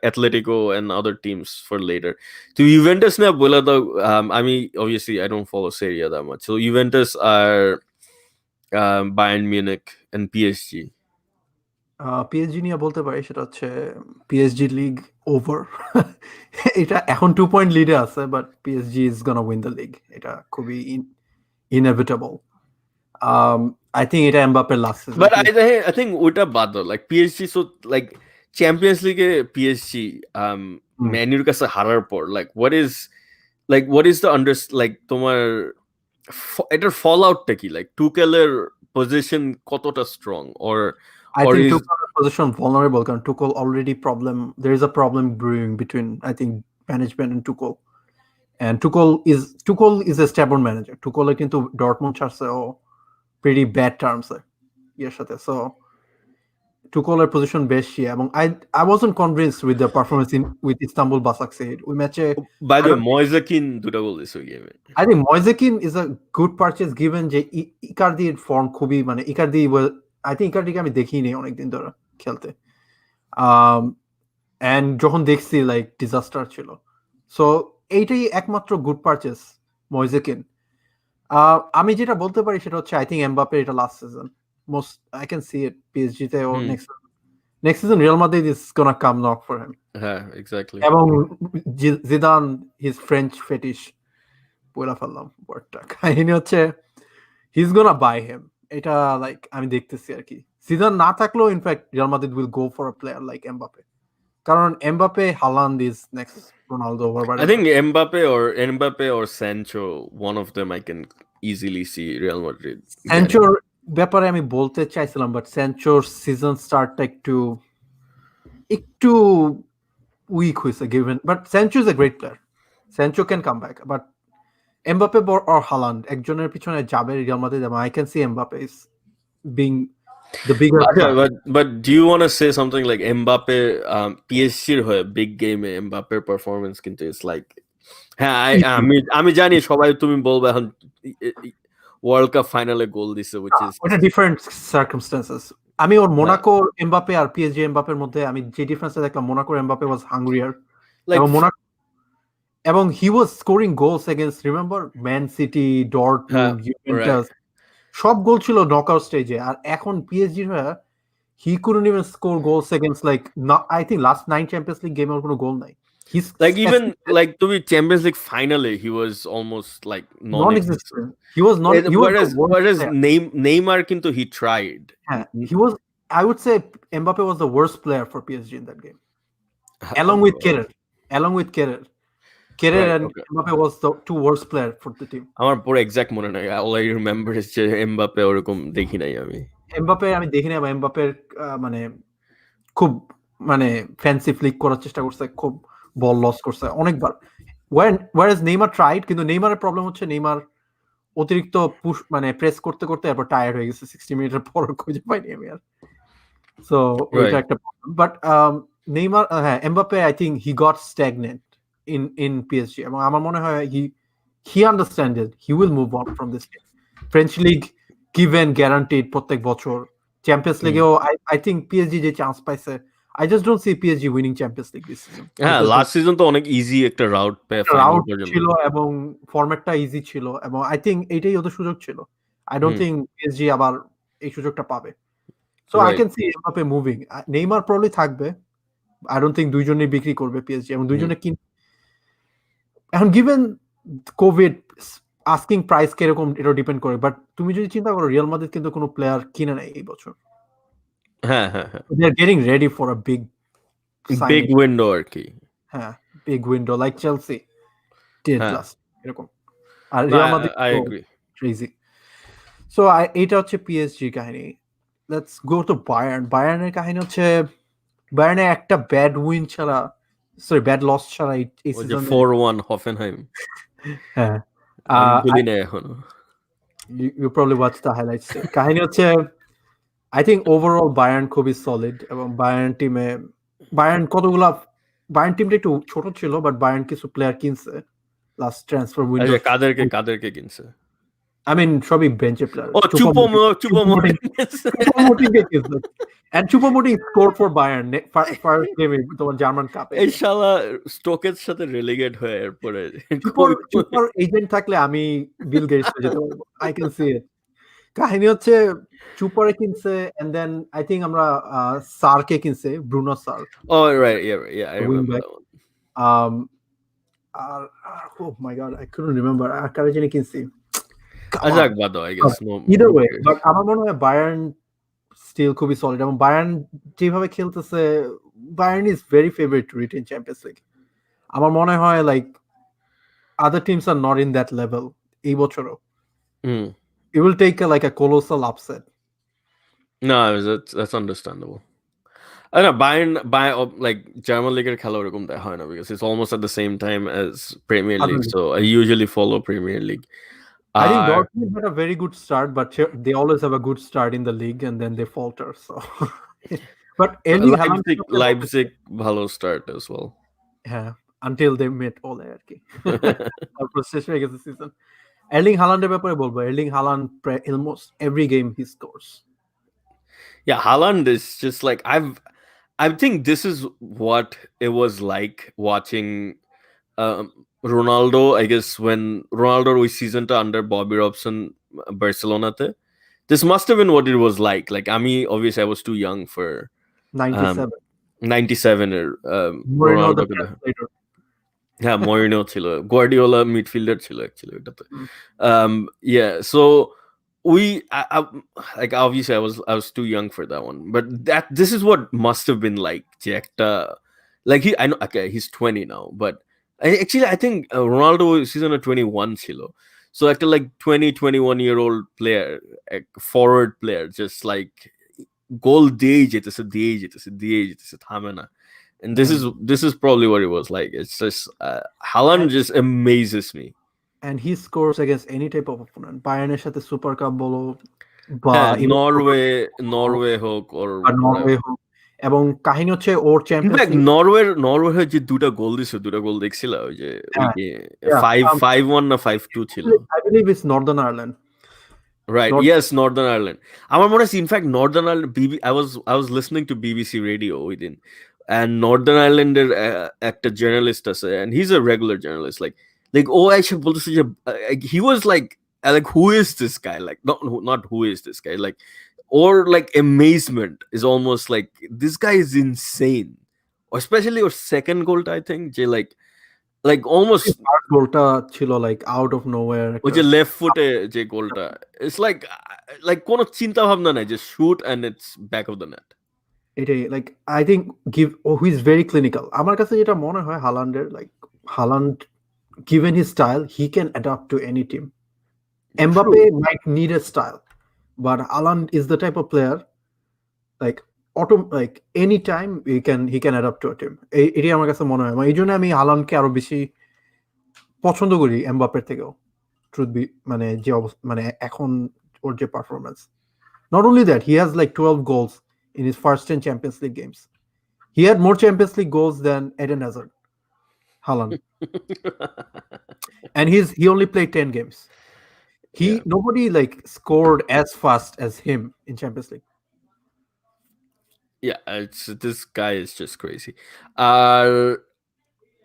Atletico and other teams for later to Juventus না বলে দাও আমি obviously I don't follow Serie A that much so Juventus are Bayern Munich and PSG PSG নিয়ে বলতে পারি সেটা হচ্ছে PSG league over এটা এখন 2 পয়েন্ট লিডে আছে but PSG is gonna win the league এটা খুবই inevitable I think এটা এমবাপ্পের last season but I think ওটা বাদ দাও like PSG so like Champions League PSG ম্যানুর কাছে হারার পর like what is the like তোমার এটার ফল আউটটা কি like টুকেলের পজিশন কতটা strong or I think Tuchel's position vulnerable because Tuchel already there is a problem brewing between I think management and Tuchel. And Tuchel is a stubborn manager. Tuchel কিন্তু Dortmund ছাড়ছে pretty bad terms এর সাথে so Tuchel's position বেশি এবং I wasn't convinced with the performance with Istanbul Basaksehir ওই ম্যাচে by the way Moisekin দুটো গোল দিছে ওই গেমে I think Moisekin is a good purchase given যে ইকার্দির ফর্ম খুবই মানে ইকার্দি I think ইকার্দিকে আমি দেখিনি অনেকদিন ধরে খেলতে and যখন দেখছি লাইক ডিজাস্টার ছিল সো এইটাই একমাত্র গুড পারচেস ময়জেকিন আমি যেটা বলতে পারি সেটা হচ্ছে আই থিংক এমবাপ্পে এটা last season most I can see it PSG তে ও Hmm. Next season Real Madrid is gonna come knock for him Yeah, exactly. এবং জিদান হিজ ফ্রেঞ্চ ফেটিশ বলে ফেললাম ওয়ার্ডটা কাহিনী হচ্ছে he is gonna by him এটা লাইক আমি দেখতেছি আর কি জিদান না থাকলেও in fact Real Madrid will go for a player like Mbappe কারণ Mbappe Haaland is next Ronaldo or I whatever. think Mbappe or Sancho, one of them I can easily see Real Madrid getting. স্যানচোর ব্যাপারে আমি বলতে চাইছিলাম but স্যানচোর season স্টার্টটা একটু একটু weak হয়েছে given but Sancho is a great player Sancho can come back but Mbappe or Haaland একজনের পিছনে যাবে রিয়াল মাদ্রিদ এবং I can see Mbappe is being the bigger But do you want to say something like Mbappe PSG হয়ে big game এ Mbappe performance কিন্তু it's like হ্যাঁ আমি জানি সবাই তুমি বলবে এখন ওয়ার্ল্ড কাপ ফাইনালে গোল দিছে which is ওটা ডিফারেন্ট সার্কামস্টেন্সেস আমি ওর মোনাকো এমবাপ্পে আর পিএসজি এমবাপ্পের মধ্যে আমি যে ডিফারেন্সটা দেখলাম মোনাকোর এমবাপ্পে ওয়াজ হাংরিয়ার like এবং মোনাকো এবং he was scoring goals against remember Man City Dortmund Juventus সব গোল ছিল নকআউট স্টেজে আর এখন পিএসজি হয়ে হি couldn't even score goals against like I think last 9 Champions League game ওর কোনো গোল নাই he's like even like to be Champions League finally he was almost like non-existent. He was not whereas Neymar কিন্তু he tried. He was I would say Mbappe was the worst player for PSG in that game along with Kerrer and Mbappe was the two worst player for the team আমার পুরো exact মনে নাই all I remember is যে Mbappe ওরকম দেখি নাই আমি Mbappe আমি দেখি না এমবাপ্পের মানে খুব মানে ফ্যান্সি ফ্লিক করার চেষ্টা করছে খুব বল লস করছে অনেকবার whereas নেইমার ট্রাইড কিন্তু নেইমারের প্রবলেম হচ্ছে নেইমার অতিরিক্ত পুশ মানে প্রেস করতে করতে এরপর টায়ার্ড হয়ে গেছে 60 মিনিটের পর খুঁজে পাইনি আমি আর সো ওইটা একটা প্রবলেম বাট নেইমার হ্যাঁ Mbappe I think he got stagnant in PSG এবং আমার মনে হয় he understands he will move on from this game French League given guaranteed প্রত্যেক বছর চ্যাম্পিয়ন্স লিগেও I think PSG যে চান্স পাইছে I just don't see PSG winning Champions League this season হ্যাঁ last season তো অনেক ইজি একটা route ছিল এবং ফরম্যাটটা ইজি ছিল এবং I think এটাই ওদের সুযোগ ছিল I don't think PSG আবার এই সুযোগটা পাবে so I can see Mbappe moving Neymar probably থাকবে I don't think দুইজনেই বিক্রি করবে PSG এবং দুইজনে এখন given কোভিড আস্কিং প্রাইস কিরকম এটা ডিপেন্ড করে বাট তুমি যদি চিন্তা করো রিয়াল মাদ্রিদ কিন্তু কোনো প্লেয়ার কিনে নাই এই বছর হ্যাঁ they are getting ready for a big window আর কি হ্যাঁ big window like Chelsea did last এরকম আর Real Madrid I agree crazy so এটা হচ্ছে পিএসজি কাহিনী let's go to বায়ার্নের কাহিনী হচ্ছে বায়ার্নে একটা ব্যাড উইন ছাড়া ব্যাড লস ছাড়া এই সিজনে 4-1 হফেনহাইম হ্যাঁ ভুলি না এখনো you probably watch the highlights কাহিনী হচ্ছে I think overall বায়ার্ন খুবই সলিড এবং বায়ার্ন টিমটা একটু ছোট ছিল বাট বায়ার্ন কিছু প্লেয়ার কিনছে লাস্ট ট্রান্সফার উইন্ডো কাদেরকে কিনছে I mean সবই বেঞ্চে প্লেয়ার Choupo-Moting কিনছে and Choupo-Moting scored for Bayern first game তোমার জার্মান কাপে এই শালা স্টোকের সাথে রিলেগেট হয়ে এরপরে চুপার এজেন্ট থাকলে আমি বিল গেটস হয়ে যেতে পারবো I can see it কাহিনী হচ্ছে চুপারে কিনছে and then I think আমরা সারকে কিনছে Bruno sir oh right yeah I remember that one oh my god I couldn't remember কারে জানি কিনছি আজাক বাদো I guess no either way but আমার মনে হয় বায়ার্ন স্টিল খুবই সলিড এবং বায়ার্ন যেভাবে খেলতেছে Bayern is very favourite to retain Champions League আমার মনে হয় like other teams are not in that level এই বছরও it will take like a colossal upset no that's understandable I know Bayern like German League খেলা ওরকম দেখা হয় না because it's almost at the same time as Premier League so I usually follow Premier League I think Dortmund had a very good start but they always have a good start in the league and then they falter so but Leipzig ভালো start as well yeah until they met Ole আর কি তারপর শেষ হয়ে গেছে season Erling Haalandের ব্যাপারে বলবো Erling Haaland almost every game he scores yeah Haaland is just like I think this is what it was like watching Ronaldo, I guess when Ronaldo ওই সিজনটা under Bobby Robson বার্সেলোনাতে, this must have been what it was like. Like obviously I was too young for 97 97 এর Mourinho the রোনালদোকে দেখা। translator. হ্যাঁ, Moreno ছিল, গুয়ার্ডিওলা midfielder ছিল actually ওটাতে। Yeah, so I like obviously I was too young for that one, but this is what must have been like যে একটা like I know okay he's 20 now, but actually I think Ronaldo season 21 ছিল, so একটা like 21-year-old player, forward player, just like goal দিয়েই যেতেছে থামে না, and this is probably what it was like. It's just Haaland just amazes me. And he scores against any type of opponent. Bayerনের সাথে super cup বলো বা হ্যাঁ, Norway হোক or Norway হোক, এবং কাহিনী হচ্ছে ওর চ্যাম্পিয়ন্স লিগ নরওয়ে যে দুটা গোল দেখছিল ওই যে 5-1 না 5-2 ছিল, I believe it's Northern Ireland. Right. Yes, Northern Ireland. আমার মনে আছে, in fact, Northern Ireland I was listening to BBC radio within, and Northern Ireland একটা journalist আছে, and he's a regular journalist. Like oh, I should বলতেছে যে he was like who is this guy? Like not who is this guy? Like or like amazement is almost like this guy is insane. Or especially your second goal, I think, যে like almost গোলটা ছিল like out of nowhere, ওই যে left ফুটে যে গোলটা, it's like কোনো চিন্তা ভাবনা নাই, just shoot and it's back of the net. এটাই like I think who is very clinical. আমার কাছে যেটা মনে হয় হালান্ডের, like Haaland, given his style, he can adapt to any team. Mbappe might need a style, but Haaland is the type of player like anytime he can adapt to a team. এটাই আমার কাছে মনে হয়, এই জন্য আমি হালান্ডকে আরো বেশি পছন্দ করি এমবাপ্পের থেকেও, ট্রুথ বি মানে যে মানে এখন ওর যে performance. Not only that, he has like 12 goals in his first 10 Champions League games. He had more Champions League goals than Eden Hazard, Haaland. And he only played 10 games. Nobody like scored as fast as him in Champions League. Yeah, this guy is just crazy.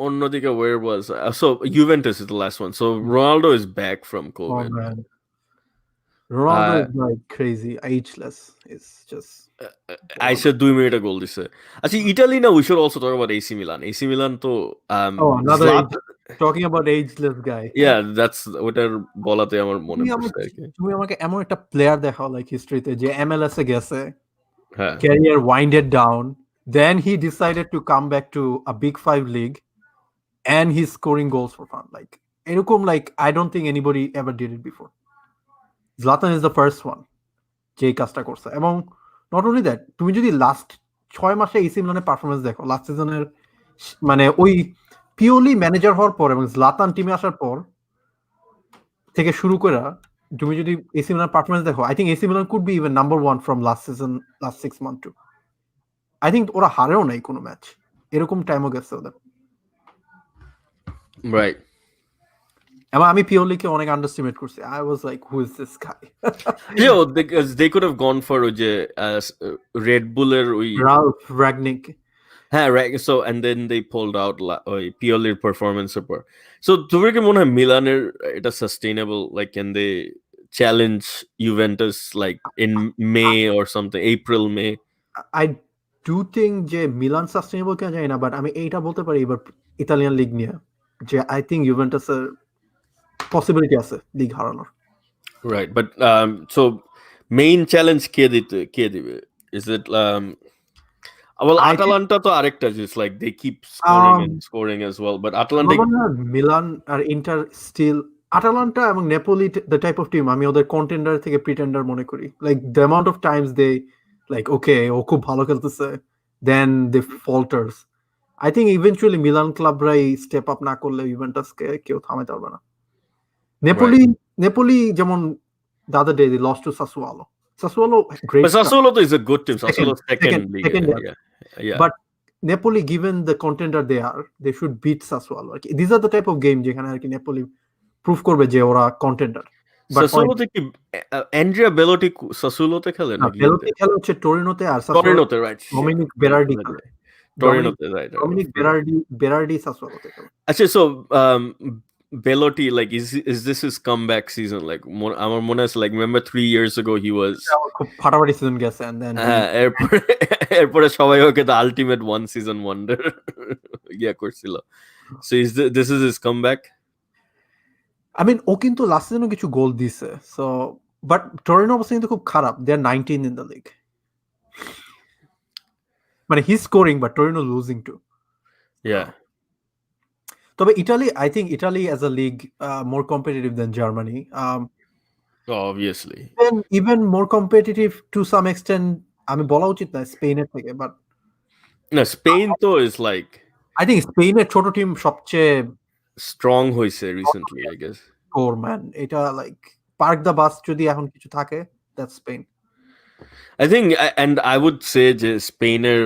অন্যদিকে where was so Juventus is the last one. So Ronaldo is back from COVID. Oh man, Ronaldo is like crazy, ageless. It's just আইসা 2 মিনিটে গোল দিছে। আচ্ছা, Italy না, we should also talk about AC Milan. AC Milan তো another talking about ageless guy. Yeah, that's ওটার বলাতে আমার মনে পড়ছে আর কি। তুমি আমাকে এমন একটা প্লেয়ার দেখাও like হিস্ট্রিতে যে MLS এ গেছে, career winded down, then he decided to come back to a Big 5 league and he's scoring goals for fun. Like এরকম like I don't think anybody ever did it before. Zlatan is the first one যে কাজটা করছে। এবং not only that, তুমি যদি last 6 মাসে AC মিলানের performance দেখো, লাস্ট সিজনের মানে ওই পিওরলি ম্যানেজার হওয়ার পর এবং জলাতান টিমে আসার পর থেকে শুরু করে তুমি যদি এসি মিলানের পারফরমেন্স দেখো, I think AC Milan could be even number 1 from last season, last 6 month too. I think ওরা হারেও নাই কোনো ম্যাচ, এরকম টাইমও গেছে ওদের। রাইট। এবং আমি পিওরলিকে অনেক আন্ডারস্টিমেট করছি। I was like, who is this guy? because they could have gone for যে Red Buller ওই Ralf Rangnick. হ্যাঁ, so and then they pulled out ওই পিওরলির পারফরম্যান্সের পর। So তোমার কি মনে হয় মিলানের এটা sustainable? Like can they challenge Juventus like in May or something, April, May? I do think যে মিলান সাস্টেইনেবল কেন জানি না, বাট আমি এইটা বলতে পারি এবার ইতালিয়ান লিগ নিয়ে যে আই থিঙ্ক ইউভেন্টাসের পসিবিলিটি আছে লিগ হারানোর। Right, but so main challenge কে দিবে? Is it well, Atalanta তো আরেকটা, just like they keep scoring and scoring as well, but Atalanta, Milan আর ইন্টার স্টিল, আটালান্টা এবং Napoli the type of team আমি ওদের contender থেকে pretender মনে করি। Like the amount of times they like okay ও খুব ভালো খেলতেছে, then they falters. I think eventually Milan ক্লাবরাই স্টেপ আপ না করলে ইউভেন্টাসকে কেউ থামাতে পারবে না। নেপোলি যেমন the other day they lost to Sassuolo. Great. But Sassuolo is a good team. Sassuolo second league. Yeah. But Napoli, given the contender they should beat Sassuolo. These are the type of game যেখানে আর কি Napoli prove করবে যে ওরা contender. Sassuoloতে কি Andrea Bellotti Sassuoloতে খেলে নাকি? Bellotti খেলে হচ্ছে টরিনোতে, আর টরিনোতে, right? Dominic Berardi খেলে। Torino, Dominic right? Dominic Berardi সাসুয়ালোতে খেলে। Actually, so Belotti, like, is this his comeback season? Like, আমার মনে আছে, like, remember 3 years ago he was আমার খুব ফাটাফাটি সিজন গেছে and then he এরপরে এরপরে সবাই ওকে the ultimate one season wonder ইয়া করছিল. So this is his comeback? I mean ও কিন্তু লাস্ট সিজনে কিছু গোল দিছে, সো বাট টরিনো অবস্থা কিন্তু খুব খারাপ, they are 19 in the league, মানে he scoring but Torino losing two. Yeah. তবে Italy, I think Italy as a league more competitive than Germany, Obviously. Even more competitive to some extent, আমি বলা উচিত না স্পেনের থেকে, বাট No, Spain তো is like I think স্পেনের ছোট টিম সবচেয়ে strong হয়েছে recently, I guess. Core man, এটা লাইক পার্ক দ্য বাস যদি এখন কিছু থাকে, that's Spain. I think, and I would say যে Spainer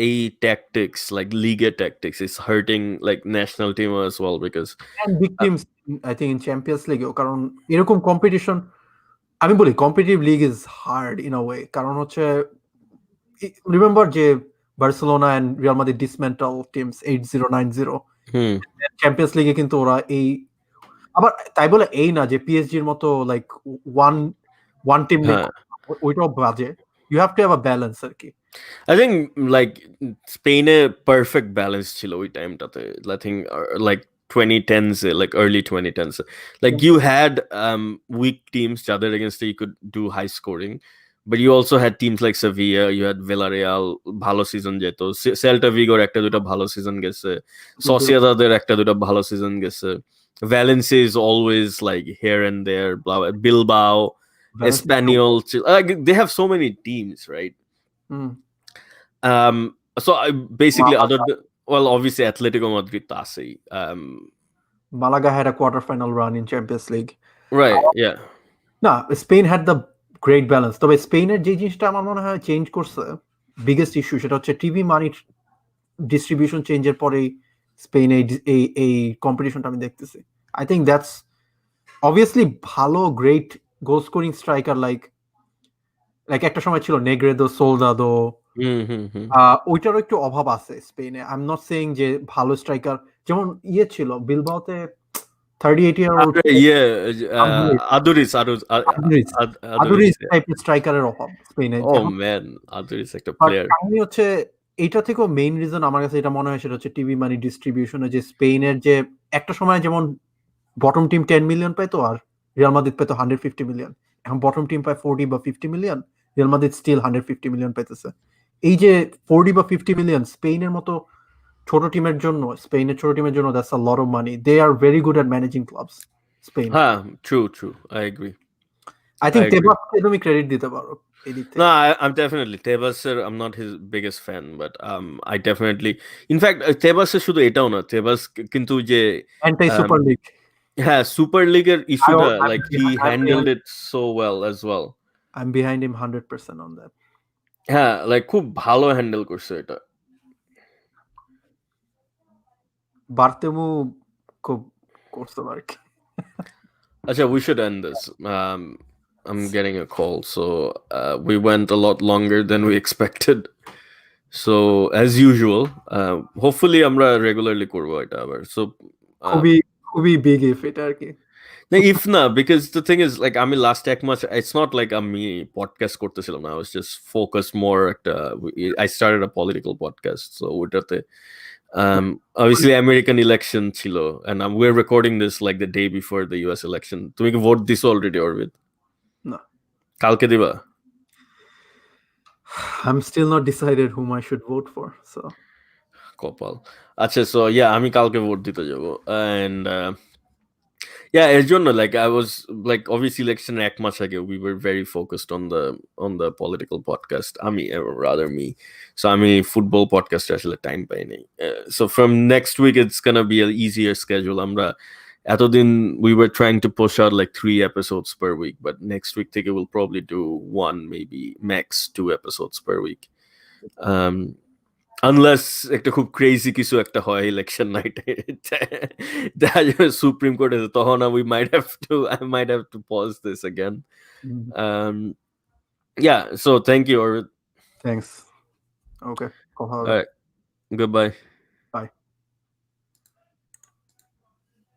a tactics, like Liga tactics, is hurting like national team as well, because and big teams I think in Champions League, কারণ এরকম competition, আমি বলি competitive league is hard in a way, কারণ হচ্ছে remember যে Barcelona and Real Madrid dismantle teams 8-0 9-0, Champions লিগে কিন্তু ওরা এই, আবার তাই বলে এই না যে পিএসজির মতো লাইক ওয়ান টিম লিগ, ওইটাও বাজে, you have to have a balance আর কি। I think like Spain perfect balance ছিল ওই টাইমটাতে, I think like 2010s, like early 2010s, like you had weak teams যাদের against you could do high scoring, but you also had teams like Sevilla, you had Villarreal ভালো season যেত, Celta ভিগোর একটা দুটো ভালো season গেছে, সোসিয়েদাদের একটা দুটো ভালো সিজন গেছে, Valencia is always like here and there, Bilbao, Espanyol, like they have so many teams, right? So I basically well, obviously Atletico Madrid তো আছেই, Malaga had a quarter-final run in Champions League. Right, yeah. না, Spain had the great balance. তবে স্পেনের যে জিনিসটা আমার মনে হয় চেঞ্জ করছে, বিগেস্ট ইস্যু, সেটা হচ্ছে টিভি মানি ডিস্ট্রিবিউশন চেঞ্জের পরেই স্পেন এই কম্পিটিশনটা আমি দেখতেছি। আই থিঙ্ক দ্যাটস অবভিয়াসলি ভালো great goal scoring striker like একটা সময় ছিল নেগ্রেদো, সোলদাদো, ওইটারও একটু অভাব আছে স্পেনে। আই এম নট সেইং যে ভালো স্ট্রাইকার, যেমন ইয়ে ছিল বিলবাওতে 38-year-old Aduriz টাইপের স্ট্রাইকারের অভাব স্পেনে। Oh man, Aduriz একটা প্লেয়ার। কাহিনী হচ্ছে এইটা থেকেও মেইন রিজন আমার কাছে এটা মনে হয়, সেটা হচ্ছে টিভি মানি ডিস্ট্রিবিউশনে, যে স্পেনের যে একটা সময় যেমন বটম টিম 10 মিলিয়ন পাইতো আর রিয়াল মাদ্রিদ পাইতো 150 মিলিয়ন, এখন বটম টিম পায় 40 বা 50 million, Real Madrid still 150 million পাইতেছে। এই যে 40 বা 50 মিলিয়ন স্পেনের মতো ছোট টিমের জন্য, that's a lot of money. They are very good at managing clubs Spain. হ্যাঁ, true, I agree. I think Tebasকে তুমি ক্রেডিট দিতে পারো এই দিক থেকে। No, I'm definitely Tebas, I'm not his biggest fan, but I definitely, in fact, Tebas শুধু এটাও না, Tebas কিন্তু যে অ্যান্টি সুপার লিগ, হ্যাঁ, সুপার লিগের ইস্যুটা, like he handled it so well as well. I'm behind him 100% on that. হ্যাঁ, like খুব ভালো হ্যান্ডেল করছে এটা। বার্তেমু খুব করছে আর কি। আচ্ছা, we should end this. I'm getting a call, so we went a lot longer than we expected. So as usual, hopefully আমরা regularly করবো এটা আবার। So খুবই big if এটা আর কি। if না, because the thing is, like আমি last এক মাস, it's not like আমি podcast করতেছিলাম না, I was just focused more একটা, I started a political podcast, so ওটাতে obviously American election ছিল, and we're recording this like the day before the US election. তুমি কি ভোট দিছো already, Orvid? না, কালকে দিবা? I'm still not decided whom I should vote for, so কপাল। আচ্ছা, so yeah, আমি কালকে ভোট দিতে যাব, and yeah, এর জন্য like I was like, obviously election এক মাস আগে we were very focused on the political podcast, আমি rather me, so আমি football podcast আসলে time পাই নাই, so from next week it's gonna be an easier schedule. আমরা এতদিন we were trying to push out like 3 episodes per week, but next week থেকে we'll probably do 1, maybe max 2 episodes per week, unless একটা খুব crazy কিছু একটা হয় election নাইটে, supreme কোর্টে, তখন I might have to pause this again. Yeah, so thank you, Orvid. thanks. Okay. কথা হবে। All right. Goodbye.